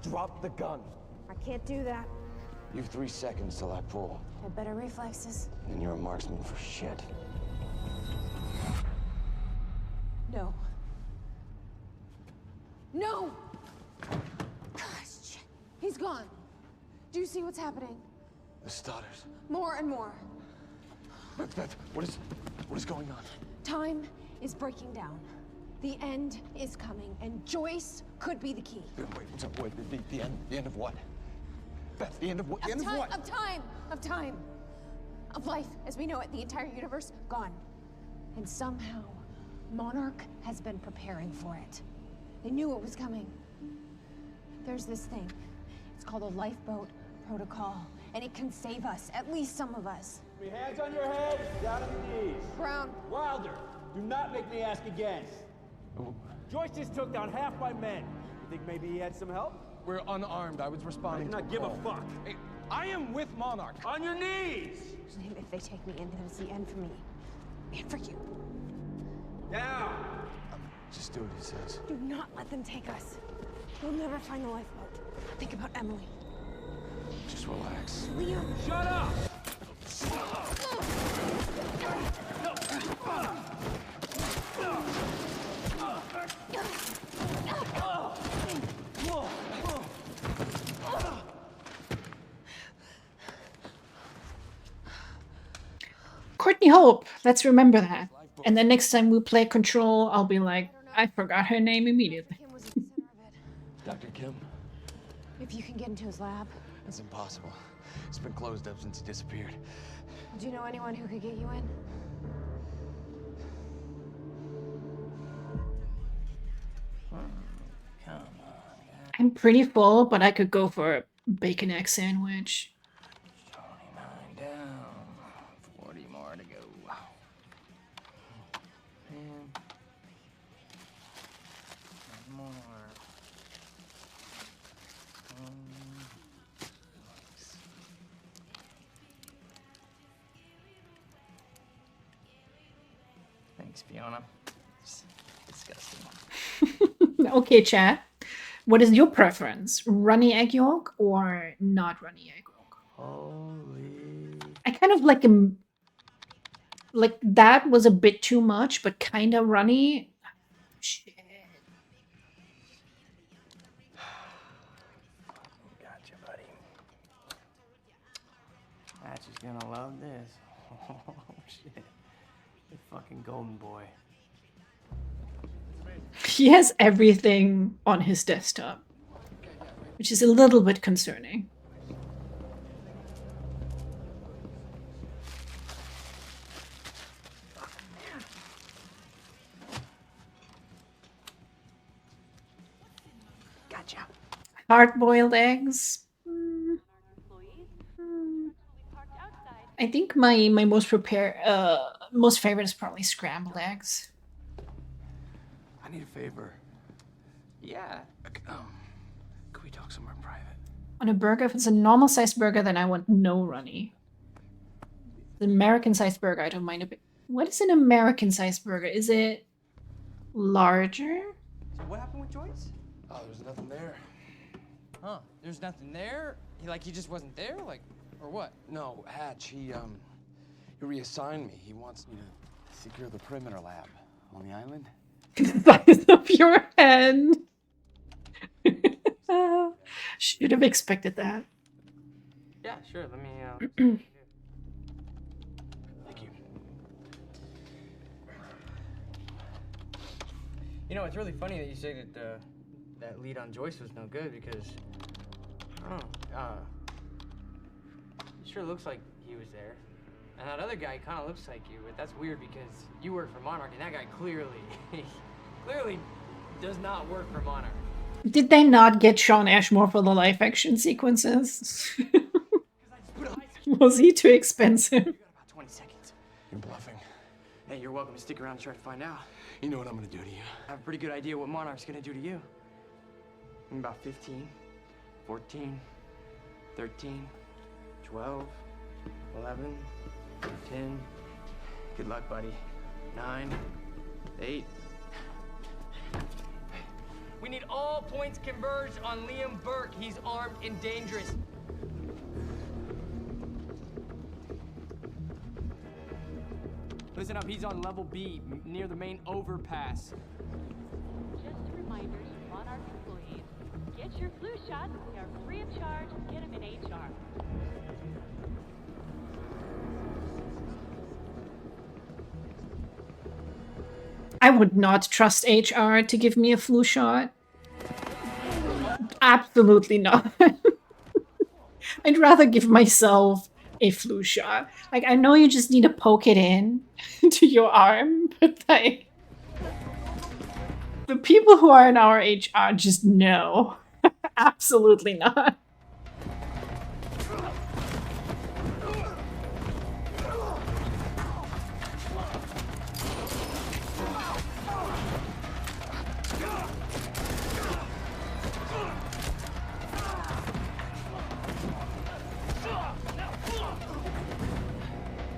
Drop the gun. I can't do that. You've 3 seconds till I pull. I have better reflexes. And you're a marksman for shit. No. No! Gosh, shit. He's gone. Do you see what's happening? The stutters. More and more. Beth, what is going on? Time is breaking down. The end is coming, and Joyce could be the key. Wait, the end of what? Beth, the end of what? The end of what? Of time. Of life as we know it, the entire universe gone. And somehow, Monarch has been preparing for it. They knew it was coming. There's this thing. It's called a lifeboat protocol, and it can save us, at least some of us. Hands on your head, down on your knees. Brown. Wilder, do not make me ask again. Joyce just took down half my men. You think maybe he had some help? We're unarmed. I was responding I do not give a fuck. Hey, I am with Monarch. On your knees! If they take me in, then it's the end for me. And for you. Down! Just do what he says. Do not let them take us. We'll never find the lifeboat. Think about Emily. Just relax. Liam! Shut up! Courtney Hope, let's remember that. And then next time we play Control, I'll be like, I forgot her name immediately. Dr. Kim? If you can get into his lab. It's impossible. It's been closed up since he disappeared. Do you know anyone who could get you in? Come on. I'm pretty full, but I could go for a bacon egg sandwich. 29 down. 40 more to go. And more. Thanks, Fiona. It's disgusting. Okay, chat. What is your preference? Runny egg yolk or not runny egg yolk? Holy. I kind of like that was a bit too much, but kind of runny. Shit. Gotcha, buddy. Patch is gonna love this. Oh, shit. The fucking golden boy. He has everything on his desktop, which is a little bit concerning. Gotcha. Hard-boiled eggs. I think my most favorite is probably scrambled eggs. I need a favor. Yeah. Can we talk somewhere private? On a burger, if it's a normal sized burger, then I want no runny. The American sized burger, I don't mind a bit. What is an American sized burger? Is it larger? So what happened with Joyce? Oh, there's nothing there. Huh? There's nothing there? He just wasn't there? Like, or what? No, Hatch, he reassigned me. He wants me to secure the perimeter lab on the island. Size of your head. Should have expected that. Yeah, sure. Let me. Thank you. You know, it's really funny that you say that that lead on Joyce was no good because I don't know. It sure looks like he was there, and that other guy kind of looks like you. But that's weird because you work for Monarch, and that guy clearly does not work for Monarch. Did they not get Sean Ashmore for the live action sequences? Was he too expensive? About 20 seconds. You're bluffing. Hey, you're welcome to stick around and try to find out. You know what I'm gonna do to you. I have a pretty good idea what Monarch's gonna do to you. In about 15, 14, 13, 12, 11, 10. Good luck, buddy. 9, 8. We need all points converged on Liam Burke. He's armed and dangerous. Listen up, he's on level B, near the main overpass. Just a reminder, you Monarch employees, get your flu shots. They are free of charge. Get them in HR. I would not trust HR to give me a flu shot. Absolutely not. I'd rather give myself a flu shot. Like, I know you just need to poke it in to your arm, but like, the people who are in our HR just know. Absolutely not.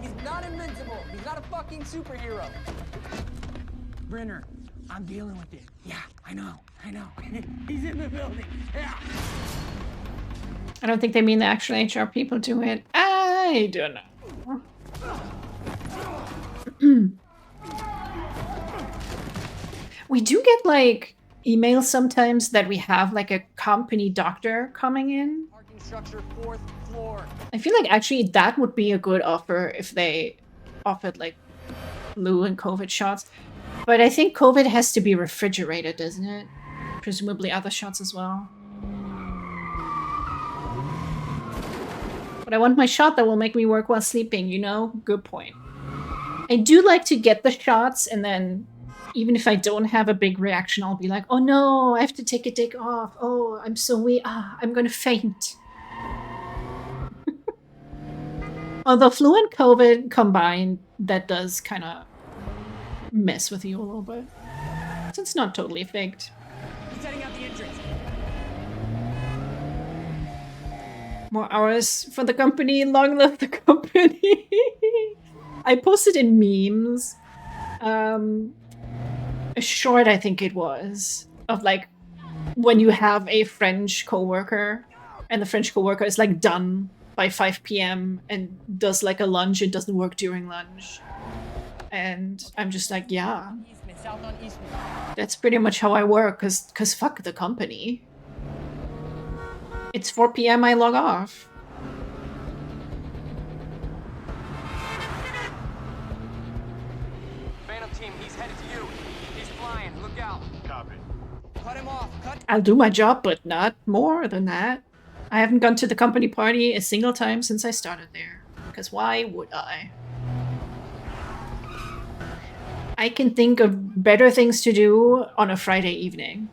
He's not invincible. He's not a fucking superhero. Brenner, I'm dealing with it. Yeah, I know. He's in the building. Yeah. I don't think they mean the actual HR people do it. I don't know. We do get like emails sometimes that we have like a company doctor coming in. Parking structure, 4th floor. I feel like actually that would be a good offer if they offered like flu and COVID shots. But I think COVID has to be refrigerated, doesn't it? Presumably other shots as well. But I want my shot that will make me work while sleeping, you know? Good point. I do like to get the shots, and then even if I don't have a big reaction, I'll be like, oh no, I have to take a day off. Oh, I'm so weak. I'm gonna faint. Although flu and COVID combined, that does kind of mess with you a little bit. So it's not totally faked. He's heading out the entrance. More hours for the company. Long live the company. I posted in memes a short, I think it was, of like when you have a French coworker and the French coworker is like done by 5 p.m. and does like a lunch and doesn't work during lunch. And I'm just like, yeah, Eastman, south on Eastman. that's pretty much how I work, cause fuck the company. It's 4 p.m. I log off. Phantom team, he's headed to you. He's flying. Look out. Copy. Cut him off. Cut. I'll do my job, but not more than that. I haven't gone to the company party a single time since I started there. Because why would I? I can think of better things to do on a Friday evening.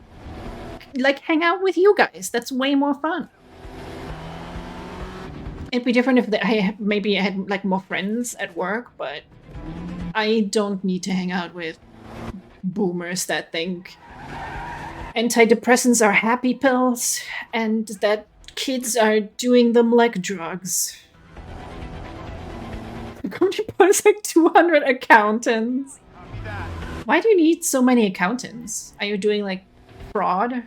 Like hang out with you guys. That's way more fun. It'd be different if maybe I had like more friends at work, but I don't need to hang out with boomers that think antidepressants are happy pills and that kids are doing them like drugs. The company is like 200 accountants. Why do you need so many accountants? Are you doing like fraud?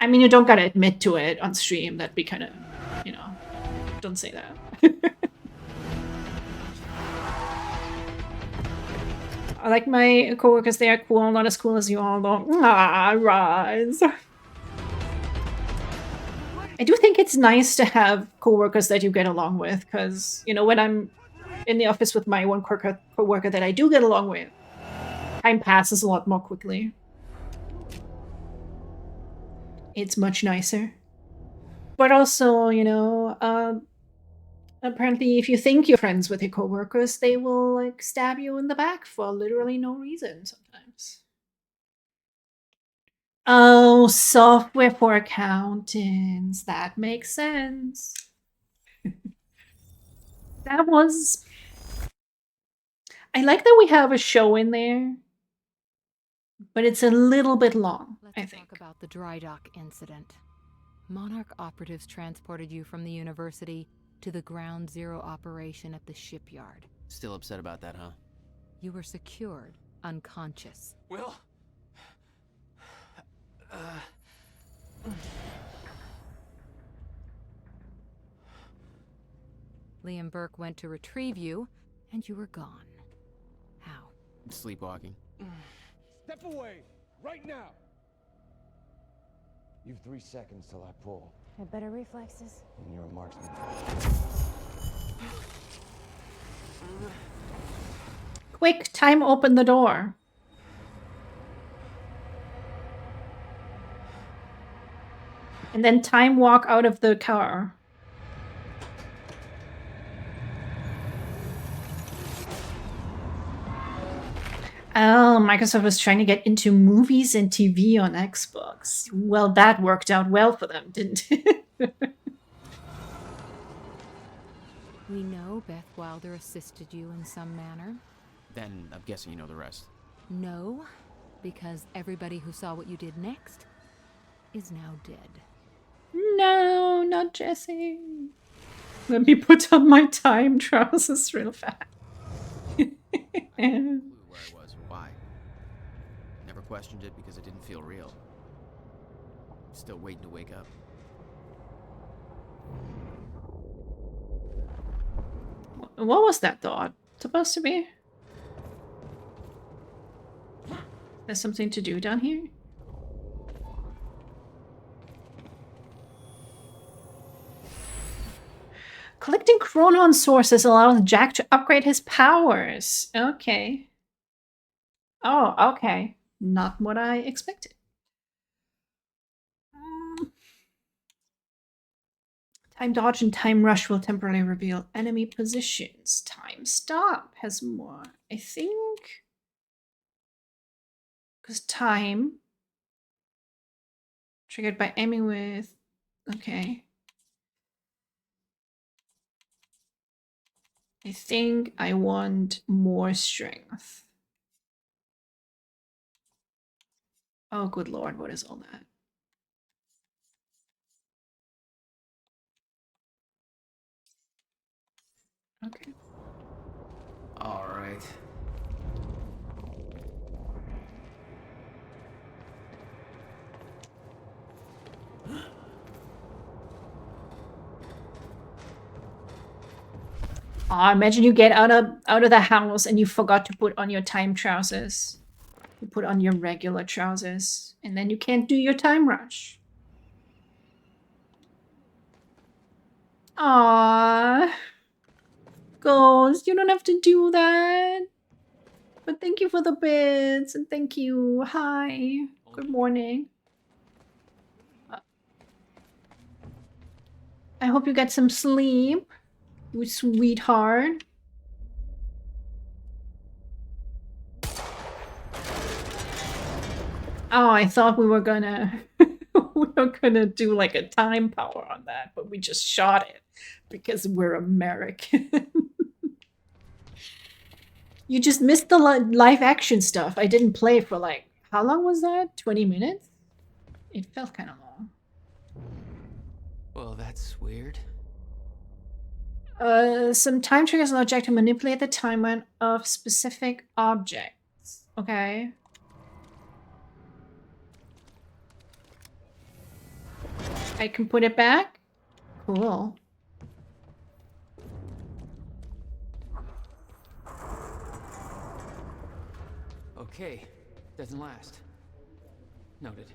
I mean, you don't gotta admit to it on stream. That'd be kind of, you know, don't say that. I like my coworkers, they are cool, not as cool as you all though. Ah, Rise. I do think it's nice to have coworkers that you get along with, because, you know, when I'm in the office with my one coworker that I do get along with, time passes a lot more quickly. It's much nicer. But also, you know, apparently if you think you're friends with your coworkers, they will like stab you in the back for literally no reason sometimes. Oh, software for accountants. That makes sense. That was... I like that we have a show in there, but it's a little bit long, I think. Talk about the dry dock incident. Monarch operatives transported you from the university to the Ground Zero operation at the shipyard. Still upset about that, huh? You were secured, unconscious. Will? Liam Burke went to retrieve you, and you were gone. How? Sleepwalking. Step away! Right now! You've 3 seconds till I pull, Had better reflexes. and you're a marksman. Quick, time open the door. And then time walk out of the car. Oh, Microsoft was trying to get into movies and TV on Xbox. Well, that worked out well for them, didn't it? We know Beth Wilder assisted you in some manner. Then I'm guessing you know the rest. No, because everybody who saw what you did next is now dead. No, not Jesse. Let me put on my time trousers real fast. Where I was or why. Never questioned it because it didn't feel real. Still waiting to wake up. What was that thought supposed to be? There's something to do down here? Collecting chronon sources allows Jack to upgrade his powers. Okay. Oh, okay. Not what I expected. Time dodge and time rush will temporarily reveal enemy positions. Time stop has more. I think. Because time. Triggered by aiming with. Okay. I think I want more strength. Oh, good lord, what is all that? Okay. All right. Aw, imagine you get out of the house and you forgot to put on your time trousers. You put on your regular trousers, and then you can't do your time rush. Aww. Ghost, you don't have to do that. But thank you for the bits, and thank you. Hi. Good morning. I hope you get some sleep, you sweetheart. Oh, I thought we were gonna do like a time power on that, but we just shot it because we're American. You just missed the live action stuff. I didn't play for like, how long was that? 20 minutes? It felt kind of long. Well, that's weird. Some time triggers allow Jack to manipulate the timeline of specific objects. Okay. I can put it back? Cool. Okay, doesn't last. Noted.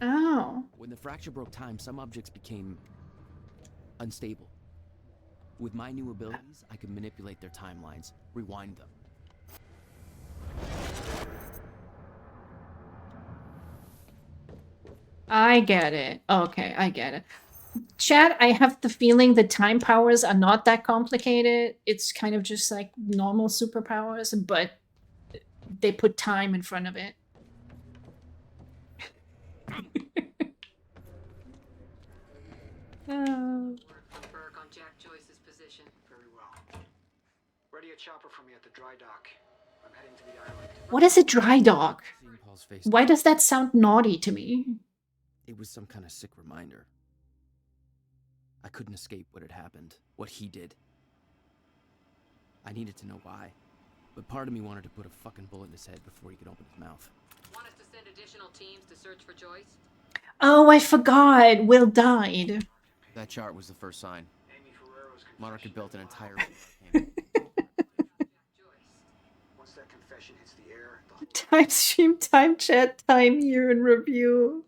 Oh. When the fracture broke time, some objects became unstable. With my new abilities, I could manipulate their timelines, rewind them. I get it. Okay, I get it. Chat, I have the feeling the time powers are not that complicated. It's kind of just like normal superpowers, but they put time in front of it. Burke on Jack Joyce's position. Very well. Ready a chopper for me at the dry dock. I'm heading to the island. What is a dry dock? Seeing Paul's face. Why does that sound naughty to me? It was some kind of sick reminder. I couldn't escape what had happened, what he did. I needed to know why. but part of me wanted to put a fucking bullet in his head before he could open his mouth. Want us to send additional teams to search for Joyce? Oh, I forgot. Will died. That chart was the first sign. Monarch had built an entire... Once that confession hits the air, Time stream, time chat, time year in review.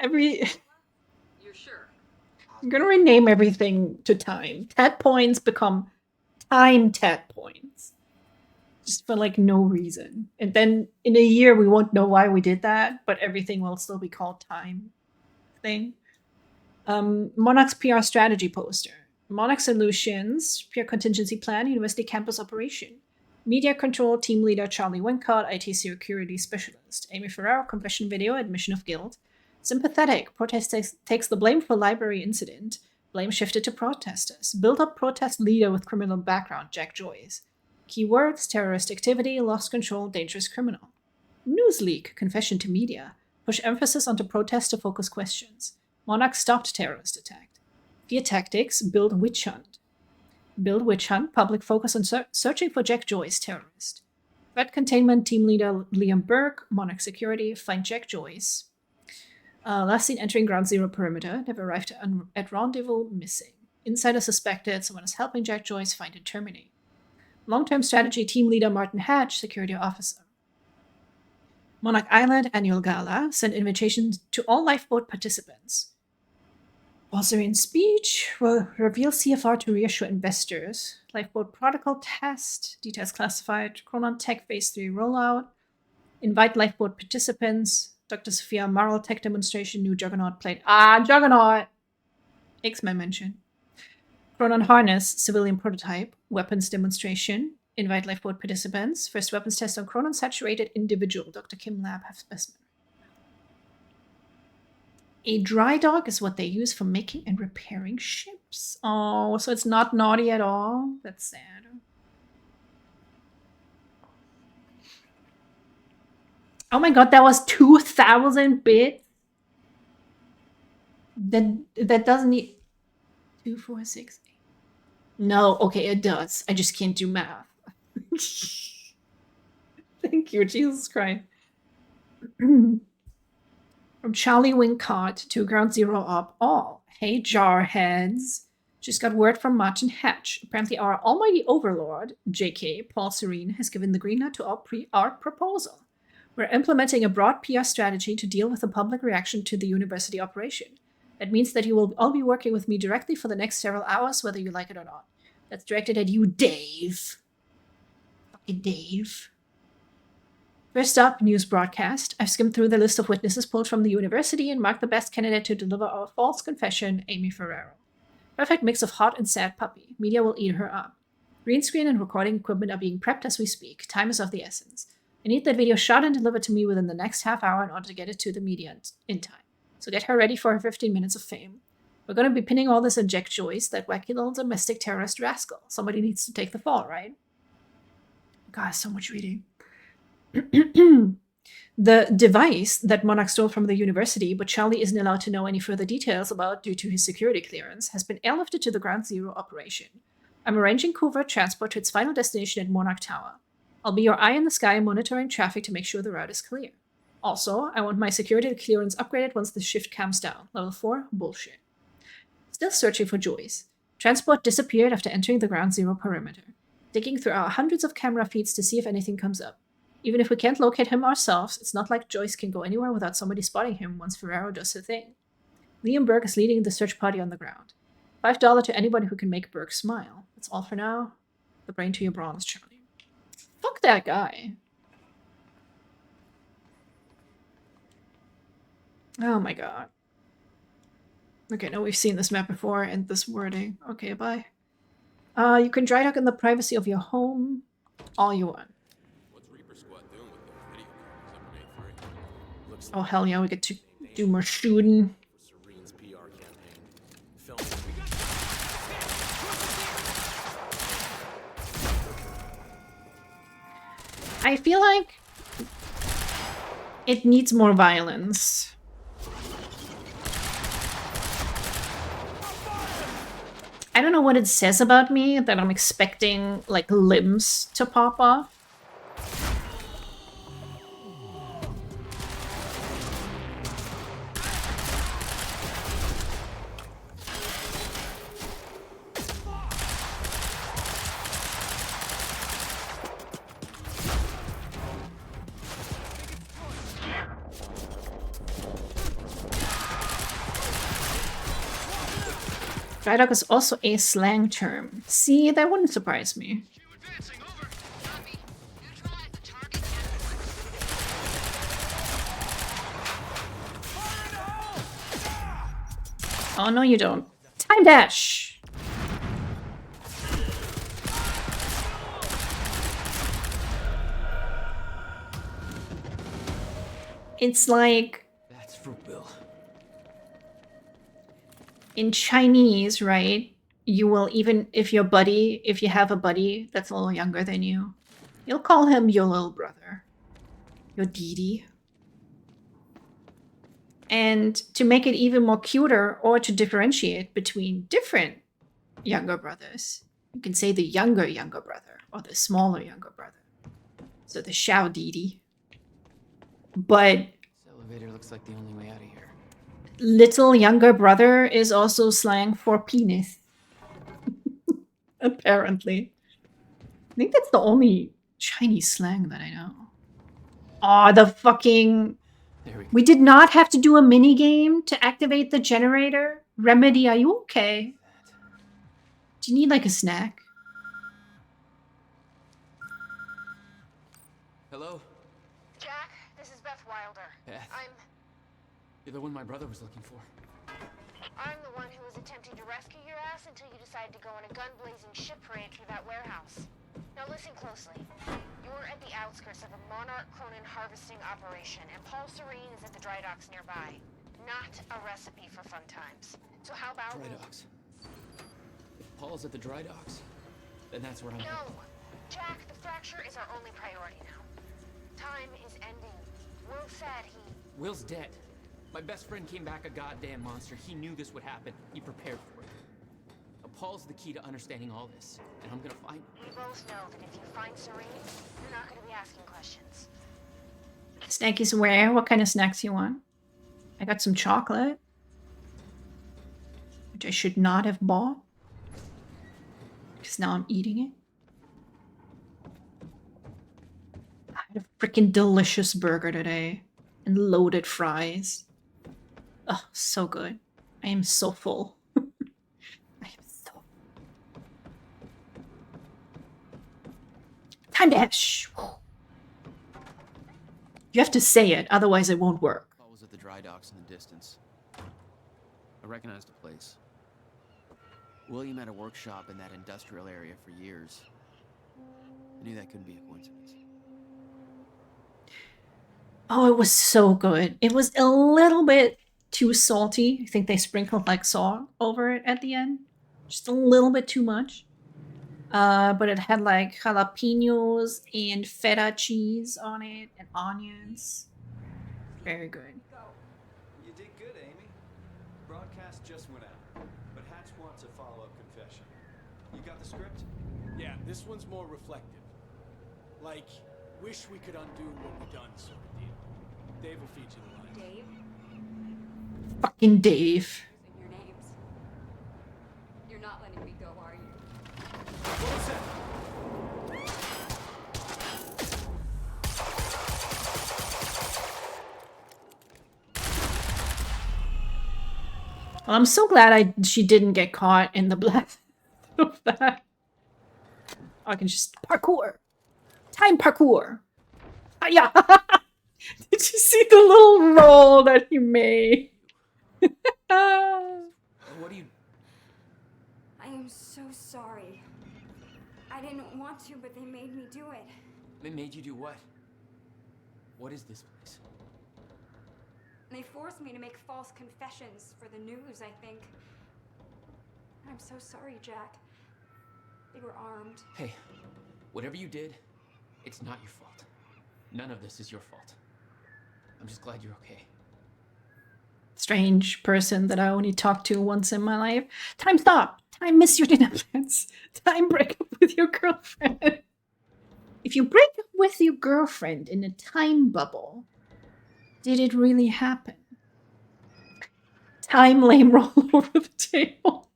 You're sure? I'm gonna rename everything to time. Tat points become time tat points. Just for like no reason. And then in a year we won't know why we did that, but everything will still be called time thing. Monarch's PR strategy poster. Monarch Solutions, PR contingency plan, university campus operation. Media control, team leader Charlie Wincott, IT security specialist. Amy Ferraro, confession video, admission of guilt. Sympathetic, protest takes the blame for library incident. Blame shifted to protesters. Build up protest leader with criminal background, Jack Joyce. Keywords, terrorist activity, lost control, dangerous criminal. News leak, confession to media. Push emphasis onto protester focus questions. Monarch stopped terrorist attack. Fear tactics, build witch hunt. Build witch hunt, public focus on searching for Jack Joyce, terrorist. Threat containment, team leader Liam Burke. Monarch security, find Jack Joyce. Last seen entering ground zero perimeter, never arrived at rendezvous, missing. Insider suspected, someone is helping Jack Joyce find and terminate. Long-term strategy team leader Martin Hatch, security officer. Monarch Island annual gala, sent invitations to all lifeboat participants. Bosarian speech will reveal CFR to reassure investors. Lifeboat protocol test, details classified. Chronon Tech Phase 3 rollout. Invite lifeboat participants. Dr. Sophia Marl tech demonstration, new Juggernaut plate. Juggernaut! X-Men mention. Chronon Harness, civilian prototype. Weapons demonstration. Invite lifeboat participants. First weapons test on Chronon saturated individual. Dr. Kim Lab have specimen. A dry dock is what they use for making and repairing ships. Oh, so it's not naughty at all? That's sad. Oh my god, that was 2,000 bits? That doesn't need... 2, 4, 6, 8. No, okay, it does. I just can't do math. Thank you, Jesus Christ. From Charlie Wincott to Ground Zero Up all. Hey, Jarheads. Just got word from Martin Hatch. Apparently our almighty overlord, JK, Paul Serene, has given the green light to our proposal. We're implementing a broad PR strategy to deal with the public reaction to the university operation. That means that you will all be working with me directly for the next several hours, whether you like it or not. That's directed at you, Dave. Fucking Dave. First up, news broadcast. I've skimmed through the list of witnesses pulled from the university and marked the best candidate to deliver our false confession, Amy Ferraro. Perfect mix of hot and sad puppy. Media will eat her up. Green screen and recording equipment are being prepped as we speak. Time is of the essence. I need that video shot and delivered to me within the next half hour in order to get it to the media in time. So get her ready for her 15 minutes of fame. We're going to be pinning all this on Jack Joyce, that wacky little domestic terrorist rascal. Somebody needs to take the fall, right? God, so much reading. The device that Monarch stole from the university, but Charlie isn't allowed to know any further details about due to his security clearance, has been airlifted to the Ground Zero operation. I'm arranging covert transport to its final destination at Monarch Tower. I'll be your eye in the sky monitoring traffic to make sure the route is clear. Also, I want my security clearance upgraded once the shift calms down. Level 4, bullshit. Still searching for Joyce. Transport disappeared after entering the Ground Zero perimeter. Digging through our hundreds of camera feeds to see if anything comes up. Even if we can't locate him ourselves, it's not like Joyce can go anywhere without somebody spotting him once Ferraro does her thing. Liam Burke is leading the search party on the ground. $5 to anybody who can make Burke smile. That's all for now. The brain to your bronze, Charlie. Fuck that guy. Oh my god. Okay, no, we've seen this map before and this wording. Okay, bye. You can dry dock in the privacy of your home all you want. Oh hell yeah, we get to do more shooting. I feel like it needs more violence. I don't know what it says about me that I'm expecting like limbs to pop off. Drydock is also a slang term. See, that wouldn't surprise me. Oh, no, you don't. Time dash! It's like... That's for Will. In Chinese, right? You will, even if your buddy, if you have a buddy that's a little younger than you, you'll call him your little brother. Your Didi. And to make it even more cuter, or to differentiate between different younger brothers, you can say the younger brother, or the smaller younger brother. So the Xiao Didi. But This elevator looks like the only way out of here. little younger brother is also slang for penis. Apparently. I think that's the only Chinese slang that I know. Aw, the fucking... We did not have to do a mini game to activate the generator. Remedy, are you okay? Do you need like a snack? Hello? Jack, this is Beth Wilder. Beth? I'm You're the one my brother was looking for. the one who was attempting to rescue your ass until you decided to go on a gun-blazing shit parade through that warehouse. Now listen closely. You're at the outskirts of a Monarch Cronin harvesting operation, and Paul Serene is at the dry docks nearby. Not a recipe for fun times. So how about Dry docks. If Paul's at the dry docks, then that's where I'm No! headed. Jack, the fracture is our only priority now. Time is ending. Will said he... Will's dead. My best friend came back a goddamn monster. He knew this would happen. He prepared for it. Now, Paul's the key to understanding all this, and I'm gonna find him. We both know that if you find Serene, you're not going to be asking questions. Snackies where? What kind of snacks you want? I got some chocolate. Which I should not have bought. Because now I'm eating it. I had a freaking delicious burger today. And loaded fries. Oh, so good. I am so full. I am so... Time dash! You have to say it, otherwise it won't work. Paul was at the dry docks in the distance. I recognized the place. William had a workshop in that industrial area for years. I knew that couldn't be a coincidence. Oh, it was so good. It was a little bit too salty. I think they sprinkled like salt over it at the end. Just a little bit too much. But it had like jalapenos and feta cheese on it and onions. Very good. You did good, Amy. Broadcast just went out, but Hatch wants a follow-up confession. You got the script? Yeah, this one's more reflective. Like, wish we could undo what we done sort of deal. Dave will feed you the line. Dave? Fucking Dave. Your names. You're not letting me go, are you? What was that? Well, I'm so glad she didn't get caught in the blast of that. I can just parkour. Time parkour. Yeah. Did you see the little roll that he made? What do you... I am so sorry. I didn't want to, but they made me do it. They made you do what? What is this place? They forced me to make false confessions for the news, I think. I'm so sorry, Jack. They were armed. Hey, whatever you did, it's not your fault. None of this is your fault. I'm just glad you're okay. strange person that I only talked to once in my life. Time stop! Time miss your dinner plans. Time break up with your girlfriend. If you break up with your girlfriend in a time bubble, did it really happen? Time lame roll over the table.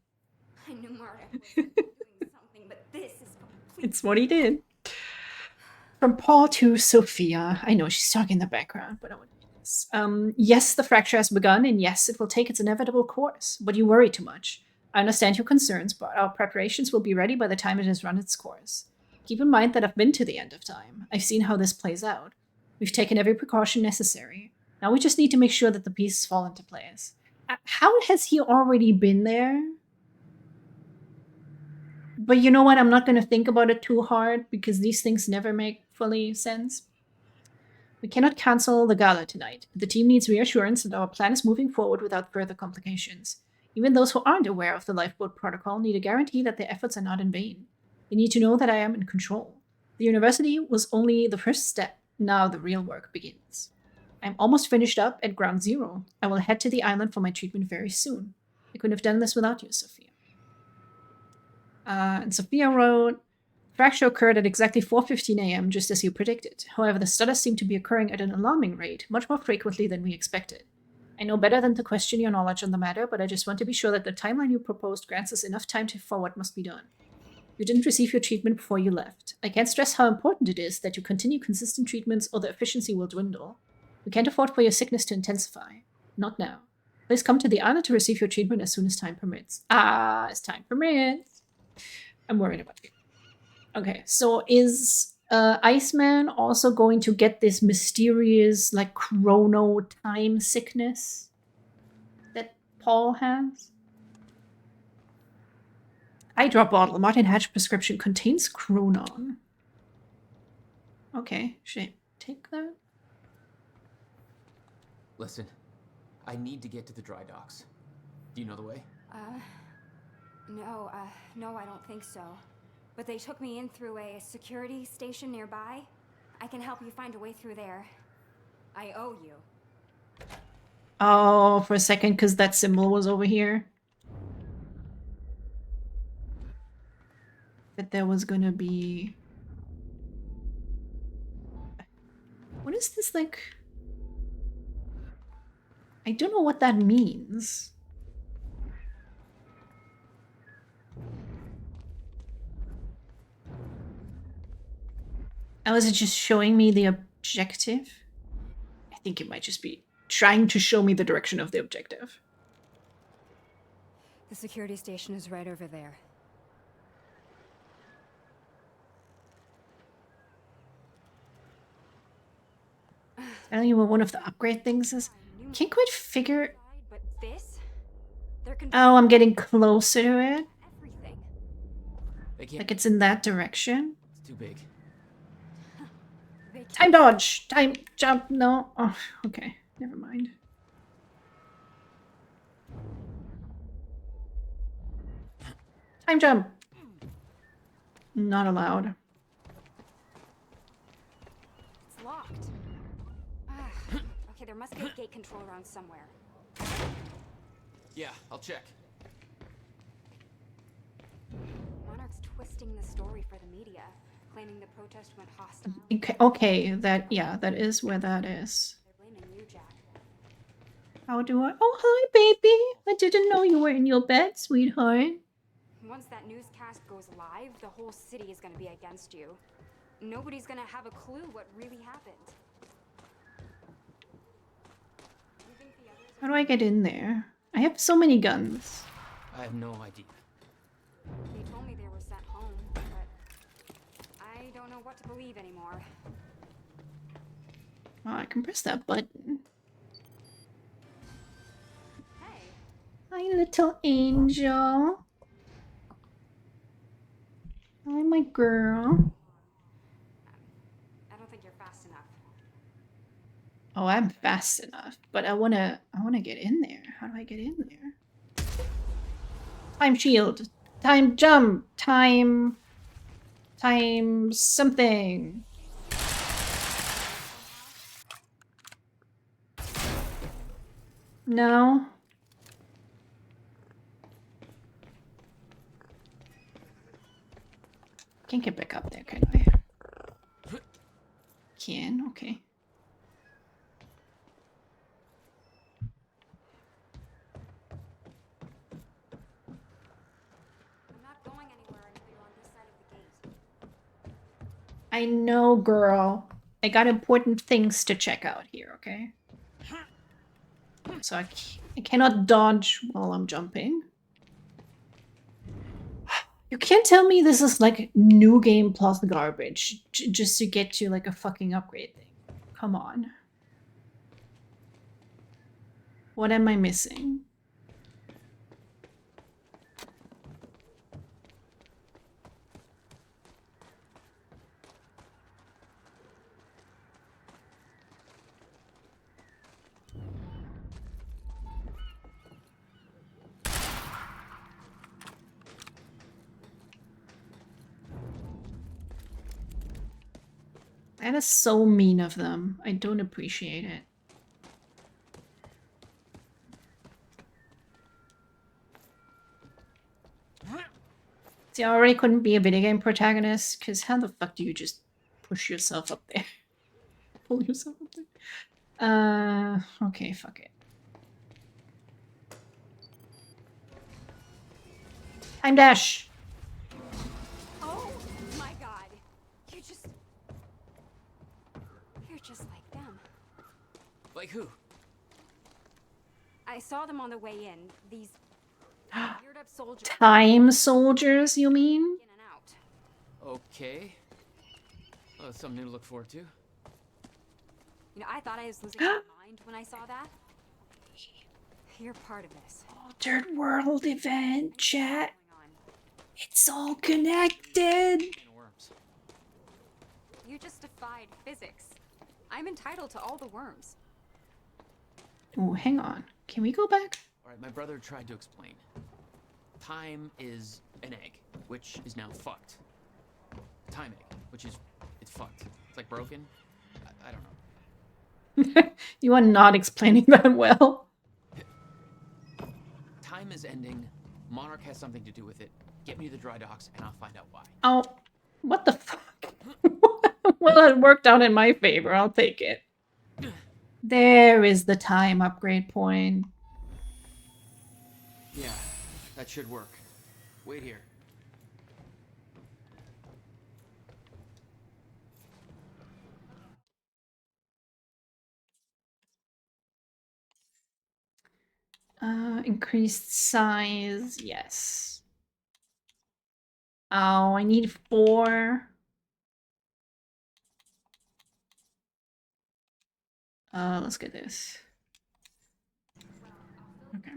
I knew Murdoch was doing something, but this is complete. It's what he did. From Paul to Sophia. I know she's talking in the background, but I want to do this. Yes, the fracture has begun, and yes, it will take its inevitable course. But you worry too much. I understand your concerns, but our preparations will be ready by the time it has run its course. Keep in mind that I've been to the end of time. I've seen how this plays out. We've taken every precaution necessary. Now we just need to make sure that the pieces fall into place. How has he already been there? But you know what? I'm not going to think about it too hard because these things never make fully sense. We cannot cancel the gala tonight. The team needs reassurance that our plan is moving forward without further complications. Even those who aren't aware of the lifeboat protocol need a guarantee that their efforts are not in vain. They need to know that I am in control. The university was only the first step. Now the real work begins. I'm almost finished up at Ground Zero. I will head to the island for my treatment very soon. I couldn't have done this without you, Sophia. And Sophia wrote, fracture occurred at exactly 4:15 a.m., just as you predicted. However, the stutters seem to be occurring at an alarming rate, much more frequently than we expected. I know better than to question your knowledge on the matter, but I just want to be sure that the timeline you proposed grants us enough time for what must be done. You didn't receive your treatment before you left. I can't stress how important it is that you continue consistent treatments or the efficiency will dwindle. We can't afford for your sickness to intensify. Not now. Please come to the island to receive your treatment as soon as time permits. As time permits. I'm worried about you. Okay, so is Iceman also going to get this mysterious, like, chrono time sickness that Paul has? Eye drop bottle. Martin Hatch prescription contains Chronon. Okay, should I take that? Listen, I need to get to the dry docks. Do you know the way? No, I don't think so. But they took me in through a security station nearby. I can help you find a way through there. I owe you. Oh, for a second, because that symbol was over here. That there was gonna be... What is this, like... I don't know what that means. Oh, is it just showing me the objective? I think it might just be trying to show me the direction of the objective. The security station is right over there. Telling you what one of the upgrade things is. Can't quite figure. But this? Oh, I'm getting closer to it. Everything. Like it's in that direction. It's too big. Time dodge! Time jump! No. Oh, okay. Never mind. Time jump! Not allowed. It's locked. Okay, there must be a gate control around somewhere. Yeah, I'll check. Monarch's twisting the story for the media, claiming the protest went hostile. Okay, that is where that is. They're blaming you, Jack. How do I? Oh, hi, baby! I didn't know you were in your bed, sweetheart. Once that newscast goes live, the whole city is gonna be against you. Nobody's gonna have a clue what really happened. How do I get in there? I have so many guns. I have no idea. They told me they were sent home, but I don't know what to believe anymore. Oh, I can press that button. Hey. Hi, little angel. Hi, my girl. I don't think you're fast enough. Oh, I'm fast enough, but I wanna get in there. How do I get in there? Time shield. Time jump. Time something. No. Can't get back up there, can I? Can, okay. I'm not going anywhere until you're on this side of the gate. I know, girl. I got important things to check out here, okay? So I cannot dodge while I'm jumping. You can't tell me this is like new game plus garbage just to get to like a fucking upgrade thing. Come on. What am I missing? That is so mean of them. I don't appreciate it. See, I already couldn't be a video game protagonist, because how the fuck do you just push yourself up there? Pull yourself up there? Okay, fuck it. Time dash! Oh my god. You're just like them. Like who? I saw them on the way in. These geared up soldiers. Time soldiers, you mean? In and out. Okay. Well, something new to look forward to. You know, I thought I was losing my mind when I saw that. You're part of this. Altered world event, chat. It's all connected. You just defied physics. I'm entitled to all the worms. Oh, hang on. Can we go back? Alright, my brother tried to explain. Time is an egg, which is now fucked. Time egg, which is... it's fucked. It's like broken. I don't know. You are not explaining that well. Time is ending. Monarch has something to do with it. Get me to the dry docks and I'll find out why. Oh, what the fuck? Well, it worked out in my favor. I'll take it. There is the time upgrade point. Yeah, that should work. Wait here. Increased size, yes. Oh, I need 4. Let's get this. Okay.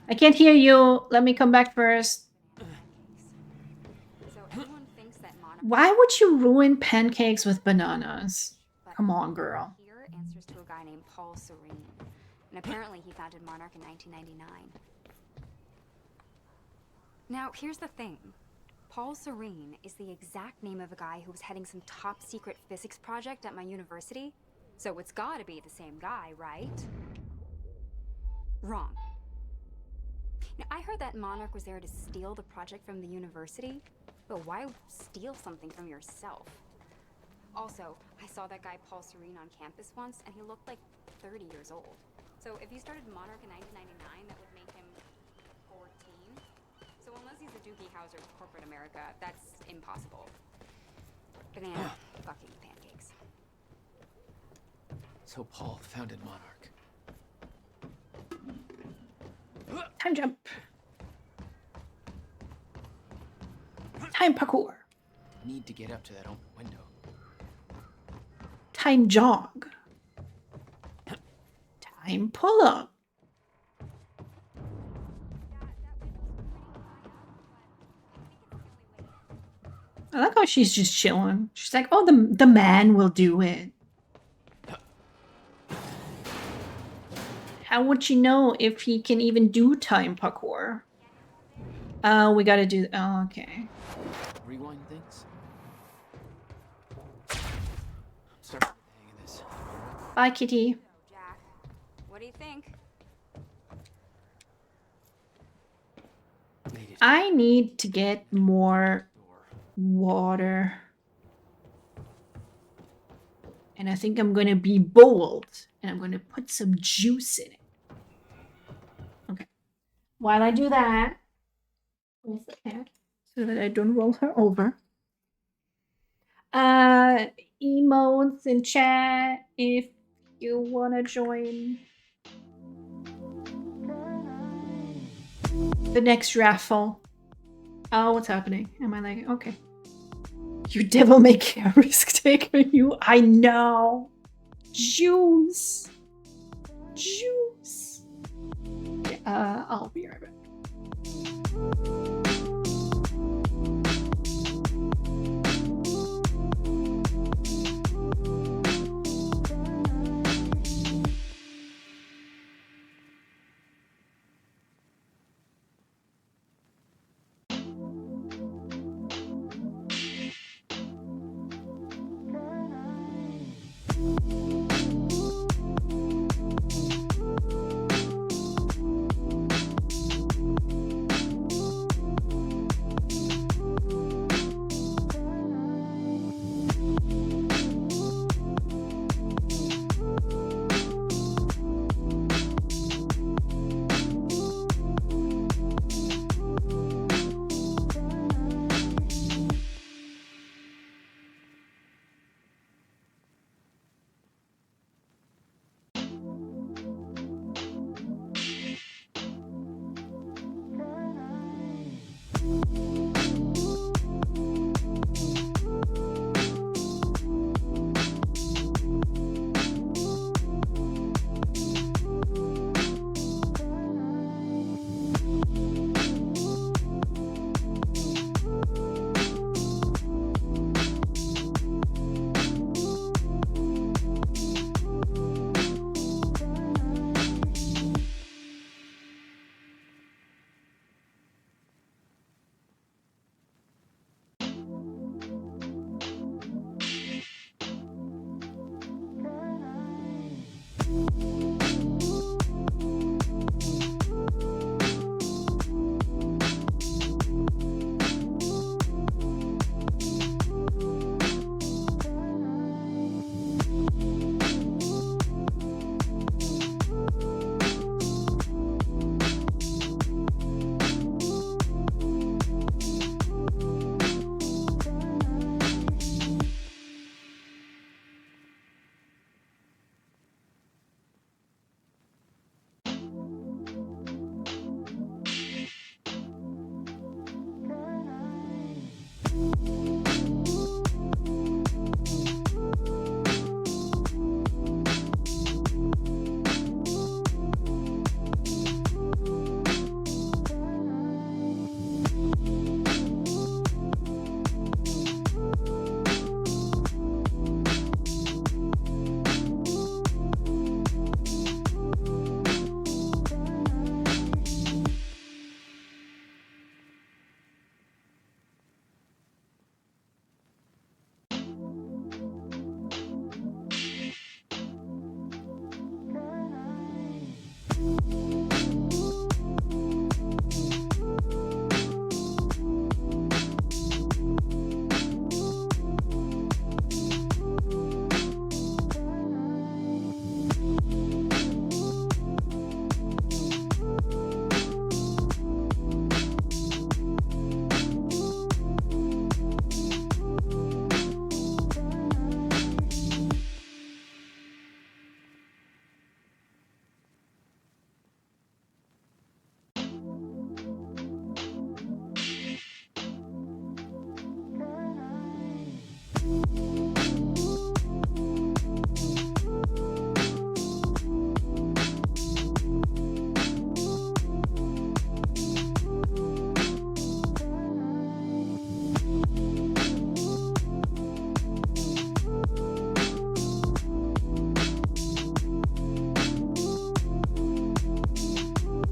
I can't hear you. Let me come back first. So everyone thinks that Monarch Why would you ruin pancakes with bananas? Come on, girl. here answers to a guy named Paul Serene. And apparently he founded Monarch in 1999. Now, here's the thing. Paul Serene is the exact name of a guy who was heading some top secret physics project at my university. So it's gotta be the same guy, right? Wrong. Now, I heard that Monarch was there to steal the project from the university, but why steal something from yourself? Also, I saw that guy Paul Serene on campus once, and he looked like 30 years old. So if you started Monarch in 1999, that would make him 14. So unless he's a Doogie Howser of corporate America, that's impossible. Banana fucking pancakes. So Paul founded Monarch. Time jump. Time parkour. Need to get up to that open window. Time jog. Time pull up. I like how she's just chilling. She's like, oh, the man will do it. How would she know if he can even do time parkour? We gotta do... Oh, okay. Rewind things? I'm starting to get the hang of this. Bye, kitty. Jack, what do you think? I need to get more water. And I think I'm gonna be bold. And I'm gonna put some juice in it. Okay. While I do that, where's the cat? So that I don't roll her over. Emotes in chat if you wanna join the next raffle. Oh, what's happening? Am I like, okay. You devil may care, risk taker, you. I know. Juice. Juice. Yeah, I'll be right back.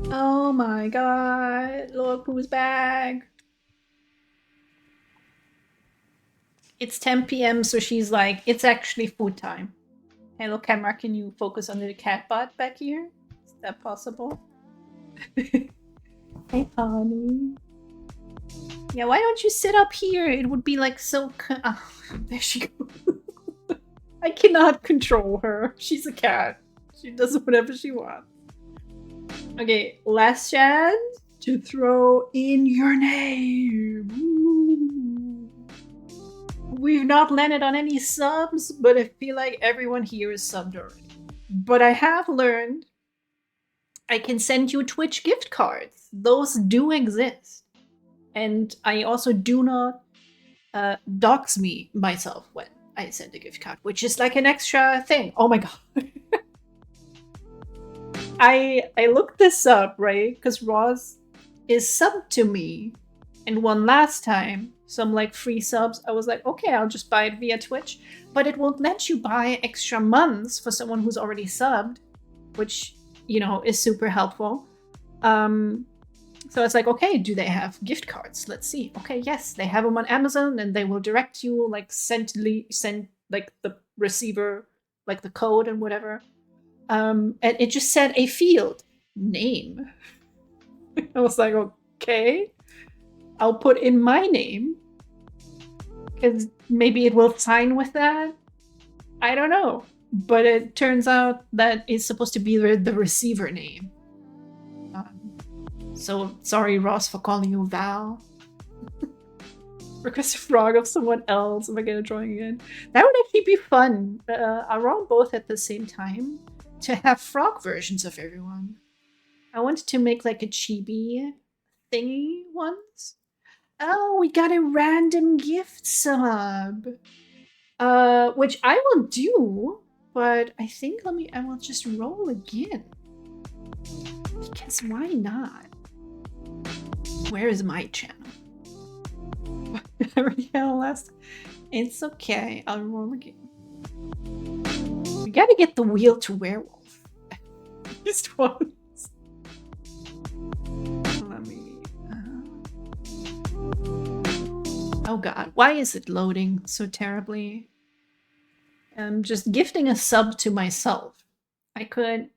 Oh my god, look who's back. It's 10 p.m. so she's like, it's actually food time. Hello camera, can you focus on the cat butt back here? Is that possible? Hey honey. Yeah, why don't you sit up here? It would be like so. Oh, there she goes. I cannot control her. She's a cat. She does whatever she wants. Okay, last chance to throw in your name. Ooh. We've not landed on any subs, but I feel like everyone here is subbed already. But I have learned I can send you Twitch gift cards. Those do exist. And I also do not dox me myself when I send a gift card, which is like an extra thing. Oh my god. I looked this up, right? Because Roz is subbed to me and won last time some like free subs. I was like, okay, I'll just buy it via Twitch. But it won't let you buy extra months for someone who's already subbed, which, you know, is super helpful. So it's like, okay, do they have gift cards? Let's see. Okay, yes, they have them on Amazon, and they will direct you, like send like the receiver, like the code and whatever. And it just said a field name. I was like, okay, I'll put in my name, because maybe it will sign with that. I don't know, but it turns out that it's supposed to be the receiver name. So sorry, Ross, for calling you Val. Request a frog of someone else. Am I gonna drawing again? That would actually be fun. I'll roll both at the same time to have frog versions of everyone. I wanted to make like a chibi thingy once. Oh, we got a random gift sub. Which I will do, but I think I will just roll again. Because why not? Where is my channel? I already had a last. It's okay. I'll roll again. We gotta get the wheel to werewolf. Just once. Let me. Oh god, why is it loading so terribly? I'm just gifting a sub to myself. I could.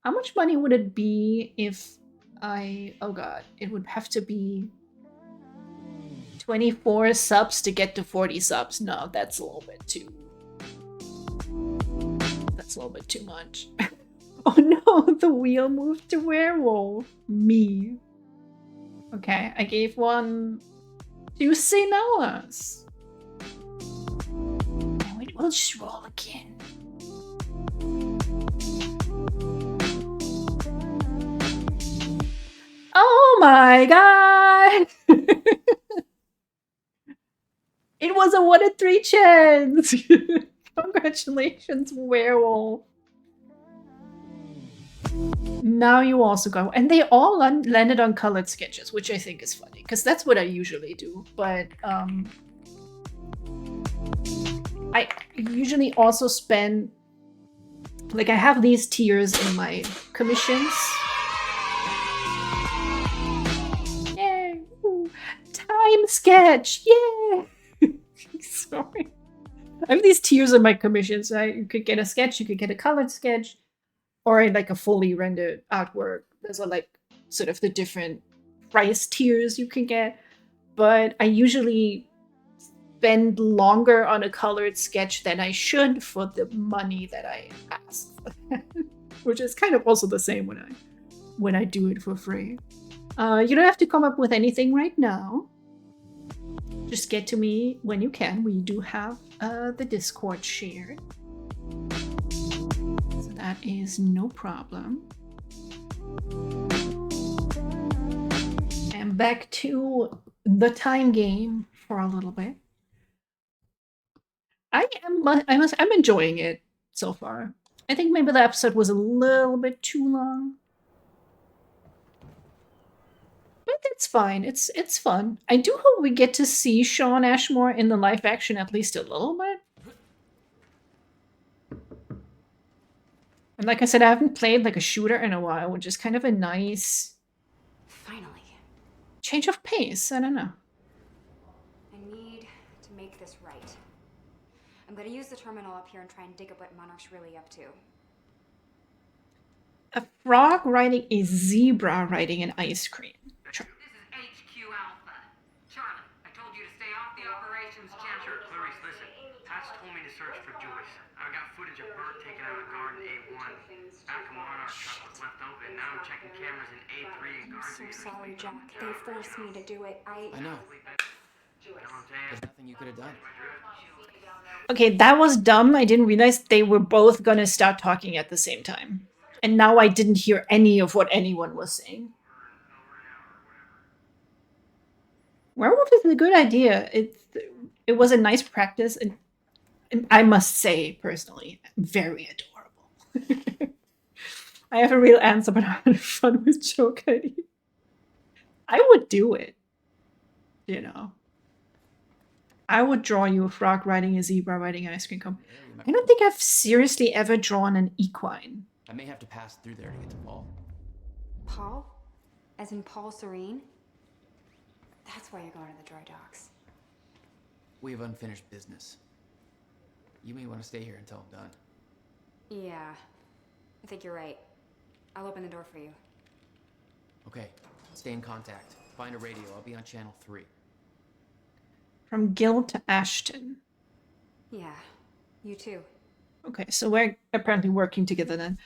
How much money would it be if oh god, it would have to be 24 subs to get to 40 subs. No, that's a little bit too... That's a little bit too much. Oh no, the wheel moved to werewolf. Me. Okay, I gave one to Sinellas. We'll just roll again. Oh my god! It was a 1 in 3 chance! Congratulations, werewolf. Now you also got... And they all landed on colored sketches, which I think is funny, because that's what I usually do. But, I usually also spend... Like, I have these tiers in my commissions. Yay! Ooh. Time sketch! Yay! Sorry. I have these tiers in my commissions. You could get a sketch, you could get a colored sketch, or like a fully rendered artwork. Those are like sort of the different price tiers you can get. But I usually spend longer on a colored sketch than I should for the money that I ask. Which is kind of also the same when I do it for free. You don't have to come up with anything right now. Just get to me when you can. We do have the Discord shared. So that is no problem. And back to the time game for a little bit. I'm enjoying it so far. I think maybe the episode was a little bit too long. But that's fine. It's fun. I do hope we get to see Shawn Ashmore in the live action at least a little bit. And like I said, I haven't played like a shooter in a while, which is kind of a nice... Finally. Change of pace. I don't know. I need to make this right. I'm gonna use the terminal up here and try and dig up what Monarch's really up to. A frog riding a zebra riding an ice cream. Sure. This is HQ Alpha. Charlie, I told you to stay off the operations channel. Sure, Clarice, listen. Pat's told me to search for Joyce. I got footage of Bert taking out a guard in A1. Back of Monarch truck was left open. Now I'm checking cameras in A3 and guard. I'm so sorry, Jack. They forced me to do it. I know. There's nothing you could have done. Okay, that was dumb. I didn't realize they were both gonna start talking at the same time. And now I didn't hear any of what anyone was saying. Werewolf is a good idea. It was a nice practice, and I must say, personally, very adorable. I have a real answer, but I had fun with joke ID. I would do it. You know. I would draw you a frog riding a zebra riding an ice cream cone. I don't think I've seriously ever drawn an equine. I may have to pass through there to get to Paul. Paul? As in Paul Serene? That's why you're going to the dry docks. We have unfinished business. You may want to stay here until I'm done. Yeah, I think you're right. I'll open the door for you. Okay, stay in contact. Find a radio. I'll be on channel 3. From Gil to Ashton. Yeah, you too. Okay, so we're apparently working together then.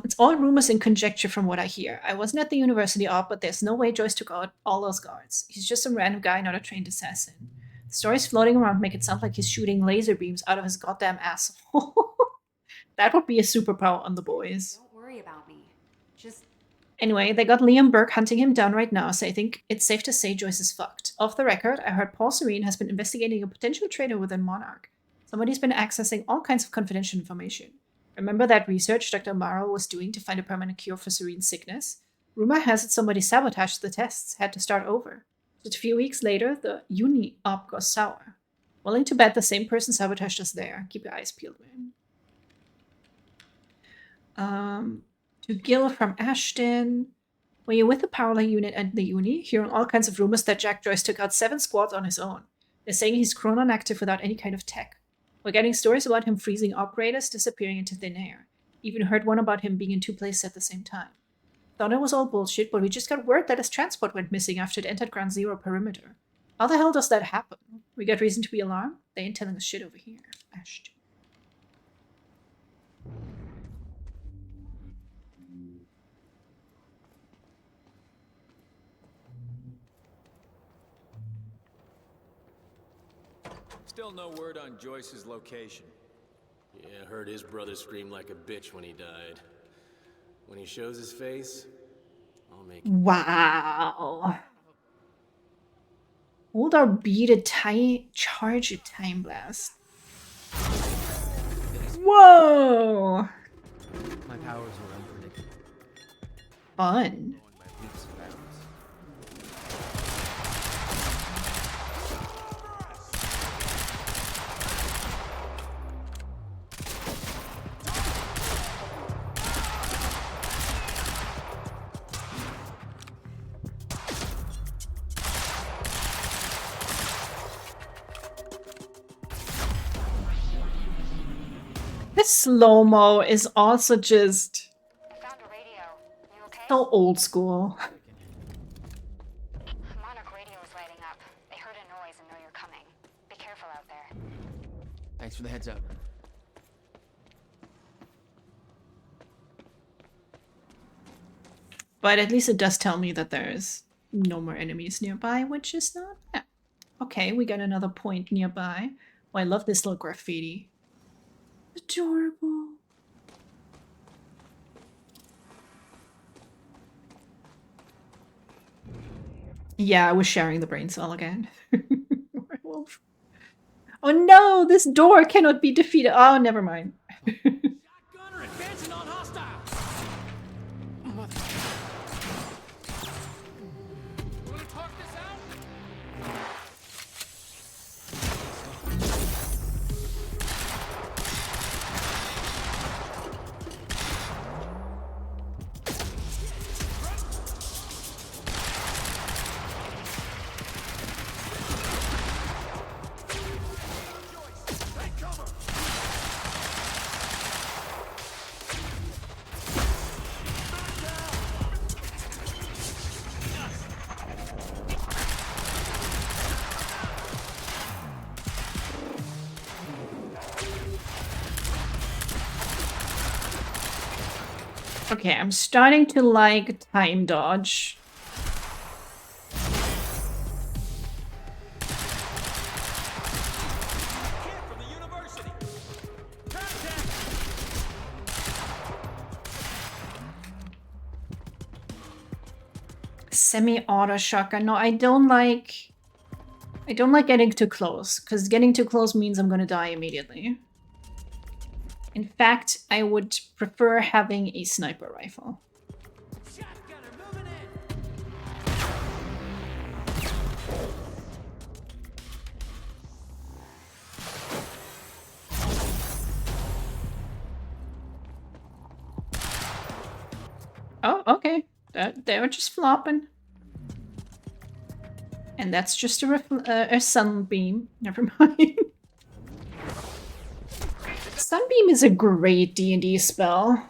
It's all rumors and conjecture from what I hear. I wasn't at the university op, but there's no way Joyce took out all those guards. He's just some random guy, not a trained assassin. The stories floating around make it sound like he's shooting laser beams out of his goddamn asshole. That would be a superpower on the boys. Don't worry about me. Just... Anyway, they got Liam Burke hunting him down right now, so I think it's safe to say Joyce is fucked. Off the record, I heard Paul Serene has been investigating a potential traitor within Monarch. Somebody's been accessing all kinds of confidential information. Remember that research Dr. Amaro was doing to find a permanent cure for Serene's sickness? Rumor has it somebody sabotaged the tests, had to start over. Just a few weeks later, the uni op goes sour. Willing to bet the same person sabotaged us there. Keep your eyes peeled, man. To Gil from Ashton. When you're with the Parallel unit at the uni, hearing all kinds of rumors that Jack Joyce took out 7 squads on his own. They're saying he's chronon active without any kind of tech. We're getting stories about him freezing operators, disappearing into thin air. Even heard one about him being in 2 places at the same time. Thought it was all bullshit, but we just got word that his transport went missing after it entered Ground Zero perimeter. How the hell does that happen? We got reason to be alarmed? They ain't telling us shit over here. Ashton. Still no word on Joyce's location. Yeah, heard his brother scream like a bitch when he died. When he shows his face, I'll make... Wow. Hold our B to charge a time blast. Whoa! My powers were unpredictable. Fun. This slow-mo is also just so old school. Monarch radio is lighting up. They heard a noise and know you're coming. Be careful out there. Thanks for the heads up. But at least it does tell me that there's no more enemies nearby, which is not bad. Okay, we got another point nearby. Oh, I love this little graffiti. Adorable. Yeah, I was sharing the brain cell again. Werewolf. Oh no, this door cannot be defeated. Oh, never mind. Gunner advancing on hostile. Wanna talk this out? Okay, I'm starting to like time dodge. Semi-auto shotgun. No, I don't like getting too close, because getting too close means I'm gonna die immediately. In fact, I would prefer having a sniper rifle. Oh, okay. They were just flopping. And that's just a sunbeam. Never mind. Sunbeam is a great D&D spell.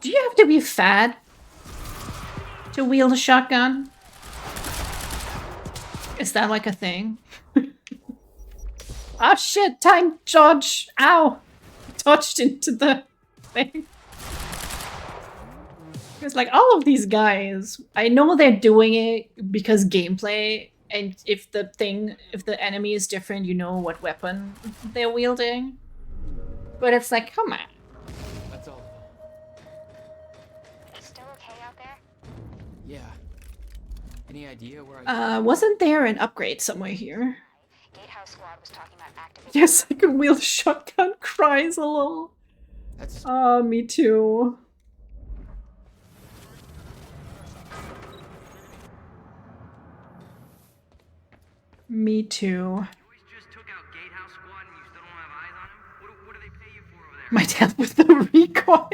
Do you have to be fat to wield a shotgun? Is that like a thing? Ah, shit, time dodge. Ow. Dodged into the thing. It's like all of these guys, I know they're doing it because gameplay, and if the enemy is different, you know what weapon they're wielding. But it's like, come on. That's all. Still okay out there? Yeah. Any idea where I... Wasn't there an upgrade somewhere here? Gatehouse Squad was talking about activating... Yes, I can wield a shotgun. Cries a little. That's... Me too. Me too. My dad with the recoil.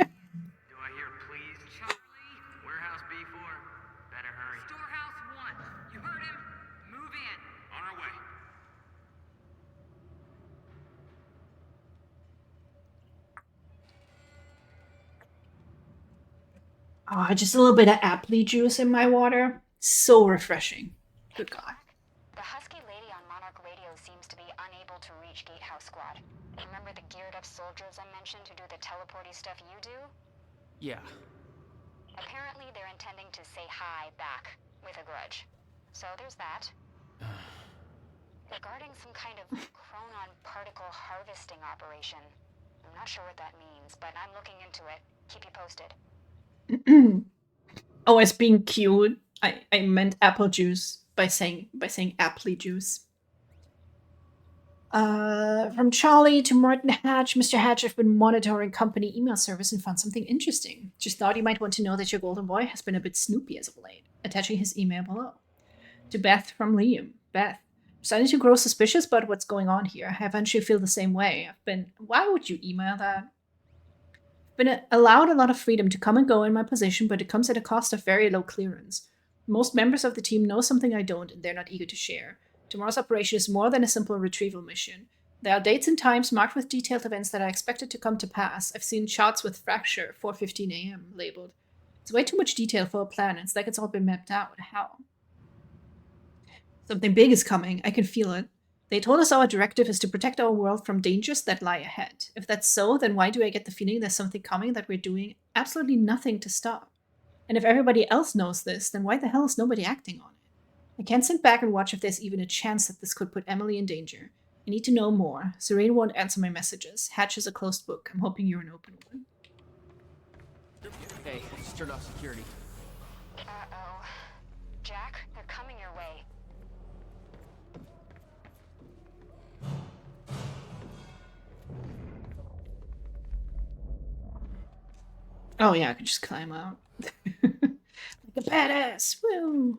Oh, just a little bit of apple juice in my water. So refreshing. Good God. The husky lady on Monarch Radio seems to be unable to reach Gatehouse Squad. Remember the geared-up soldiers I mentioned who do the teleporty stuff you do? Yeah. Apparently they're intending to say hi back, with a grudge. So there's that. Regarding some kind of chronon particle harvesting operation. I'm not sure what that means, but I'm looking into it. Keep you posted. Oh, as being cute, I meant apple juice by saying apple juice. From Charlie to Martin Hatch. Mr. Hatch, I've been monitoring company email service and found something interesting. Just thought you might want to know that your golden boy has been a bit snoopy as of late. Attaching his email below. To Beth from Liam. Beth, I'm starting to grow suspicious about what's going on here. I eventually feel the same way. Why would you email that? I've been allowed a lot of freedom to come and go in my position, but it comes at a cost of very low clearance. Most members of the team know something I don't, and they're not eager to share. Tomorrow's operation is more than a simple retrieval mission. There are dates and times marked with detailed events that are expected to come to pass. I've seen charts with Fracture 4:15 a.m. labeled. It's way too much detail for a plan. It's like it's all been mapped out. How? Something big is coming. I can feel it. They told us our directive is to protect our world from dangers that lie ahead. If that's so, then why do I get the feeling there's something coming that we're doing absolutely nothing to stop? And if everybody else knows this, then why the hell is nobody acting on it? I can't sit back and watch if there's even a chance that this could put Emily in danger. I need to know more. Serene won't answer my messages. Hatch is a closed book. I'm hoping you're an open one. Hey, I just turned off security. Uh-oh. Jack, they're coming your way. Oh yeah, I could just climb out. Like a badass. Woo!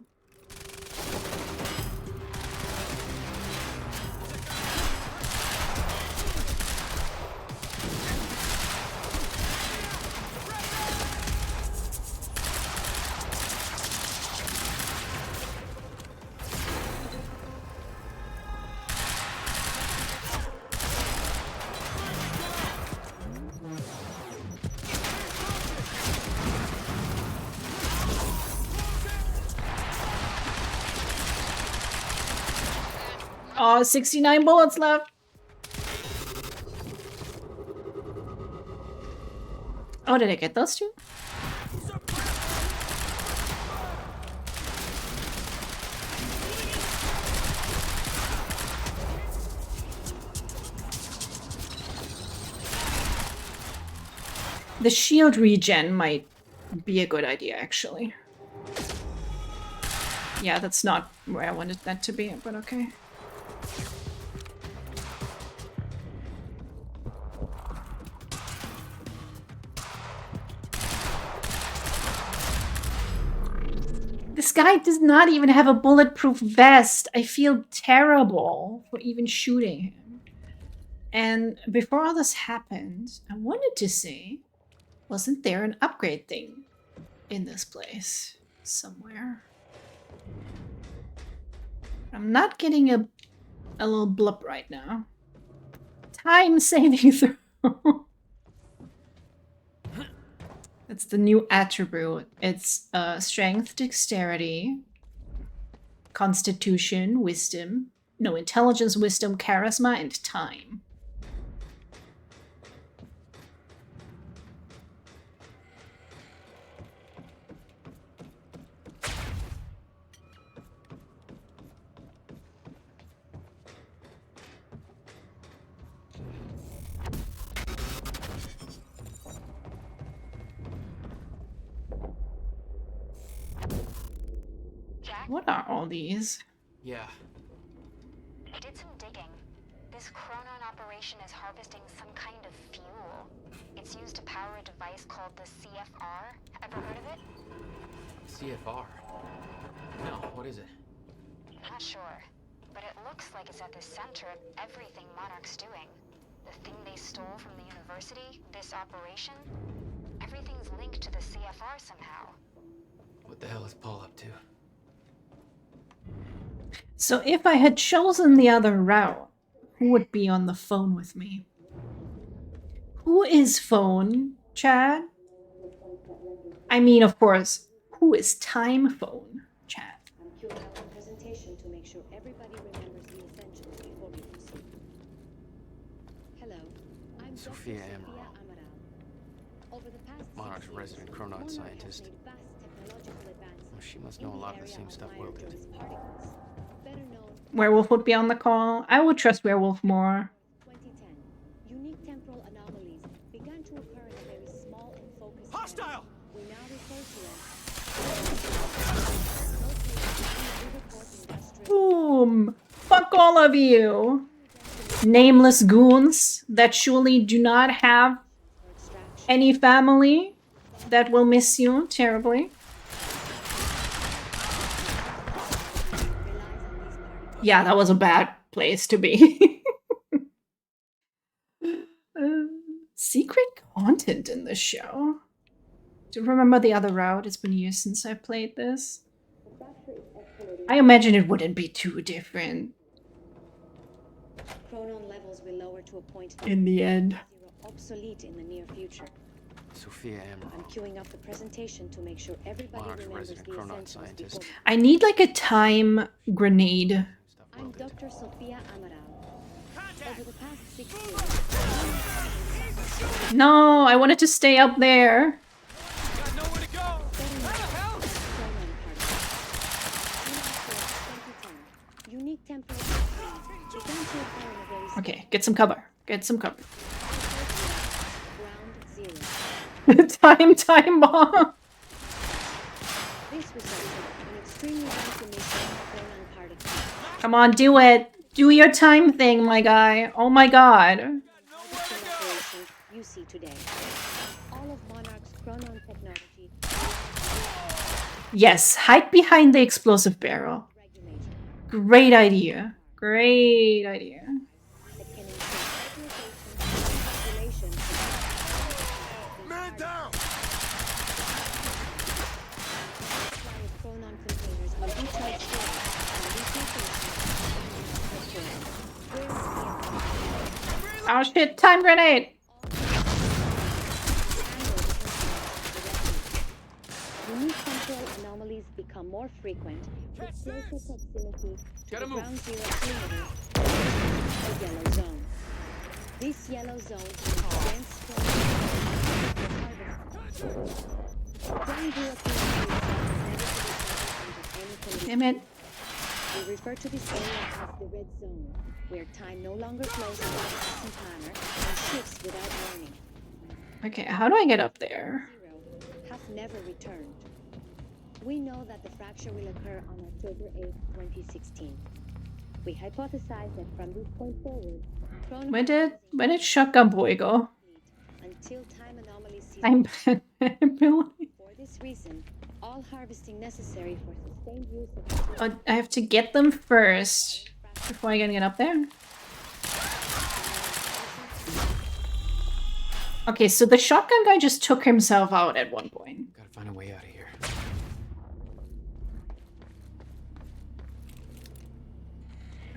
Oh, 69 bullets left. Oh, did I get those two? The shield regen might be a good idea, actually. Yeah, that's not where I wanted that to be, but okay. This guy does not even have a bulletproof vest. I feel terrible for even shooting him. And before all this happened, I wanted to say, wasn't there an upgrade thing in this place somewhere? I'm not getting a little blip right now. Time saving throw. It's the new attribute. It's strength, dexterity, constitution, wisdom. No, intelligence, wisdom, charisma, and time. What are all these? Yeah. I did some digging. This Chronon operation is harvesting some kind of fuel. It's used to power a device called the CFR. Ever heard of it? CFR? No, what is it? Not sure, but it looks like it's at the center of everything Monarch's doing. The thing they stole from the university, this operation, everything's linked to the CFR somehow. What the hell is Paul up to? So if I had chosen the other route, who would be on the phone with me? Who is phone, Chad? I mean, of course, who is time phone, Chad? I'm queuing up the presentation to make sure everybody remembers the essentials before we proceed. Hello, I'm Sophia Dr. Amaral. Amaral. Over the past 6 Monarch's years, resident Chronon Monarch has scientist. made vast technological advances Well, she must in know a lot of the area same stuff Will did. Joyce particles, better known Werewolf would be on the call. I would trust Werewolf more. 2010. Unique temporal anomalies began to occur in a very small and focused Hostile! we now refer to as Boom! Fuck all of you! Nameless goons that surely do not have any family that will miss you terribly. Yeah, that was a bad place to be. Secret content in this show. Do you remember the other route? It's been years since I played this. I imagine it wouldn't be too different Chronon levels will lower to a point in the end. obsolete in the near future. Sophia Amaral. I'm queuing up the presentation to make sure everybody Monarch's remembers resident the Chronon essentials scientist. before. I need like a time grenade. I'm Dr. Sophia Amaral. Over the past 6 years, No, I wanted to stay up there. unique temporal began to occur in a very Okay, get some cover. Get some cover. ground zero. Time bomb. This resulted in extremely dense emission of chronon particles. Come on, do it. Do your time thing, my guy. Oh my god. Harvesting operation you see today. All of Monarch's chronon technology Yes, hide behind the explosive barrel. Great idea. Great idea. Man down! Chronon containers will recharge Oh shit, time grenade! Unique temporal anomalies become more more frequent, with closer proximity to Gotta the move. ground zero perimeter, a yellow zone. This yellow zone means dense forest ground zero perimeter is never to be present under any conditions. Damn it. We refer to this area as the red zone, where time no longer flows in a consistent manner and shifts without warning. Okay, how do I get up there? Have never returned. We know that the fracture will occur on October 8, 2016. We hypothesize that from this point forward, Where did Shotgun Boy go? until time anomalies cease. I'm For this reason, all harvesting necessary for sustained use of Oh, I have to get them first before I can get up there. Okay, so the shotgun guy just took himself out at one point. Gotta find a way out of here.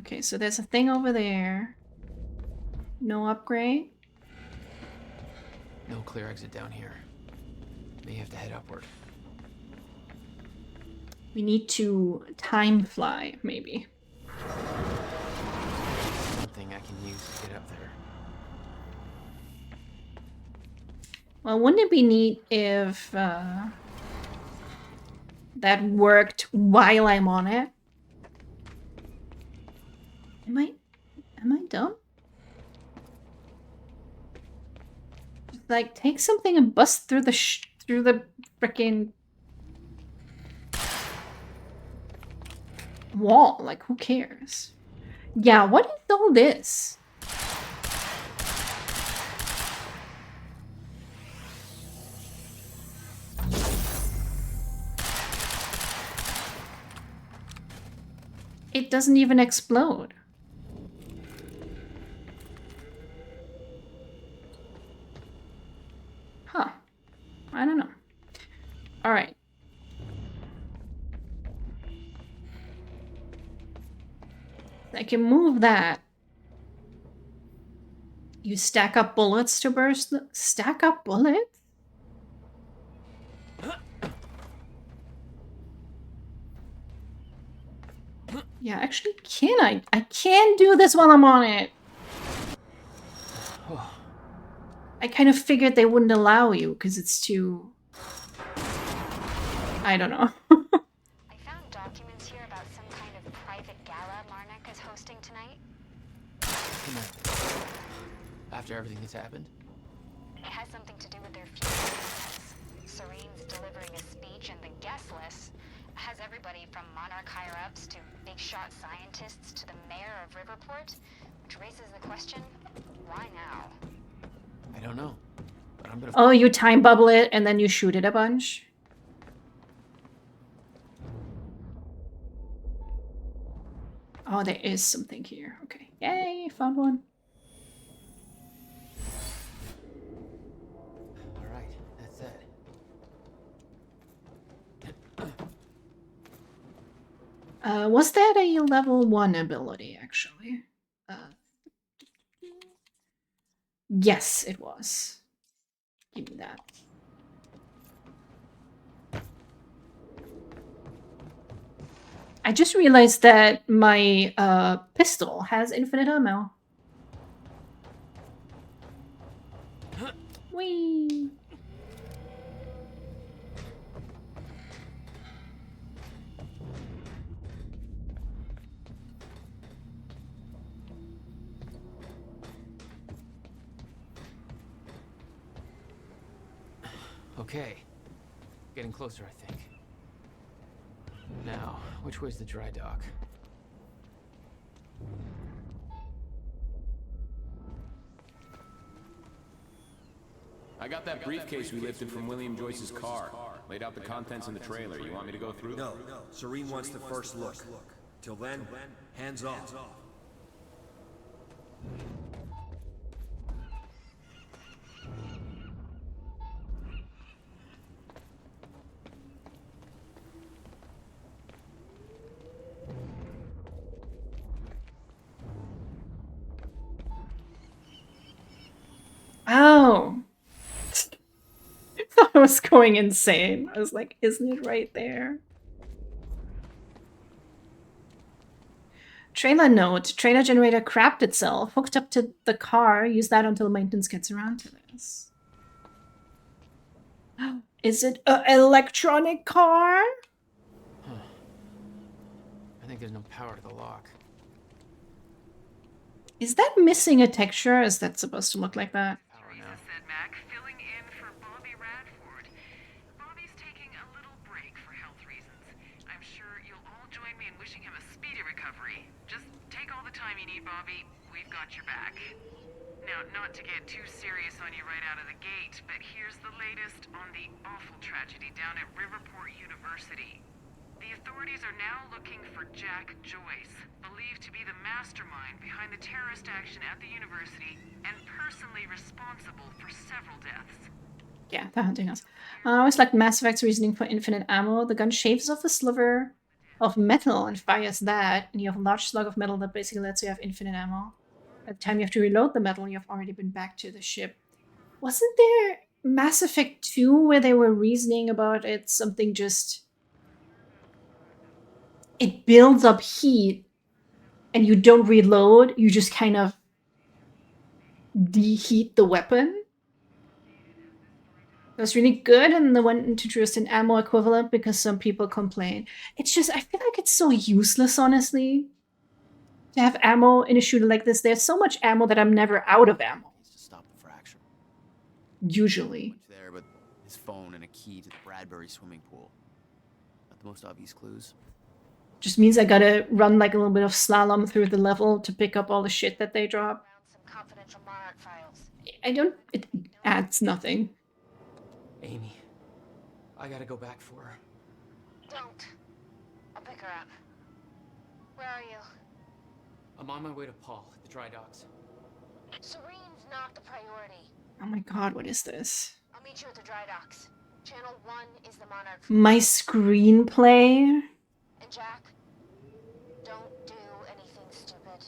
Okay, so there's a thing over there. No upgrade. No clear exit down here. May have to head upward. We need to time fly, maybe. Something I can use to get up there. Well, wouldn't it be neat if that worked while I'm on it? Am I dumb? Just, like, take something and bust through the frickin' wall. Like, who cares? Yeah, what is all this? It doesn't even explode. Huh. I don't know. All right. I can move that. You stack up bullets to burst the... Stack up bullets? Yeah, actually, can I? I can do this while I'm on it. I kind of figured they wouldn't allow you because it's too... I don't know. I found documents here about some kind of private gala Marnek is hosting tonight. After everything that's happened? It has something to do with their future business. Serene's delivering a speech, and the guest list has everybody from Monarch higher-ups to big-shot scientists to the mayor of Riverport, which raises the question, why now? I don't know. But I'm gonna... Oh, you time bubble it and then you shoot it a bunch? Oh, there is something here. Okay. Yay, found one. Alright, that's it. Was that a level 1 ability, actually? Yes, it was. Give me that. I just realized that my pistol has infinite ammo. Whee! Okay. Getting closer, I think. Now, which way's the dry dock? I got that briefcase we lifted from William Joyce's car. Laid out the contents in the trailer. You want me to go through? No. Serene wants the first look. Till then, hands off. Oh. I thought I was going insane. I was like, isn't it right there? Trailer note. Trailer generator crapped itself, hooked up to the car. Use that until maintenance gets around to this. Is it an electronic car? I think there's no power to the lock. Is that missing a texture? Is that supposed to look like that? Said Mac, filling in for Bobby Radford. Bobby's taking a little break for health reasons. I'm sure you'll all join me in wishing him a speedy recovery. Just take all the time you need, Bobby. We've got your back. Now, not to get too serious on you right out of the gate, but here's the latest on the awful tragedy down at Riverport University. The authorities are now looking for Jack Joyce, believed to be the mastermind behind the terrorist action at the university and personally responsible for several deaths. Yeah, they're hunting us. I always liked Mass Effect's reasoning for infinite ammo. The gun shaves off a sliver of metal and fires that, and you have a large slug of metal that basically lets you have infinite ammo. By the time you have to reload the metal, you've already been back to the ship. Wasn't there Mass Effect 2 where they were reasoning about it something just... It builds up heat and you don't reload, you just kind of deheat the weapon? It was really good, and the one introduced an ammo equivalent because some people complain. It's just, I feel like it's so useless, honestly, to have ammo in a shooter like this. There's so much ammo that I'm never out of ammo. To stop the fracture. Usually. There, but his phone and a key to the Bradbury swimming pool. Not the most obvious clues. Just means I gotta run like a little bit of slalom through the level to pick up all the shit that they drop. Some confidential Monarch files. I don't... It adds nothing. Amy, I gotta go back for her. Don't. I'll pick her up. Where are you? I'm on my way to Paul at the dry docks. Serene's not the priority. Oh my god, what is this? I'll meet you at the dry docks. Channel 1 is the Monarch. My screenplay? And Jack, don't do anything stupid.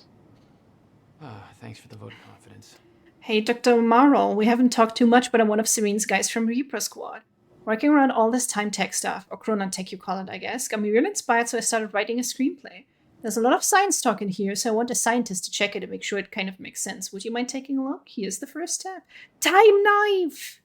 Thanks for the vote of confidence. Hey, Dr. Marl, we haven't talked too much, but I'm one of Serene's guys from Reaper Squad. Working around all this time tech stuff, or Chronon Tech you call it, I guess, got me real inspired, so I started writing a screenplay. There's a lot of science talk in here, so I want a scientist to check it and make sure it kind of makes sense. Would you mind taking a look? Here's the first step. Time knife!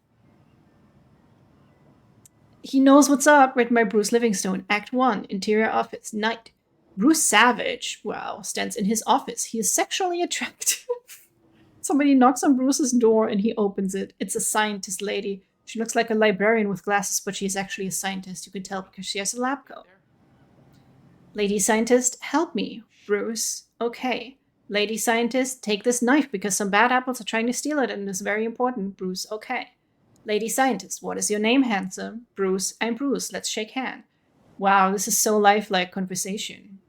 He knows what's up, written by Bruce Livingstone. Act 1, interior office, night. Bruce Savage, wow, stands in his office. He is sexually attractive. Somebody knocks on Bruce's door and he opens it. It's a scientist lady. She looks like a librarian with glasses, but she's actually a scientist. You can tell because she has a lab coat. Lady scientist, help me. Bruce, okay. Lady scientist, take this knife because some bad apples are trying to steal it and it's very important. Bruce, okay. Lady scientist, what is your name, handsome? Bruce, I'm Bruce. Let's shake hands. Wow, this is so lifelike conversation.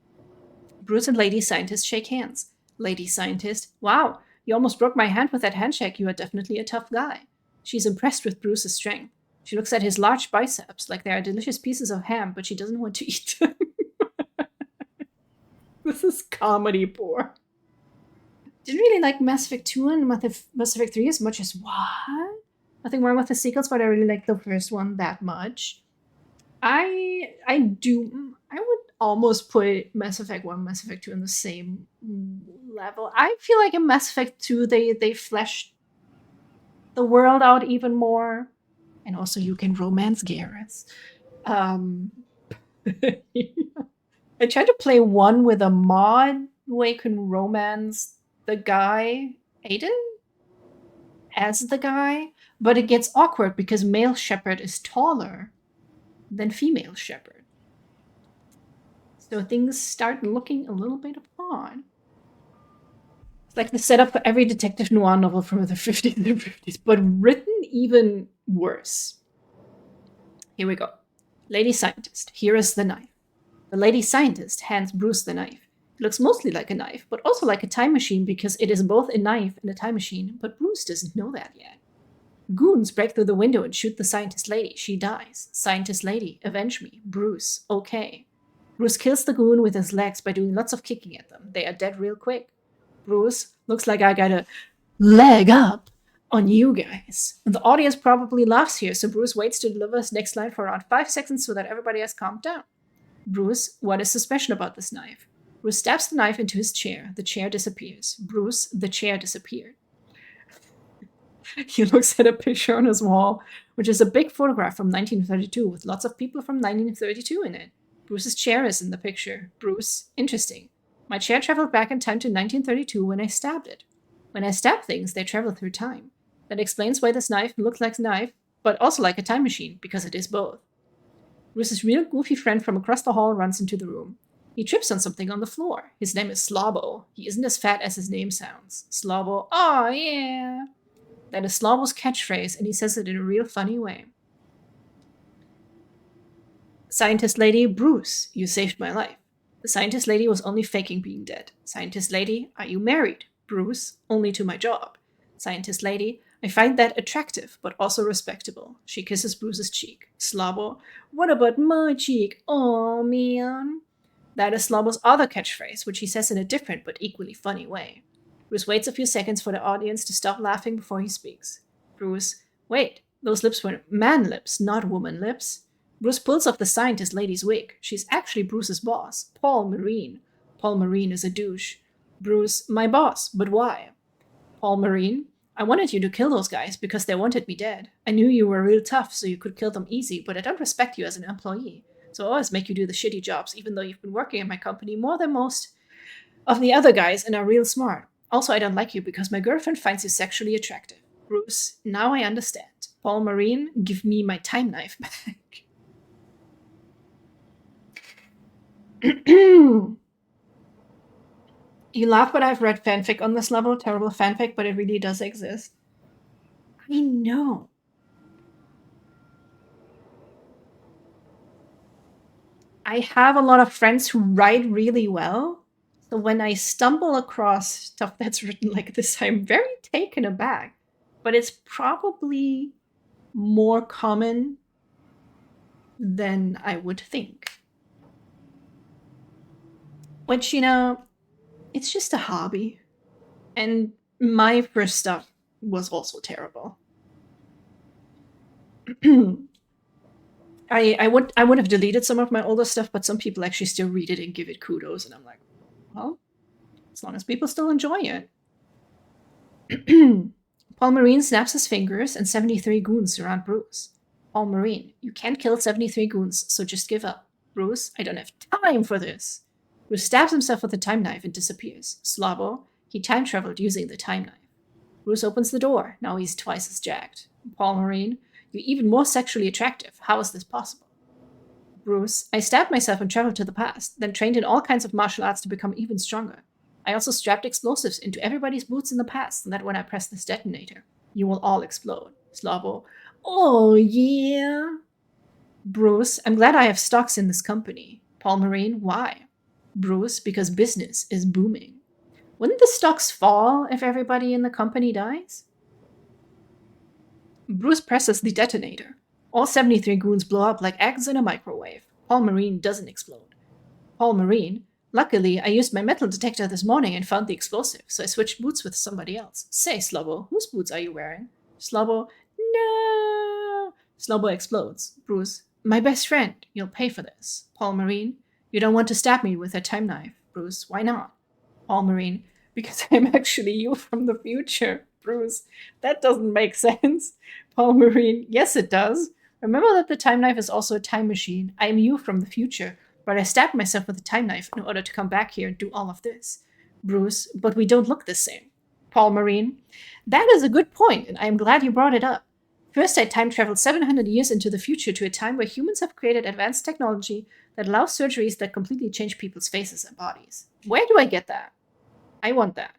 Bruce and lady scientist shake hands. Lady scientist, wow, you almost broke my hand with that handshake. You are definitely a tough guy. She's impressed with Bruce's strength. She looks at his large biceps like they are delicious pieces of ham, but she doesn't want to eat them. This is comedy poor. Didn't really like Mass Effect 2 and Mass Effect 3 as much as what? Nothing wrong with the sequels, but I really like the first one that much. I would almost put Mass Effect 1 and Mass Effect 2 in the same level. I feel like in Mass Effect 2 they fleshed the world out even more. And also you can romance Garrus. I tried to play one with a mod where you can romance the guy, Aiden? As the guy. But it gets awkward because male Shepard is taller than female Shepard. So things start looking a little bit odd. It's like the setup for every detective noir novel from the 50s and 50s, but written even worse. Here we go. Lady scientist, here is the knife. The lady scientist hands Bruce the knife. It looks mostly like a knife, but also like a time machine because it is both a knife and a time machine, but Bruce doesn't know that yet. Goons break through the window and shoot the scientist lady. She dies. Scientist lady, avenge me. Bruce, okay. Bruce kills the goon with his legs by doing lots of kicking at them. They are dead real quick. Bruce, looks like I got a leg up on you guys. And the audience probably laughs here, so Bruce waits to deliver his next line for around 5 seconds so that everybody has calmed down. Bruce, what is so special about this knife? Bruce stabs the knife into his chair. The chair disappears. Bruce, the chair disappeared. He looks at a picture on his wall, which is a big photograph from 1932 with lots of people from 1932 in it. Bruce's chair is in the picture. Bruce, interesting. My chair traveled back in time to 1932 when I stabbed it. When I stab things, they travel through time. That explains why this knife looks like a knife, but also like a time machine, because it is both. Bruce's real goofy friend from across the hall runs into the room. He trips on something on the floor. His name is Slobbo. He isn't as fat as his name sounds. Slobbo, oh yeah. That is Slobbo's catchphrase, and he says it in a real funny way. Scientist lady, Bruce, you saved my life. The scientist lady was only faking being dead. Scientist lady, are you married? Bruce, only to my job. Scientist lady, I find that attractive, but also respectable. She kisses Bruce's cheek. Slobbo, what about my cheek? Oh man. That is Slobbo's other catchphrase, which he says in a different but equally funny way. Bruce waits a few seconds for the audience to stop laughing before he speaks. Bruce, wait, those lips were man lips, not woman lips. Bruce pulls off the scientist lady's wig. She's actually Bruce's boss, Paul Marine. Paul Marine is a douche. Bruce, my boss, but why? Paul Marine, I wanted you to kill those guys because they wanted me dead. I knew you were real tough, so you could kill them easy, but I don't respect you as an employee. So I always make you do the shitty jobs, even though you've been working in my company more than most of the other guys and are real smart. Also, I don't like you because my girlfriend finds you sexually attractive. Bruce, now I understand. Paul Marine, give me my time knife back. You laugh, but I've read fanfic on this level. Terrible fanfic, but it really does exist. I know. I have a lot of friends who write really well. So when I stumble across stuff that's written like this, I'm very taken aback. But it's probably more common than I would think. Which, you know, it's just a hobby. And my first stuff was also terrible. I would have deleted some of my older stuff, but some people actually still read it and give it kudos, and I'm like, well, as long as people still enjoy it. Paul Marine snaps his fingers and 73 goons surround Bruce. Paul Marine, you can't kill 73 goons, so just give up. Bruce, I don't have time for this. Bruce stabs himself with the time knife and disappears. Slobbo, he time traveled using the time knife. Bruce opens the door. Now he's twice as jacked. Paul Marine, you're even more sexually attractive. How is this possible? Bruce, I stabbed myself and traveled to the past, then trained in all kinds of martial arts to become even stronger. I also strapped explosives into everybody's boots in the past, so that when I press this detonator, you will all explode. Slobbo, oh yeah. Bruce, I'm glad I have stocks in this company. Paul Marine, why? Bruce, because business is booming. Wouldn't the stocks fall if everybody in the company dies? Bruce presses the detonator. All 73 goons blow up like eggs in a microwave. Paul Marine doesn't explode. Paul Marine, luckily I used my metal detector this morning and found the explosive, so I switched boots with somebody else. Say, Slobbo, whose boots are you wearing? Slobbo, no! Slobbo explodes. Bruce, my best friend, you'll pay for this. Paul Marine, you don't want to stab me with a time knife. Bruce, why not? Paul Marine, because I'm actually you from the future. Bruce, that doesn't make sense. Paul Marine, yes it does. Remember that the time knife is also a time machine. I am you from the future, but I stabbed myself with a time knife in order to come back here and do all of this. Bruce, but we don't look the same. Paul Marine, that is a good point, and I am glad you brought it up. First, I time traveled 700 years into the future to a time where humans have created advanced technology that allows surgeries that completely change people's faces and bodies. Where do I get that? I want that.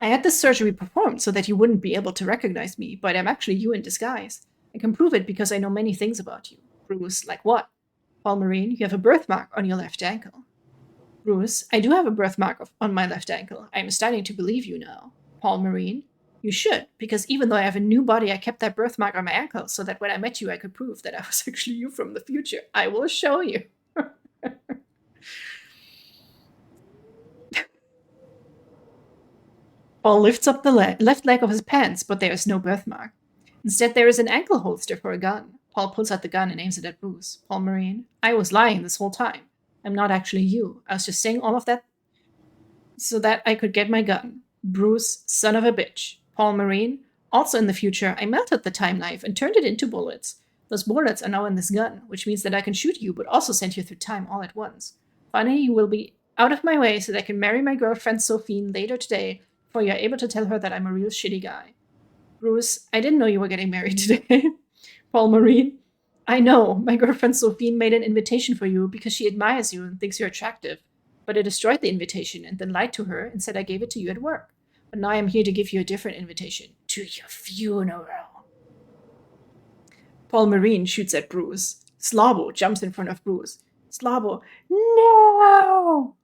I had this surgery performed so that you wouldn't be able to recognize me, but I'm actually you in disguise. I can prove it because I know many things about you. Bruce, like what? Paul Marine, you have a birthmark on your left ankle. Bruce, I do have a birthmark on my left ankle. I am starting to believe you now. Paul Marine, you should, because even though I have a new body, I kept that birthmark on my ankle so that when I met you, I could prove that I was actually you from the future. I will show you. Paul lifts up the left leg of his pants, but there is no birthmark. Instead, there is an ankle holster for a gun. Paul pulls out the gun and aims it at Bruce. Paul Marine, I was lying this whole time. I'm not actually you. I was just saying all of that so that I could get my gun. Bruce, son of a bitch. Paul Marine. Also in the future, I melted the time knife and turned it into bullets. Those bullets are now in this gun, which means that I can shoot you but also send you through time all at once. Finally, you will be out of my way so that I can marry my girlfriend Sophie later today before you're able to tell her that I'm a real shitty guy. Bruce, I didn't know you were getting married today. Paul Marine. I know. My girlfriend Sophie made an invitation for you because she admires you and thinks you're attractive. But I destroyed the invitation and then lied to her and said I gave it to you at work. But now I am here to give you a different invitation. To your funeral. Paul Marine shoots at Bruce. Slabo jumps in front of Bruce. Slabo, no!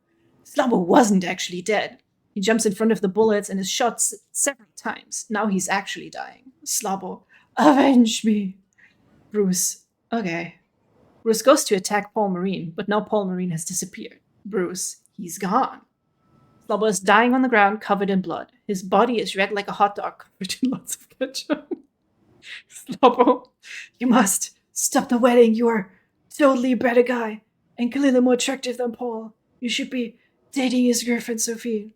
Slabo wasn't actually dead. He jumps in front of the bullets and is shot several times. Now he's actually dying. Slabo, avenge me. Bruce, okay. Bruce goes to attack Paul Marine, but now Paul Marine has disappeared. Bruce, he's gone. Slabo is dying on the ground, covered in blood. His body is red like a hot dog, covered in lots of ketchup. Slabo, you must stop the wedding. You are totally a better guy and clearly more attractive than Paul. You should be dating his girlfriend, Sophie.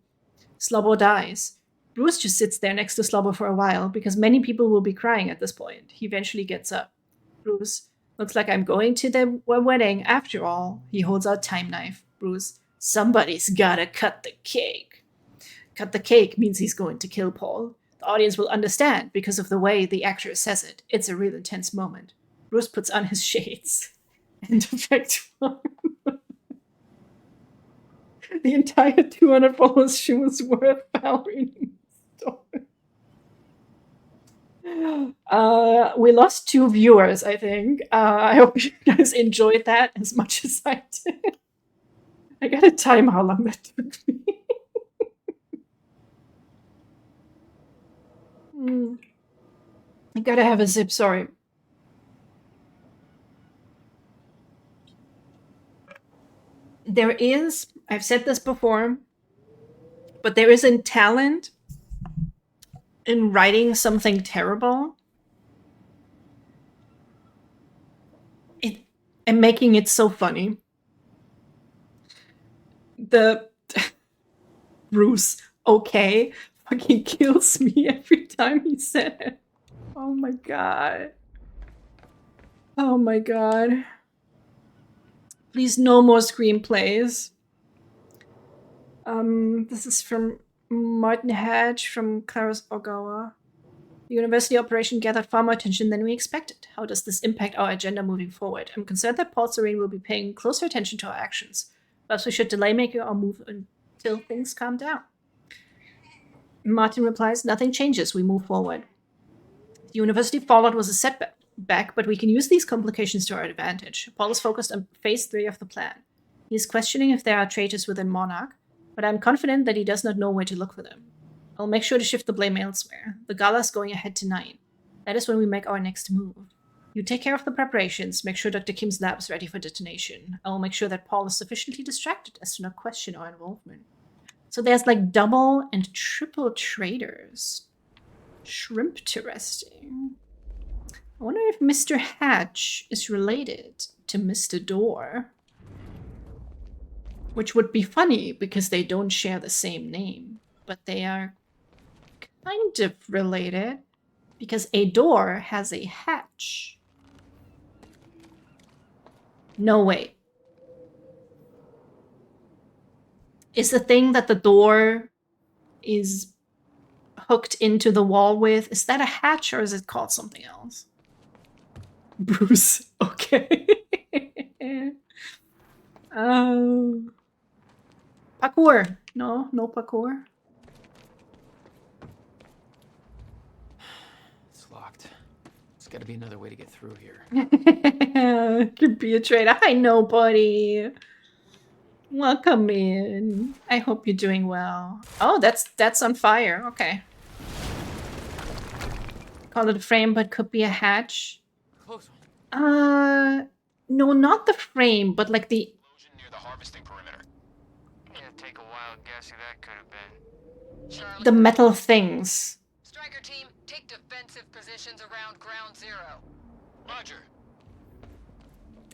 Slabo dies. Bruce just sits there next to Slabo for a while because many people will be crying at this point. He eventually gets up. Bruce, looks like I'm going to the wedding after all. He holds out time knife. Bruce, somebody's gotta cut the cake. Cut the cake means he's going to kill Paul. The audience will understand because of the way the actor says it. It's a real intense moment. Bruce puts on his shades. End effect 1. The entire $200 shoe was worth ballerina story. We lost 2 viewers, I think. I hope you guys enjoyed that as much as I did. I gotta time how long that took me. I gotta have a zip, sorry. There is, I've said this before, but there is a talent in writing something terrible and making it so funny. The Bruce, okay, fucking kills me every time he said it. Oh my god. Oh my god. Please, no more screenplays. This is from Martin Hedge from Claris Ogawa. The university operation gathered far more attention than we expected. How does this impact our agenda moving forward? I'm concerned that Paul Serene will be paying closer attention to our actions. Perhaps we should delay making our move until things calm down. Martin replies, nothing changes, we move forward. The university fallout was a setback, but we can use these complications to our advantage. Paul is focused on phase 3 of the plan. He is questioning if there are traitors within Monarch, but I'm confident that he does not know where to look for them. I'll make sure to shift the blame elsewhere. The gala is going ahead tonight. That is when we make our next move. You take care of the preparations, make sure Dr. Kim's lab is ready for detonation. I will make sure that Paul is sufficiently distracted as to not question our involvement. So there's like double and triple traitors. Shrimp-interesting. I wonder if Mr. Hatch is related to Mr. Door. Which would be funny because they don't share the same name. But they are kind of related because a door has a hatch. No, wait. Is the thing that the door is hooked into the wall with, is that a hatch or is it called something else? Bruce, okay. Parkour. No parkour. It's locked. There's gotta be another way to get through here. Could be a traitor. I know, buddy. Welcome in. I hope you're doing well. Oh, that's on fire. Okay. Call it a frame, but could be a hatch. Close one. No, not the frame, but like the Near the harvesting perimeter. Yeah, take a wild guess who that could have been. Charlie. the metal things. Striker team, take defensive positions around ground zero. Roger.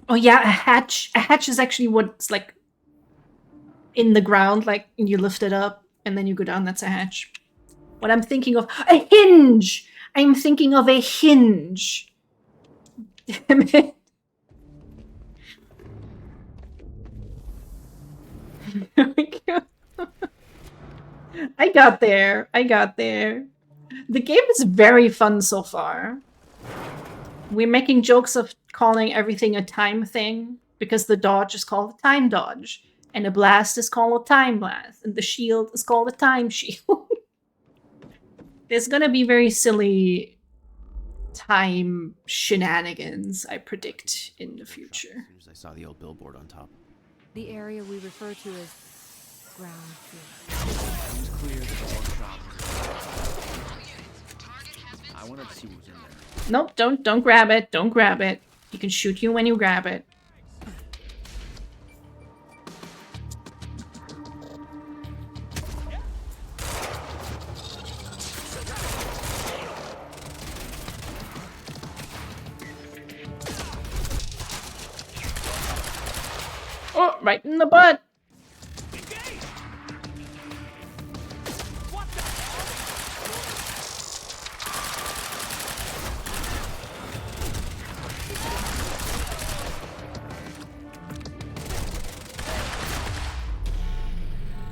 Oh yeah, a hatch. A hatch is actually what's like in the ground, like you lift it up and then you go down. That's a hatch. What I'm thinking of, a hinge. I'm thinking of a hinge. Damn it. There we go. I got there. I got there. The game is very fun so far. We're making jokes of calling everything a time thing because the dodge is called a time dodge, and the blast is called a time blast, and the shield is called a time shield. There's gonna be very silly time shenanigans, I predict, in the future. As soon as I saw the old billboard on top. The area we refer to as ground floor. It was clear that the workshop was... I wanted to see what was in there. Nope, don't grab it. Don't grab it. He can shoot you when you grab it. Oh, right in the butt.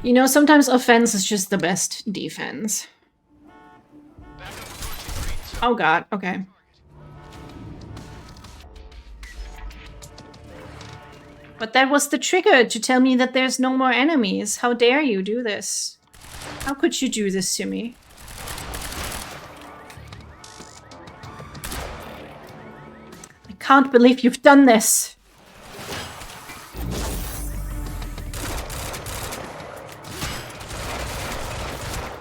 You know, sometimes offense is just the best defense. Oh god, okay. But that was the trigger to tell me that there's no more enemies. How dare you do this? How could you do this to me? I can't believe you've done this.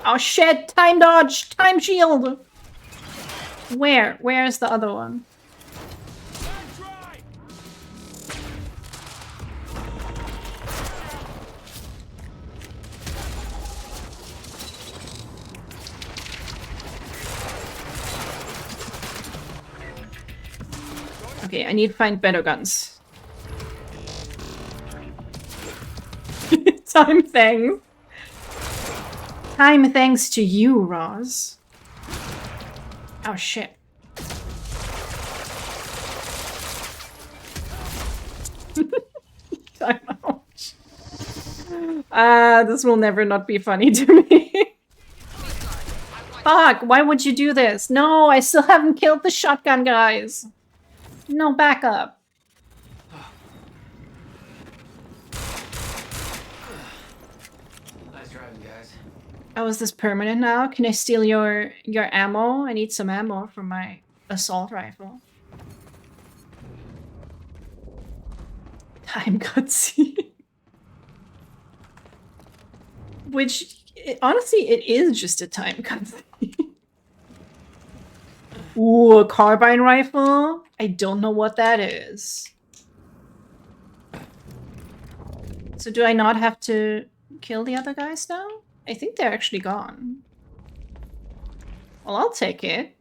Oh shit! Time dodge! Time shield! Where? Where is the other one? Okay, I need to find better guns. Time thing. Time thanks to you, Roz. Oh shit. Time out. This will never not be funny to me. Fuck, why would you do this? No, I still haven't killed the shotgun guys. No backup. Nice driving, guys. Oh, is this permanent now? Can I steal your ammo? I need some ammo for my assault rifle. Time cutscene. Which, honestly, it is just a time cutscene. Ooh, a carbine rifle? I don't know what that is. So do I not have to kill the other guys now? I think they're actually gone. Well, I'll take it.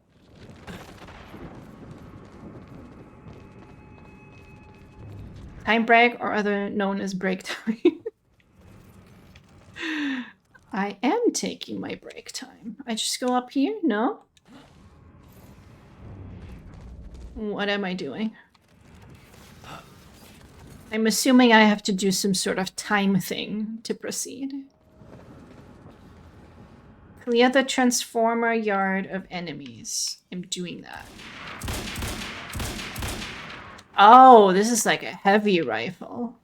Time break, or other known as break time. I am taking my break time. I just go up here? No? What am I doing? I'm assuming I have to do some sort of time thing to proceed. Clear the transformer yard of enemies. I'm doing that. Oh, this is like a heavy rifle.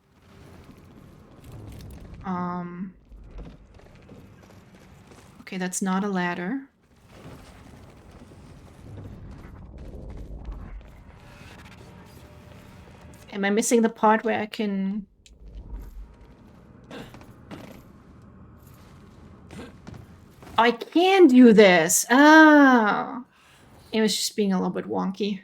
Okay, that's not a ladder. Am I missing the part where I can... I can do this! Oh! It was just being a little bit wonky.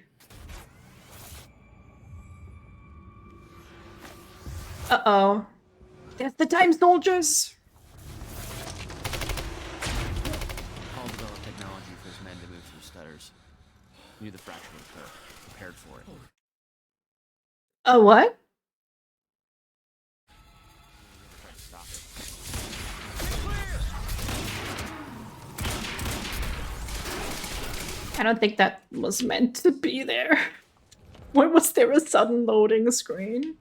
Uh-oh. There's the time soldiers! Paul developed technology for his men to move through stutters. He knew the fracture would occur. Prepared for it. A what? Tried to stop it. I don't think that was meant to be there. Why was there a sudden loading screen?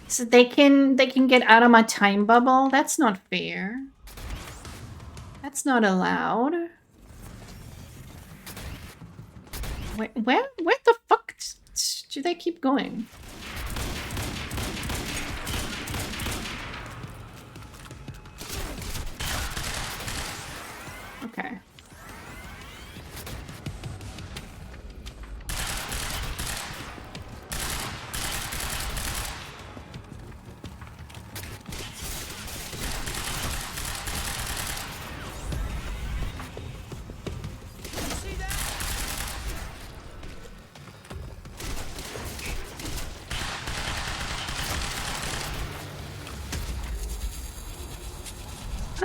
So they can get out of my time bubble? That's not fair. That's not allowed. Where the fuck do they keep going? Okay.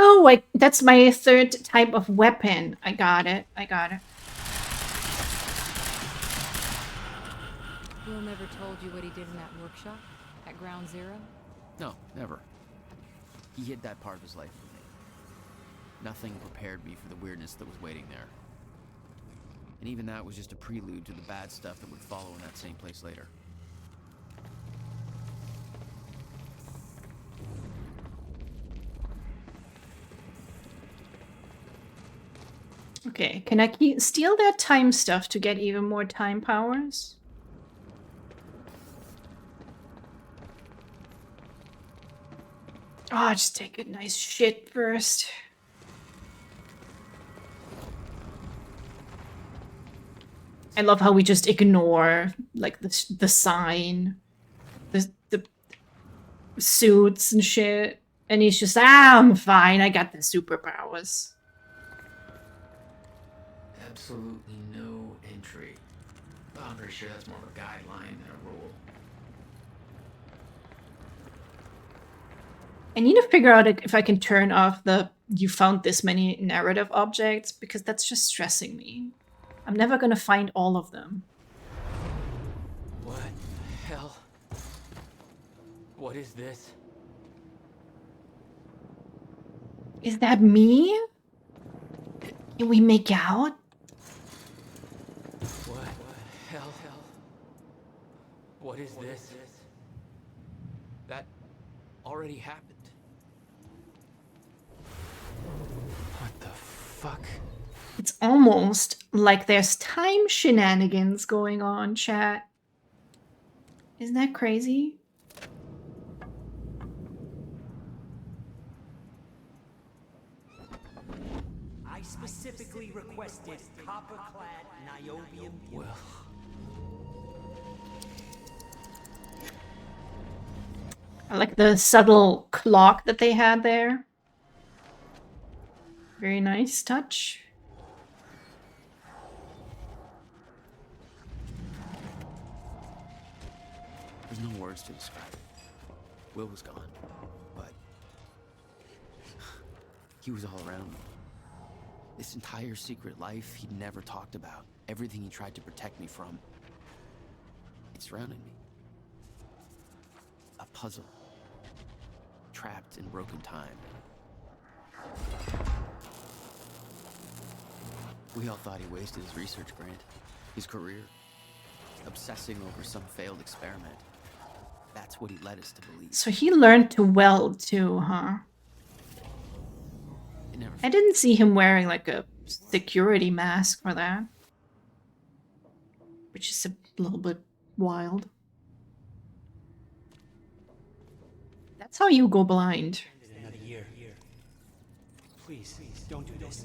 Oh, wait, that's my third type of weapon. I got it. I got it. Will never told you what he did in that workshop at Ground Zero? No, never. He hid that part of his life from me. Nothing prepared me for the weirdness that was waiting there. And even that was just a prelude to the bad stuff that would follow in that same place later. Okay, can I steal their time stuff to get even more time powers? Oh, just take a nice shit first. I love how we just ignore like the sign, the suits and shit, and he's just I'm fine. I got the superpowers. Absolutely no entry. I'm pretty sure that's more of a guideline than a rule. I need to figure out if I can turn off the you found this many narrative objects, because that's just stressing me. I'm never gonna find all of them. What the hell? What is this? Is that me? Can we make out? What the hell? What is this? That already happened. What the fuck? It's almost like there's time shenanigans going on, chat. Isn't that crazy? I specifically requested copper-clad niobium. Well. I like the subtle clock that they had there. Very nice touch. There's no words to describe it. Will was gone, but he was all around me. This entire secret life he'd never talked about, everything he tried to protect me from, it surrounded me. A puzzle, trapped in broken time. We all thought he wasted his research grant, his career, obsessing over some failed experiment. That's what he led us to believe. So he learned to weld too, huh? I didn't see him wearing like a security mask for that. Which is a little bit wild. That's how you go blind. Another year. Please, don't do this.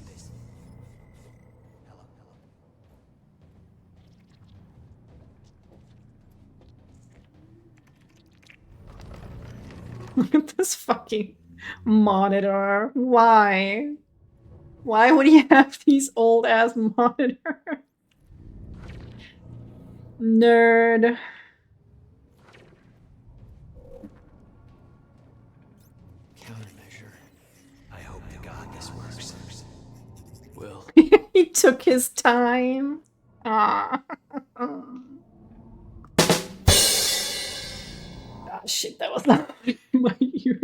Look at this fucking monitor. Why? Why would he have these old ass monitors? Nerd. Countermeasure. I hope to God this works. Will. He took his time. Ah. Ah, shit, that was not in my ears.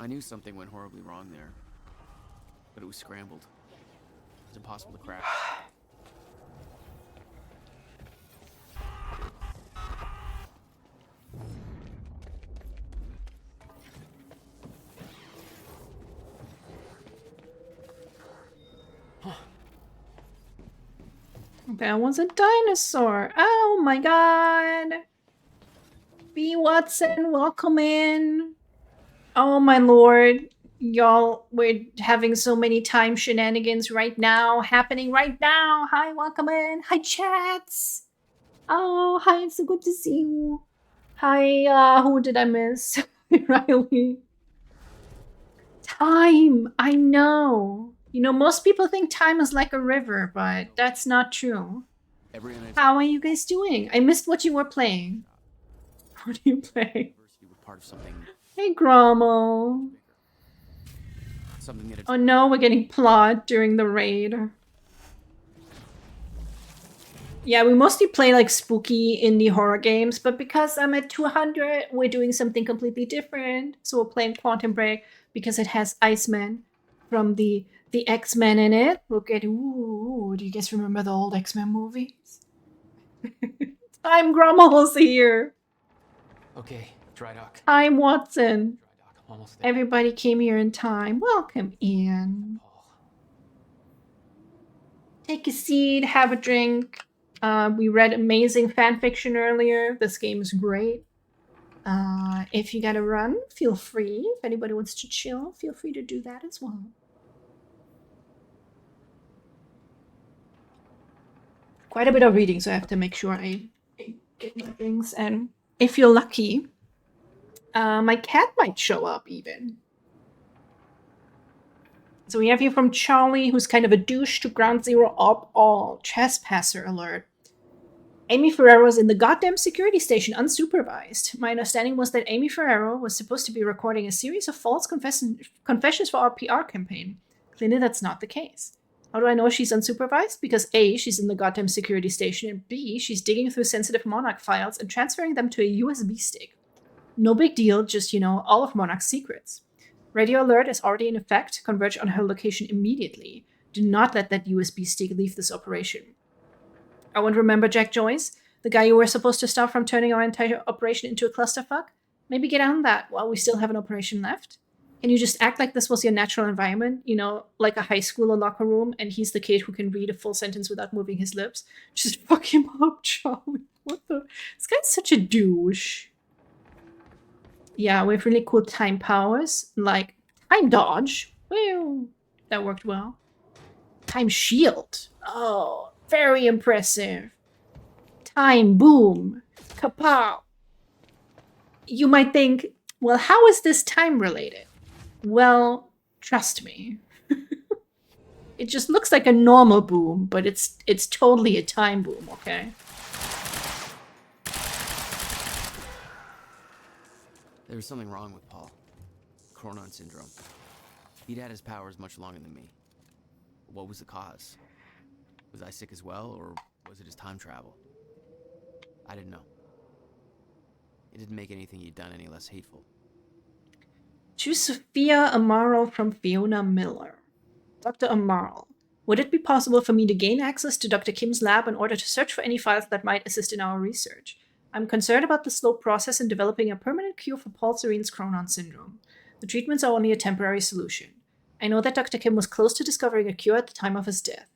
I knew something went horribly wrong there, but it was scrambled. It's impossible to crack. That was a dinosaur. Oh my god. B. Watson, welcome in. Oh my lord. Y'all, we're having so many time shenanigans right now. Happening right now. Hi, welcome in. Hi, chats. Oh, hi, it's so good to see you. Hi, who did I miss? Riley. Time. I know. You know, most people think time is like a river, but that's not true. How are you guys doing? I missed what you were playing. What do you play? Part of something. Hey, Gromo. Something that Oh no, we're getting plot during the raid. Yeah, we mostly play like spooky indie horror games, but because I'm at 200, we're doing something completely different. So we're playing Quantum Break because it has Iceman from the X-Men in it. Look at, ooh, do you guys remember the old X-Men movies? Time Grummel's here. Okay, dry dock. Time Watson. Almost there. Everybody came here in time. Welcome in. Take a seat, have a drink. We read amazing fanfiction earlier. This game is great. If you gotta run, feel free. If anybody wants to chill, feel free to do that as well. Quite a bit of reading, so I have to make sure I get my things. And if you're lucky, my cat might show up even. So we have here from Charlie, who's kind of a douche to Ground Zero up all. Trespasser alert. Amy Ferrero is in the goddamn security station unsupervised. My understanding was that Amy Ferrero was supposed to be recording a series of false confessions for our PR campaign. Clearly that's not the case. How do I know she's unsupervised? Because A, she's in the goddamn security station, and B, she's digging through sensitive Monarch files and transferring them to a USB stick. No big deal, just, you know, all of Monarch's secrets. Radio alert is already in effect. Converge on her location immediately. Do not let that USB stick leave this operation. I won't remember Jack Joyce, the guy you were supposed to stop from turning our entire operation into a clusterfuck. Maybe get on that while we still have an operation left. Can you just act like this was your natural environment? You know, like a high school or locker room, and he's the kid who can read a full sentence without moving his lips? Just fuck him up, Charlie. What the? This guy's such a douche. Yeah, we have really cool time powers, like time dodge. Well, that worked well. Time shield. Oh, very impressive. Time boom. Kapow. You might think, well, how is this time related? Well, trust me. It just looks like a normal boom, but it's totally a time boom, okay? There was something wrong with Paul. Chronon syndrome. He'd had his powers much longer than me. What was the cause? Was I sick as well, or was it just time travel? I didn't know. It didn't make anything he'd done any less hateful. To Sophia Amaral from Fiona Miller. Dr. Amaral, would it be possible for me to gain access to Dr. Kim's lab in order to search for any files that might assist in our research? I'm concerned about the slow process in developing a permanent cure for Paul Serene's Chronon syndrome. The treatments are only a temporary solution. I know that Dr. Kim was close to discovering a cure at the time of his death.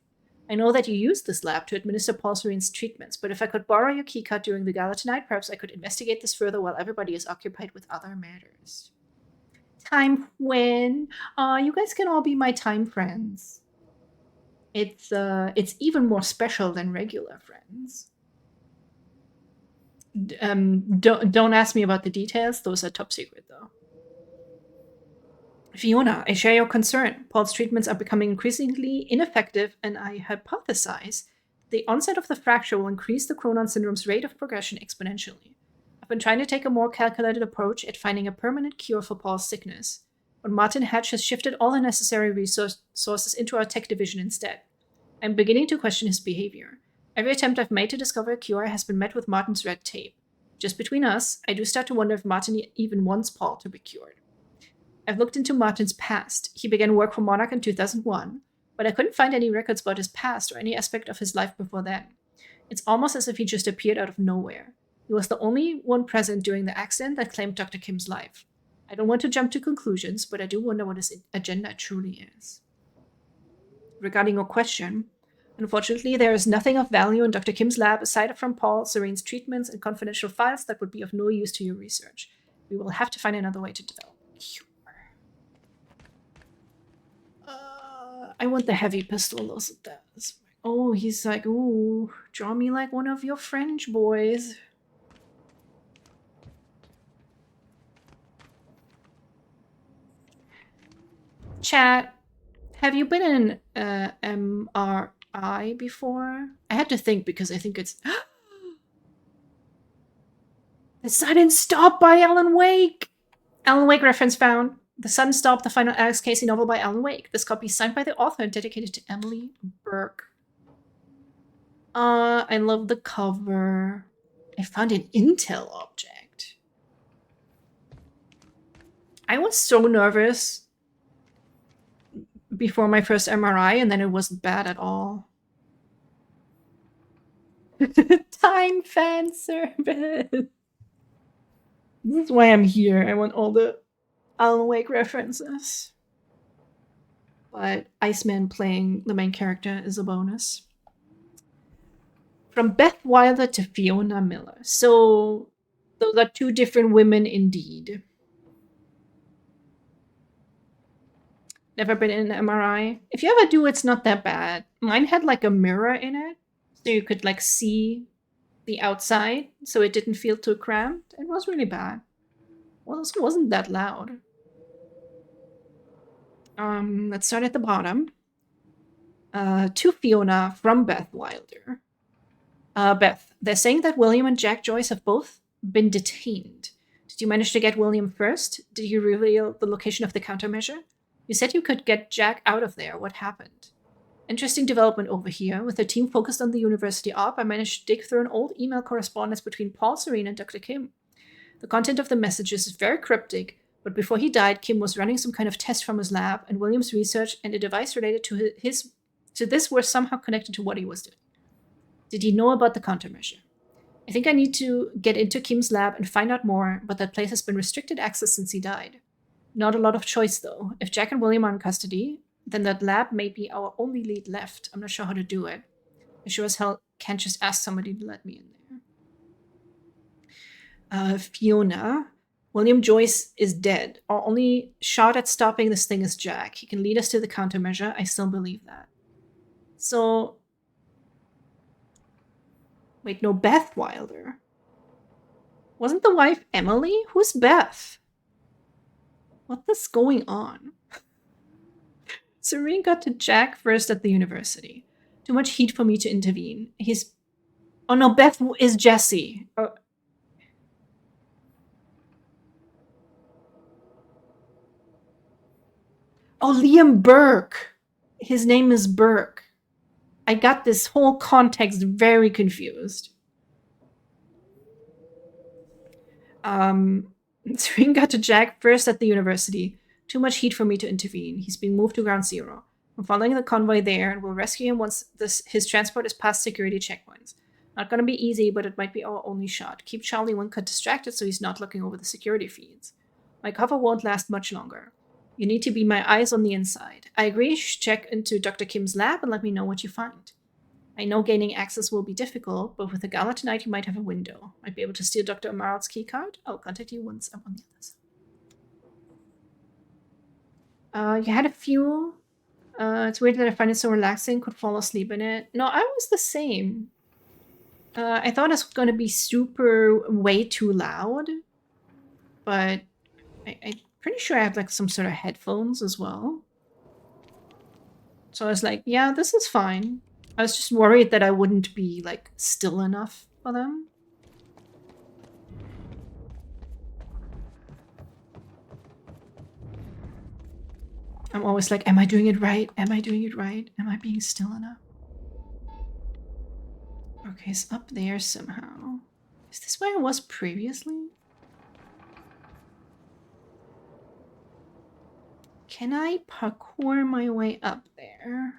I know that you used this lab to administer Paul Serene's treatments, but if I could borrow your keycard during the gala tonight, perhaps I could investigate this further while everybody is occupied with other matters. Time when? You guys can all be my time friends. It's even more special than regular friends. Don't ask me about the details. Those are top secret, though. Fiona, I share your concern. Paul's treatments are becoming increasingly ineffective, and I hypothesize the onset of the fracture will increase the Chronon syndrome's rate of progression exponentially. I've been trying to take a more calculated approach at finding a permanent cure for Paul's sickness, but Martin Hatch has shifted all the necessary resources into our tech division instead. I'm beginning to question his behavior. Every attempt I've made to discover a cure has been met with Martin's red tape. Just between us, I do start to wonder if Martin even wants Paul to be cured. I've looked into Martin's past. He began work for Monarch in 2001, but I couldn't find any records about his past or any aspect of his life before then. It's almost as if he just appeared out of nowhere. He was the only one present during the accident that claimed Dr. Kim's life. I don't want to jump to conclusions, but I do wonder what his agenda truly is. Regarding your question, unfortunately, there is nothing of value in Dr. Kim's lab aside from Paul Serene's treatments and confidential files that would be of no use to your research. We will have to find another way to develop humor. I want the heavy pistol, those it does. Oh, he's like, ooh, draw me like one of your French boys. Chat, have you been in MRI before? I had to think because I think it's... The Sudden Stop by Alan Wake! Alan Wake reference found. The Sudden Stop, the final Alex Casey novel by Alan Wake. This copy is signed by the author and dedicated to Emily Burke. I love the cover. I found an Intel object. I was so nervous before my first MRI, and then it wasn't bad at all. Time fan service. This is why I'm here. I want all the Alan Wake references. But Iceman playing the main character is a bonus. From Beth Wilder to Fiona Miller. So those are two different women indeed. Never been in an MRI. If you ever do, it's not that bad. Mine had like a mirror in it, so you could like see the outside, so it didn't feel too cramped. It was really bad. Well, it wasn't that loud. Let's start at the bottom. To Fiona from Beth Wilder. Beth, they're saying that William and Jack Joyce have both been detained. Did you manage to get William first? Did you reveal the location of the countermeasure? You said you could get Jack out of there. What happened? Interesting development over here. With the team focused on the university op, I managed to dig through an old email correspondence between Paul Serene and Dr. Kim. The content of the messages is very cryptic, but before he died, Kim was running some kind of test from his lab, and William's research and a device related to this were somehow connected to what he was doing. Did he know about the countermeasure? I think I need to get into Kim's lab and find out more, but that place has been restricted access since he died. Not a lot of choice, though. If Jack and William are in custody, then that lab may be our only lead left. I'm not sure how to do it. I sure as hell can't just ask somebody to let me in there. Fiona. William Joyce is dead. Our only shot at stopping this thing is Jack. He can lead us to the countermeasure. I still believe that. So... Wait, no, Beth Wilder. Wasn't the wife Emily? Who's Beth? What's going on? Serene got to Jack first at the university. Too much heat for me to intervene. Oh no, Beth is Jesse. Oh Liam Burke. His name is Burke. I got this whole context very confused. Serene got to Jack first at the university. Too much heat for me to intervene. He's being moved to Ground Zero. I'm following the convoy there and will rescue him once his transport is past security checkpoints. Not gonna be easy, but it might be our only shot. Keep Charlie Wincott distracted so he's not looking over the security feeds. My cover won't last much longer. You need to be my eyes on the inside. I agree, check into Dr. Kim's lab and let me know what you find. I know gaining access will be difficult, but with the gala tonight you might have a window. Might be able to steal Dr. Amarat's keycard. I'll contact you once I'm on the other side. You had a few. It's weird that I find it so relaxing, could fall asleep in it. No, I was the same. I thought it was going to be super way too loud, but I'm pretty sure I have like some sort of headphones as well. So I was like, yeah, this is fine. I was just worried that I wouldn't be like still enough for them. I'm always like, am I doing it right? Am I doing it right? Am I being still enough? Okay, it's up there somehow. Is this where I was previously? Can I parkour my way up there?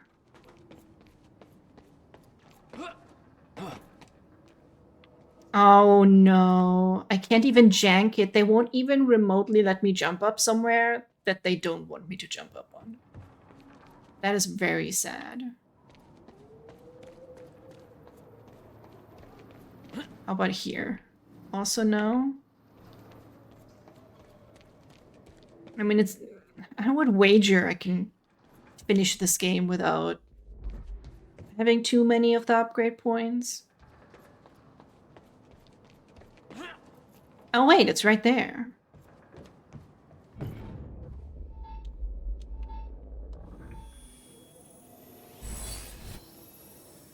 Oh no, I can't even jank it. They won't even remotely let me jump up somewhere that they don't want me to jump up on. That is very sad. How about here? Also no? I mean, I would wager I can finish this game without having too many of the upgrade points. Oh wait, it's right there.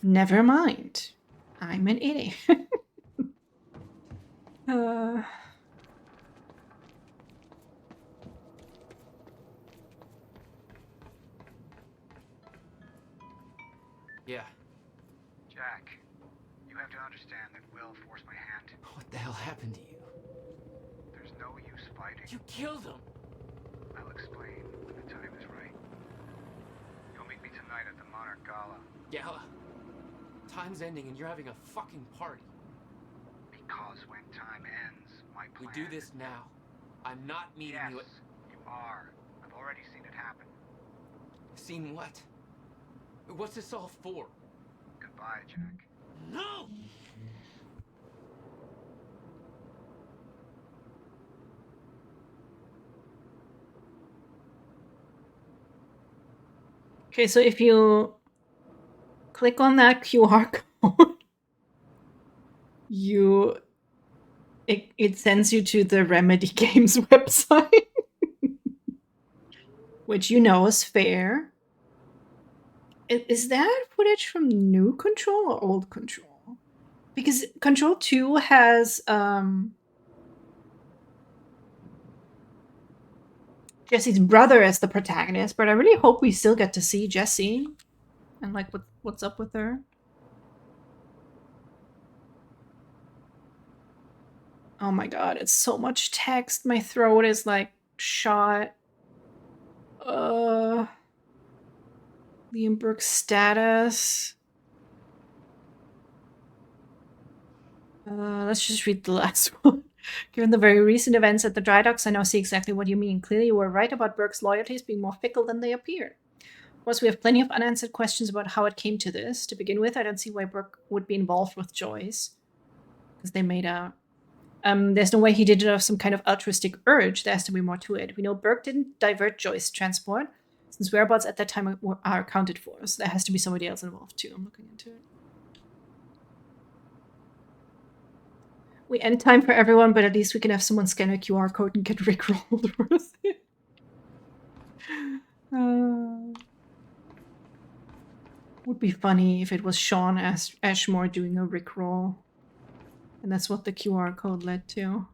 Never mind. I'm an idiot. Yeah. Jack, you have to understand that Will forced my hand. What the hell happened to you? There's no use fighting. You killed him! I'll explain when the time is right. You'll meet me tonight at the Monarch Gala. Gala? Time's ending and you're having a fucking party. Because when time ends, my We plan... do this now. I'm not meeting Yes, you at... you are. I've already seen it happen. Seen what? What's this all for? Goodbye, Jack. No! Okay, so if you click on that QR code, it sends you to the Remedy Games website, which you know is fair. Is that footage from new Control or old Control? Because Control 2 has Jesse's brother as the protagonist, but I really hope we still get to see Jesse and like what's up with her. Oh my god, it's so much text. My throat is like shot. Liam Brooks' status. Let's just read the last one. Given the very recent events at the dry docks, I now see exactly what you mean. Clearly, you were right about Burke's loyalties being more fickle than they appear. Of course, we have plenty of unanswered questions about how it came to this. To begin with, I don't see why Burke would be involved with Joyce. Because they made out. There's no way he did it out of some kind of altruistic urge. There has to be more to it. We know Burke didn't divert Joyce's transport, since whereabouts at that time are accounted for. So there has to be somebody else involved too. I'm looking into it. We end time for everyone, but at least we can have someone scan a QR code and get rickrolled with it. Would be funny if it was Sean Ashmore doing a rickroll. And that's what the QR code led to.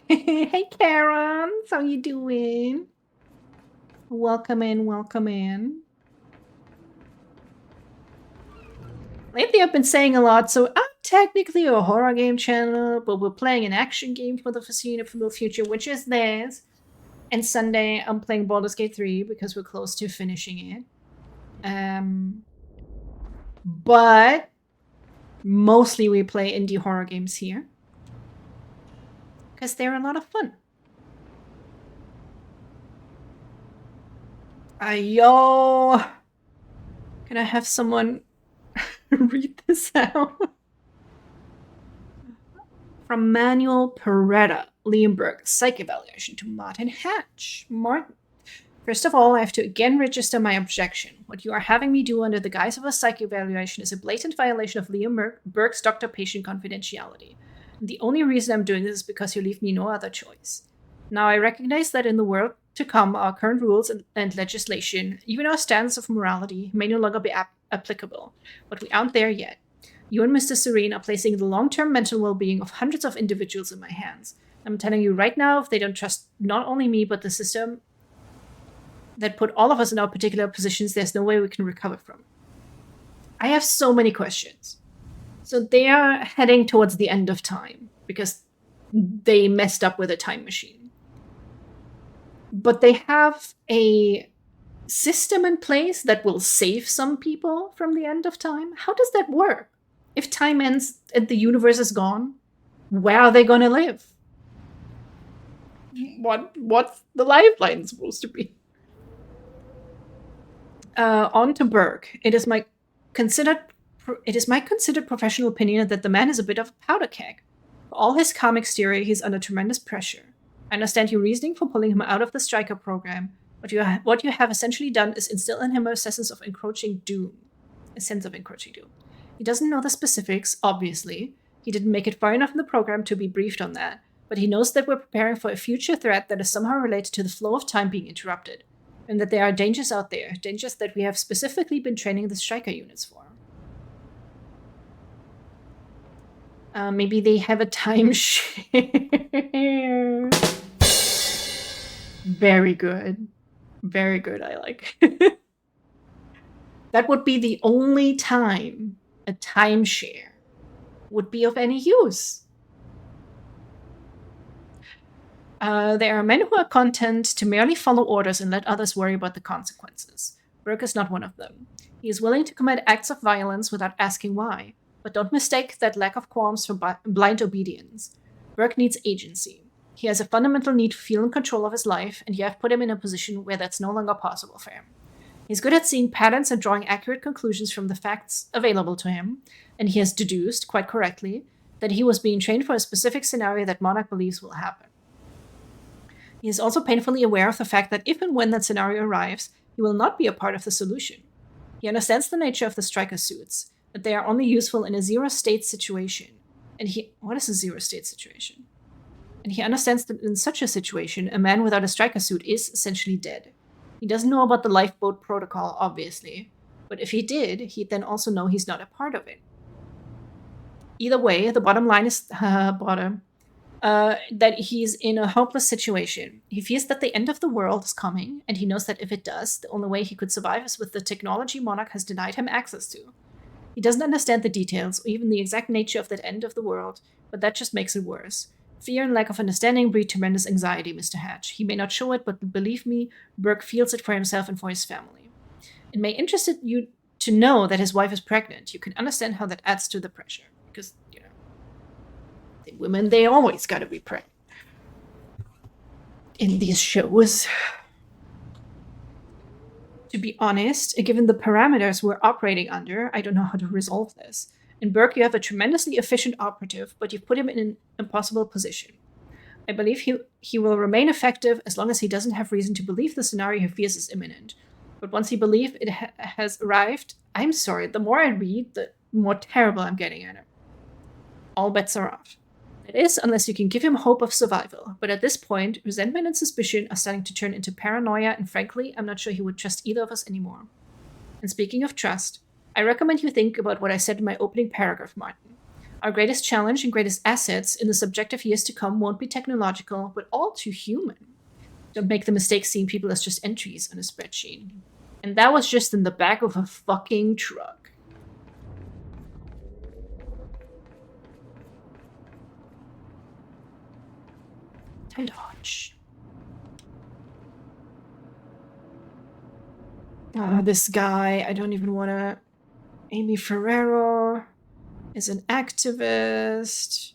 Hey Karen, how you doing? Welcome in, welcome in. Lately I've been saying a lot, so I'm technically a horror game channel, but we're playing an action game for the foreseeable future, which is this. And Sunday I'm playing Baldur's Gate 3 because we're close to finishing it. But mostly we play indie horror games here. Because they're a lot of fun. Ayo! Can I have someone read this out? From Manuel Peretta, Liam Burke, psych evaluation to Martin Hatch. Martin. First of all, I have to again register my objection. What you are having me do under the guise of a psych evaluation is a blatant violation of Liam Burke's doctor-patient confidentiality. And the only reason I'm doing this is because you leave me no other choice. Now, I recognize that in the world to come, our current rules and legislation, even our standards of morality, may no longer be applicable. But we aren't there yet. You and Mr. Serene are placing the long-term mental well-being of hundreds of individuals in my hands. I'm telling you right now, if they don't trust not only me, but the system that put all of us in our particular positions, there's no way we can recover from. I have so many questions. So they are heading towards the end of time. because they messed up with a time machine. But they have a system in place that will save some people from the end of time. How does that work? If time ends and the universe is gone, where are they gonna live? What's the lifeline supposed to be? On to Burke. It is my considered professional opinion that the man is a bit of a powder keg. For all his calm exterior, he's under tremendous pressure. I understand your reasoning for pulling him out of the Striker program, but what you have essentially done is instill in him a sense of encroaching doom. He doesn't know the specifics, obviously. He didn't make it far enough in the program to be briefed on that, but he knows that we're preparing for a future threat that is somehow related to the flow of time being interrupted, and that there are dangers out there, dangers that we have specifically been training the Striker units for. Maybe they have a time share. Very good. Very good, I like. That would be the only time a timeshare would be of any use. There are men who are content to merely follow orders and let others worry about the consequences. Burke is not one of them. He is willing to commit acts of violence without asking why, but don't mistake that lack of qualms for blind obedience. Burke needs agency. He has a fundamental need to feel in control of his life, and you have put him in a position where that's no longer possible for him. He's good at seeing patterns and drawing accurate conclusions from the facts available to him, and he has deduced, quite correctly, that he was being trained for a specific scenario that Monarch believes will happen. He is also painfully aware of the fact that if and when that scenario arrives, he will not be a part of the solution. He understands the nature of the Striker suits, that they are only useful in a zero-state situation. What is a zero-state situation? And he understands that in such a situation, a man without a Striker suit is essentially dead. He doesn't know about the lifeboat protocol, obviously, but if he did, he'd then also know he's not a part of it. Either way, the bottom line is that he's in a hopeless situation. He fears that the end of the world is coming, and he knows that if it does, the only way he could survive is with the technology Monarch has denied him access to. He doesn't understand the details, or even the exact nature of that end of the world, but that just makes it worse. Fear and lack of understanding breed tremendous anxiety, Mr. Hatch. He may not show it, but believe me, Burke feels it for himself and for his family. It may interest you to know that his wife is pregnant. You can understand how that adds to the pressure. Because, you know, the women, they always gotta be pregnant. In these shows. To be honest, given the parameters we're operating under, I don't know how to resolve this. In Burke, you have a tremendously efficient operative, but you've put him in an impossible position. I believe he will remain effective as long as he doesn't have reason to believe the scenario he fears is imminent. But once he believes it has arrived, I'm sorry, the more I read, the more terrible I'm getting at it. All bets are off. It is, unless you can give him hope of survival. But at this point, resentment and suspicion are starting to turn into paranoia, and frankly, I'm not sure he would trust either of us anymore. And speaking of trust, I recommend you think about what I said in my opening paragraph, Martin. Our greatest challenge and greatest assets in the subjective years to come won't be technological, but all too human. Don't make the mistake seeing people as just entries on a spreadsheet. And that was just in the back of a fucking truck. Time to dodge. This guy, I don't even want to... Amy Ferrero is an activist.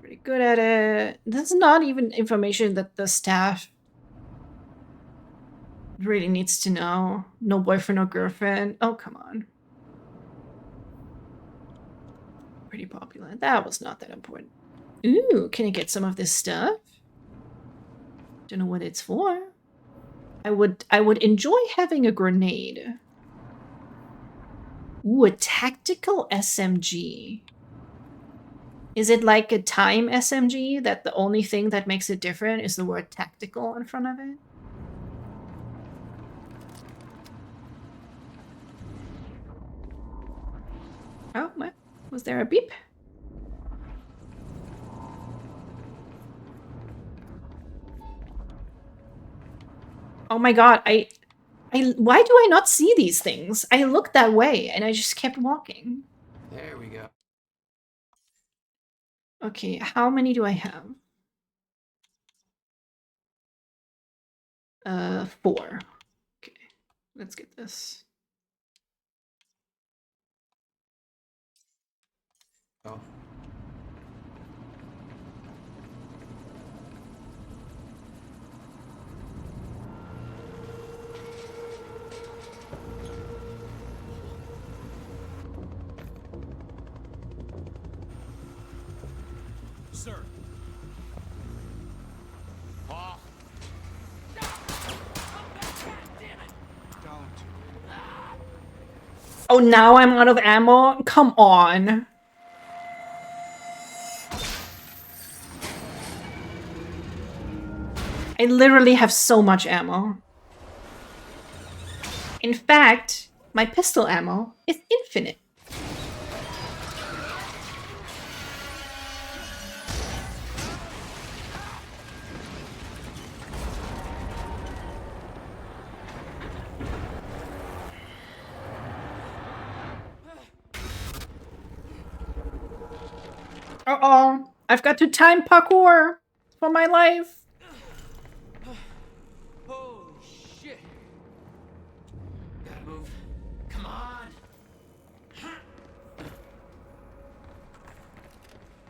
Pretty good at it. That's not even information that the staff really needs to know. No boyfriend or girlfriend. Oh, come on. Pretty popular. That was not that important. Ooh, can I get some of this stuff? Don't know what it's for. I would enjoy having a grenade. Ooh, a tactical SMG. Is it like a time SMG that the only thing that makes it different is the word tactical in front of it? Oh, what? Was there a beep? Oh my god, why do I not see these things? I looked that way and I just kept walking. There we go. Okay, how many do I have? 4. Okay, let's get this. Oh. Sir. Paul. Oh, now I'm out of ammo? Come on. I literally have so much ammo. In fact, my pistol ammo is infinite. Uh-oh. I've got to time parkour for my life. Holy shit. Gotta move. Come on.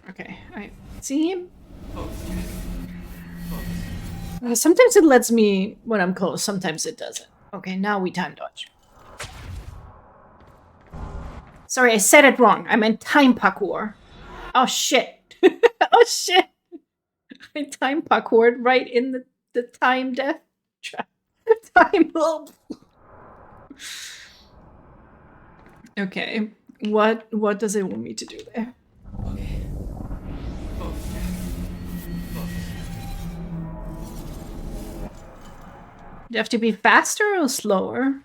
Okay, I see him. Sometimes it lets me when I'm close, sometimes it doesn't. Okay, now we time dodge. Sorry, I said it wrong. I meant time parkour. Oh shit. Oh shit. I time parkoured right in the time death trap. Time loop. Okay. What does it want me to do there? Okay. Do you have to be faster or slower?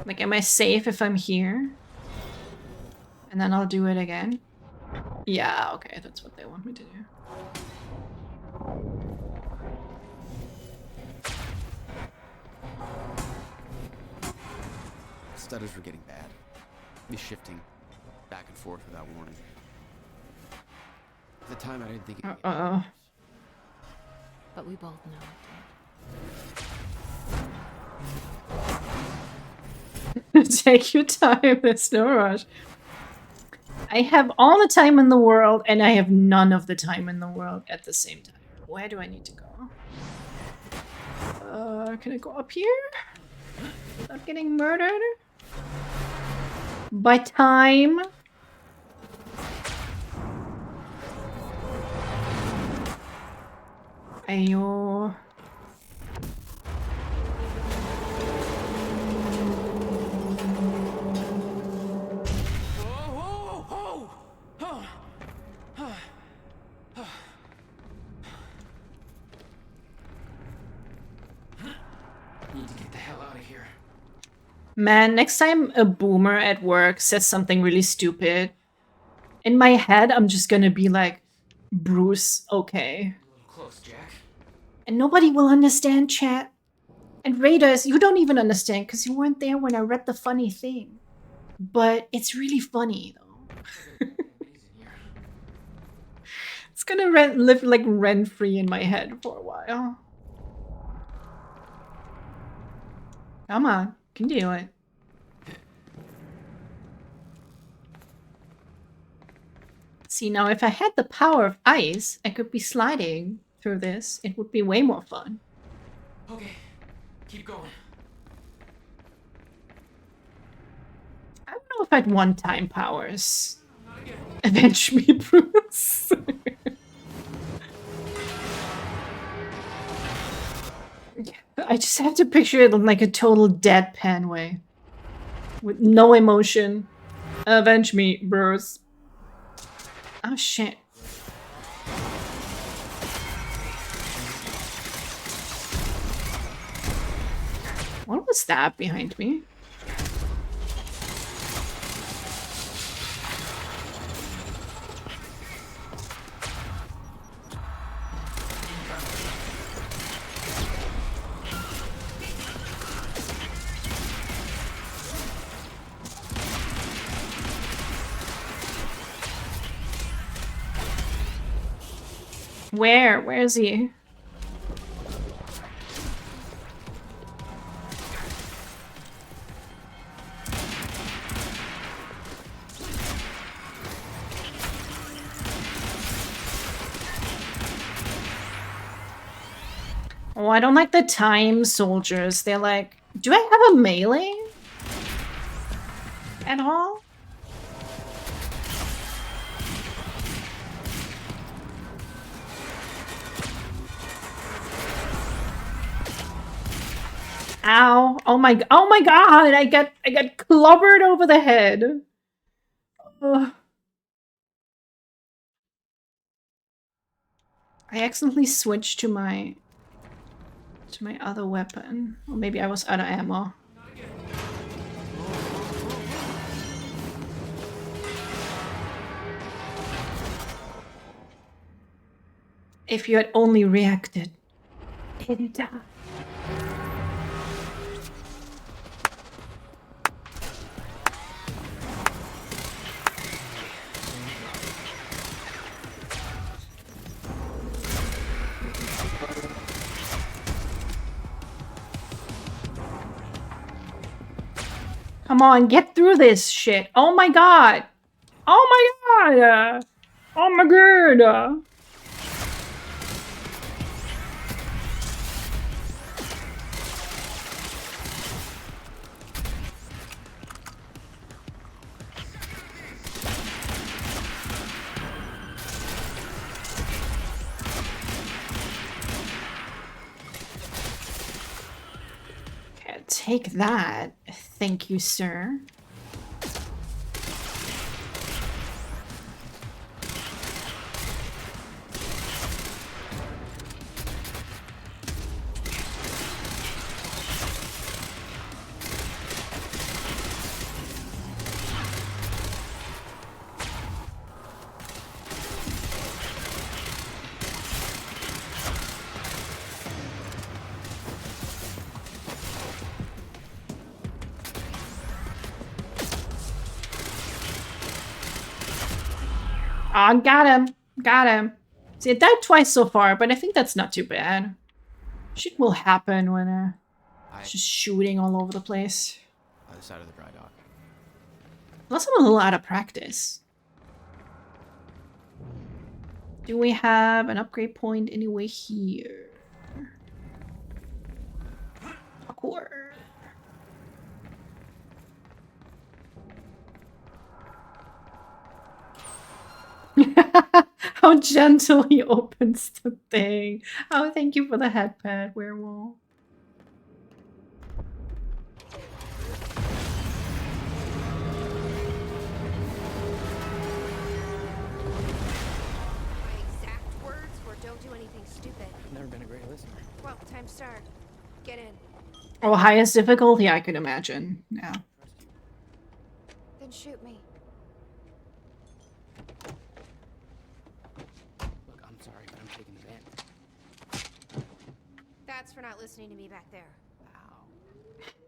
Like, am I safe if I'm here? And then I'll do it again? Yeah, okay, that's what they want me to do. Stutters were getting bad. He's shifting back and forth without warning. At the time, I didn't think it would get Uh-oh. But we both know it did. Take your time, there's no rush. I have all the time in the world, and I have none of the time in the world at the same time. Where do I need to go? Can I go up here? Without getting murdered? By time? Ayo. Need to get the hell out of here. Man, next time a boomer at work says something really stupid, in my head, I'm just gonna be like, Bruce, okay. A little close, Jack. And nobody will understand, chat. And Raiders, you don't even understand because you weren't there when I read the funny thing. But it's really funny, though. It's gonna live like rent-free in my head for a while. Come on, can do it. See, now if I had the power of ice, I could be sliding through this. It would be way more fun. Okay, keep going. I don't know if I'd want time powers. Avenge me, Bruce. I just have to picture it in like a total deadpan way. With no emotion. Avenge me, Bruce. Oh shit. What was that behind me? Where? Where is he? Oh, I don't like the time soldiers. They're like, do I have a melee at all? Ow. Oh my god, I got clobbered over the head. Ugh. I accidentally switched to my other weapon. Or maybe I was out of ammo. If you had only reacted in time. Come on, get through this shit. Oh my god. Oh my god. Oh my god. Okay, take that. Thank you, sir. Oh, got him. Got him. See, it died twice so far, but I think that's not too bad. Shit will happen when it's just shooting all over the place. Other side of the dry dock. Unless I'm a little out of practice. Do we have an upgrade point anyway here? Awkward. How gentle he opens the thing. Oh, thank you for the head pad, werewolf. Exact words were don't do anything stupid. I've never been a great listener. Well, time to start. Get in. Oh, highest difficulty I could imagine. Yeah. Then shoot me. Look, I'm sorry, but I'm taking the van. That's for not listening to me back there.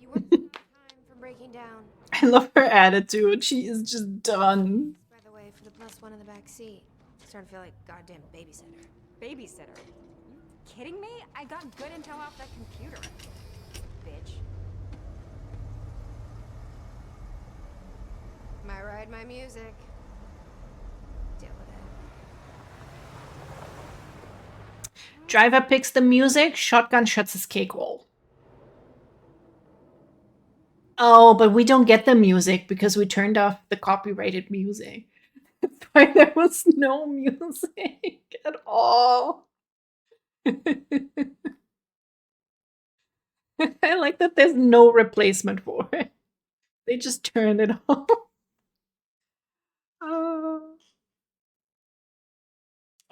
You weren't enough time from breaking down. I love her attitude. She is just done. By the way, for the +1 in the back seat. Starting to feel like goddamn babysitter. Babysitter? You kidding me? I got good intel off that computer. Bitch. My ride, my music. Deal with it. Driver picks the music, shotgun shuts his cake roll. Oh, but we don't get the music because we turned off the copyrighted music. That's why there was no music at all. I like that there's no replacement for it. They just turned it off.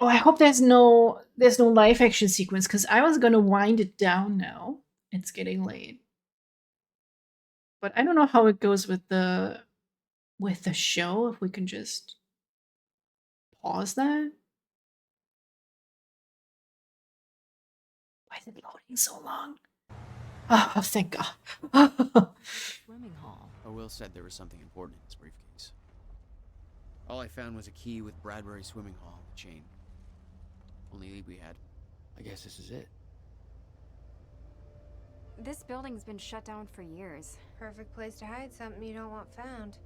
Oh, I hope there's no live action sequence because I was gonna wind it down now. It's getting late. But I don't know how it goes with the show, if we can just pause that. Why is it loading so long? Oh, thank God. Swimming hall. Oh, Will said there was something important in his briefcase. All I found was a key with Bradbury Swimming Hall, the chain. Only lead we had. I guess this is it. This building's been shut down for years. Perfect place to hide something you don't want found.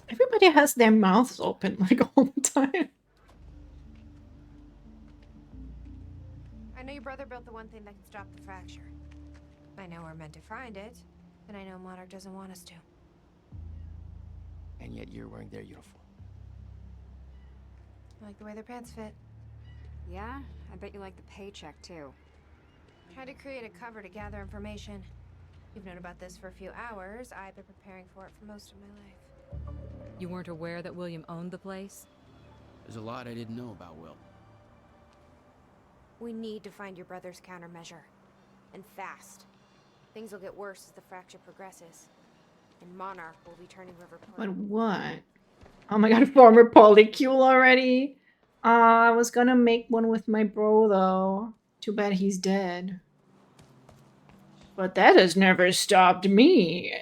Everybody has their mouths open like all the time. I know your brother built the one thing that can stop the fracture. I know we're meant to find it, and I know Monarch doesn't want us to. And yet you're wearing their uniform. I like the way their pants fit. Yeah? I bet you like the paycheck, too. Tried to create a cover to gather information. You've known about this for a few hours. I've been preparing for it for most of my life. You weren't aware that William owned the place? There's a lot I didn't know about Will. We need to find your brother's countermeasure. And fast. Things will get worse as the fracture progresses. And Monarch will be turning Riverport. But what? Oh my god, former polycule already? I was gonna make one with my bro though. Too bad he's dead. But that has never stopped me.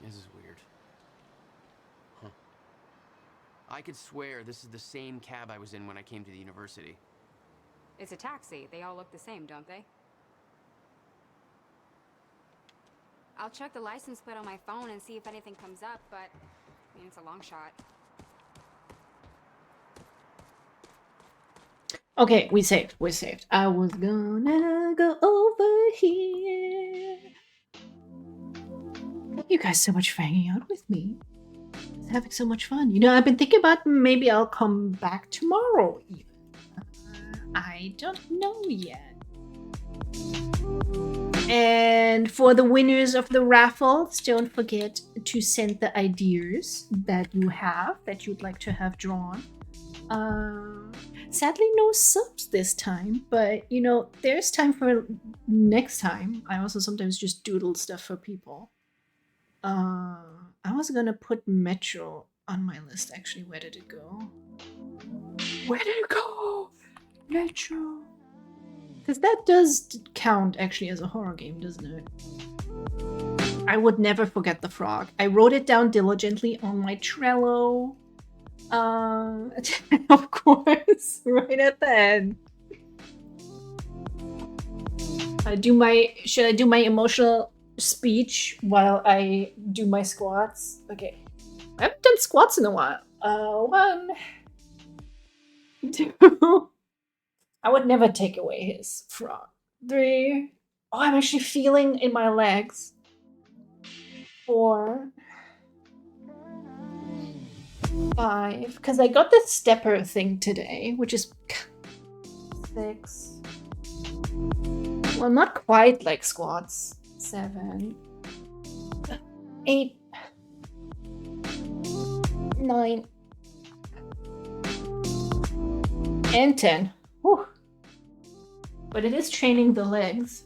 This is weird. Huh. I could swear this is the same cab I was in when I came to the university. It's a taxi. They all look the same, don't they? I'll check the license plate on my phone and see if anything comes up, but I mean, it's a long shot. Okay, we saved. We're saved. I was gonna go over here. Thank you guys so much for hanging out with me. Just having so much fun. You know, I've been thinking about maybe I'll come back tomorrow even. I don't know yet. And for the winners of the raffles, don't forget to send the ideas that you have, that you'd like to have drawn. Sadly, no subs this time, but you know, there's time for next time. I also sometimes just doodle stuff for people. I was gonna put Metro on my list, actually. Where did it go? Where did it go? Metro. Because that does count actually as a horror game, doesn't it? I would never forget the frog. I wrote it down diligently on my Trello. Of course, right at the end. Should I do my emotional speech while I do my squats? Okay. I haven't done squats in a while. 1, 2. I would never take away his frog. 3. Oh, I'm actually feeling in my legs. 4. 5. Because I got the stepper thing today, which is 6. Well, not quite like squats. 7. 8. 9. And 10. Whew. But it is training the legs.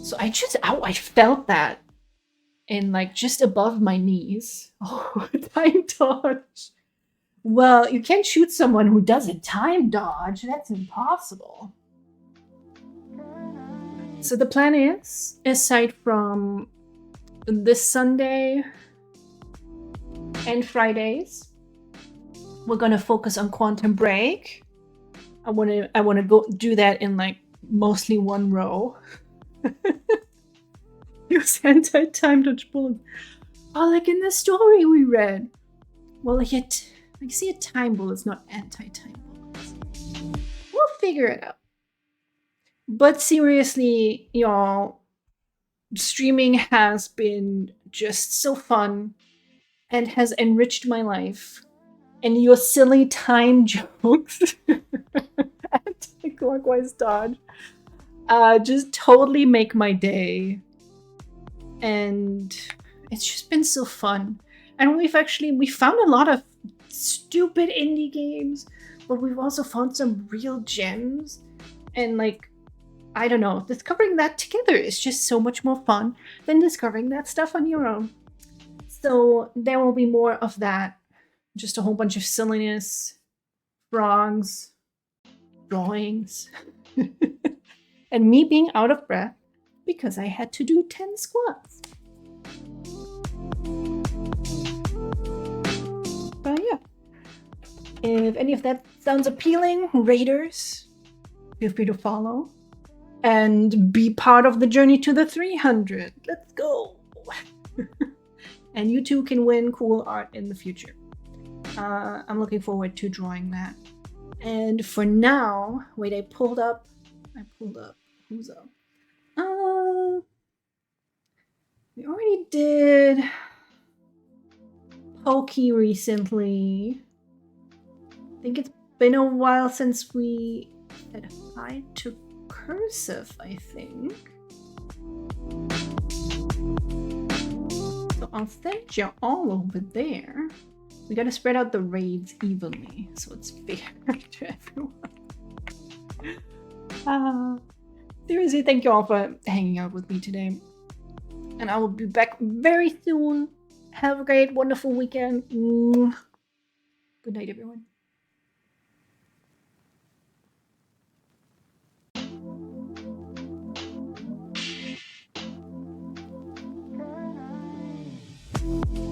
So I just, ow, I felt that in like just above my knees. Oh, time dodge. Well, you can't shoot someone who doesn't time dodge. That's impossible. So the plan is, aside from this Sunday and Fridays, we're gonna focus on Quantum Break. I wanna go do that in like mostly one row. Use anti-time dodge bullets. Oh, like in the story we read. Well, like I see a time bullets, not anti-time bullets. We'll figure it out. But seriously, y'all, streaming has been just so fun and has enriched my life. And your silly time jokes, anti-clockwise dodge, just totally make my day. And it's just been so fun. And we found a lot of stupid indie games, but we've also found some real gems. And like, I don't know, discovering that together is just so much more fun than discovering that stuff on your own. So there will be more of that. Just a whole bunch of silliness, frogs, drawings, and me being out of breath because I had to do 10 squats. But yeah, if any of that sounds appealing, Raiders, feel free to follow and be part of the journey to the 300. Let's go. And you too can win cool art in the future. I'm looking forward to drawing that. And for now, wait, I pulled up, who's up? We already did Pokey recently. I think it's been a while since we said hi to Cursive, I think. So I'll send you all over there. We gotta spread out the raids evenly, so it's fair to everyone. Seriously, thank you all for hanging out with me today. And I will be back very soon. Have a great, wonderful weekend. Good night, everyone. Good night.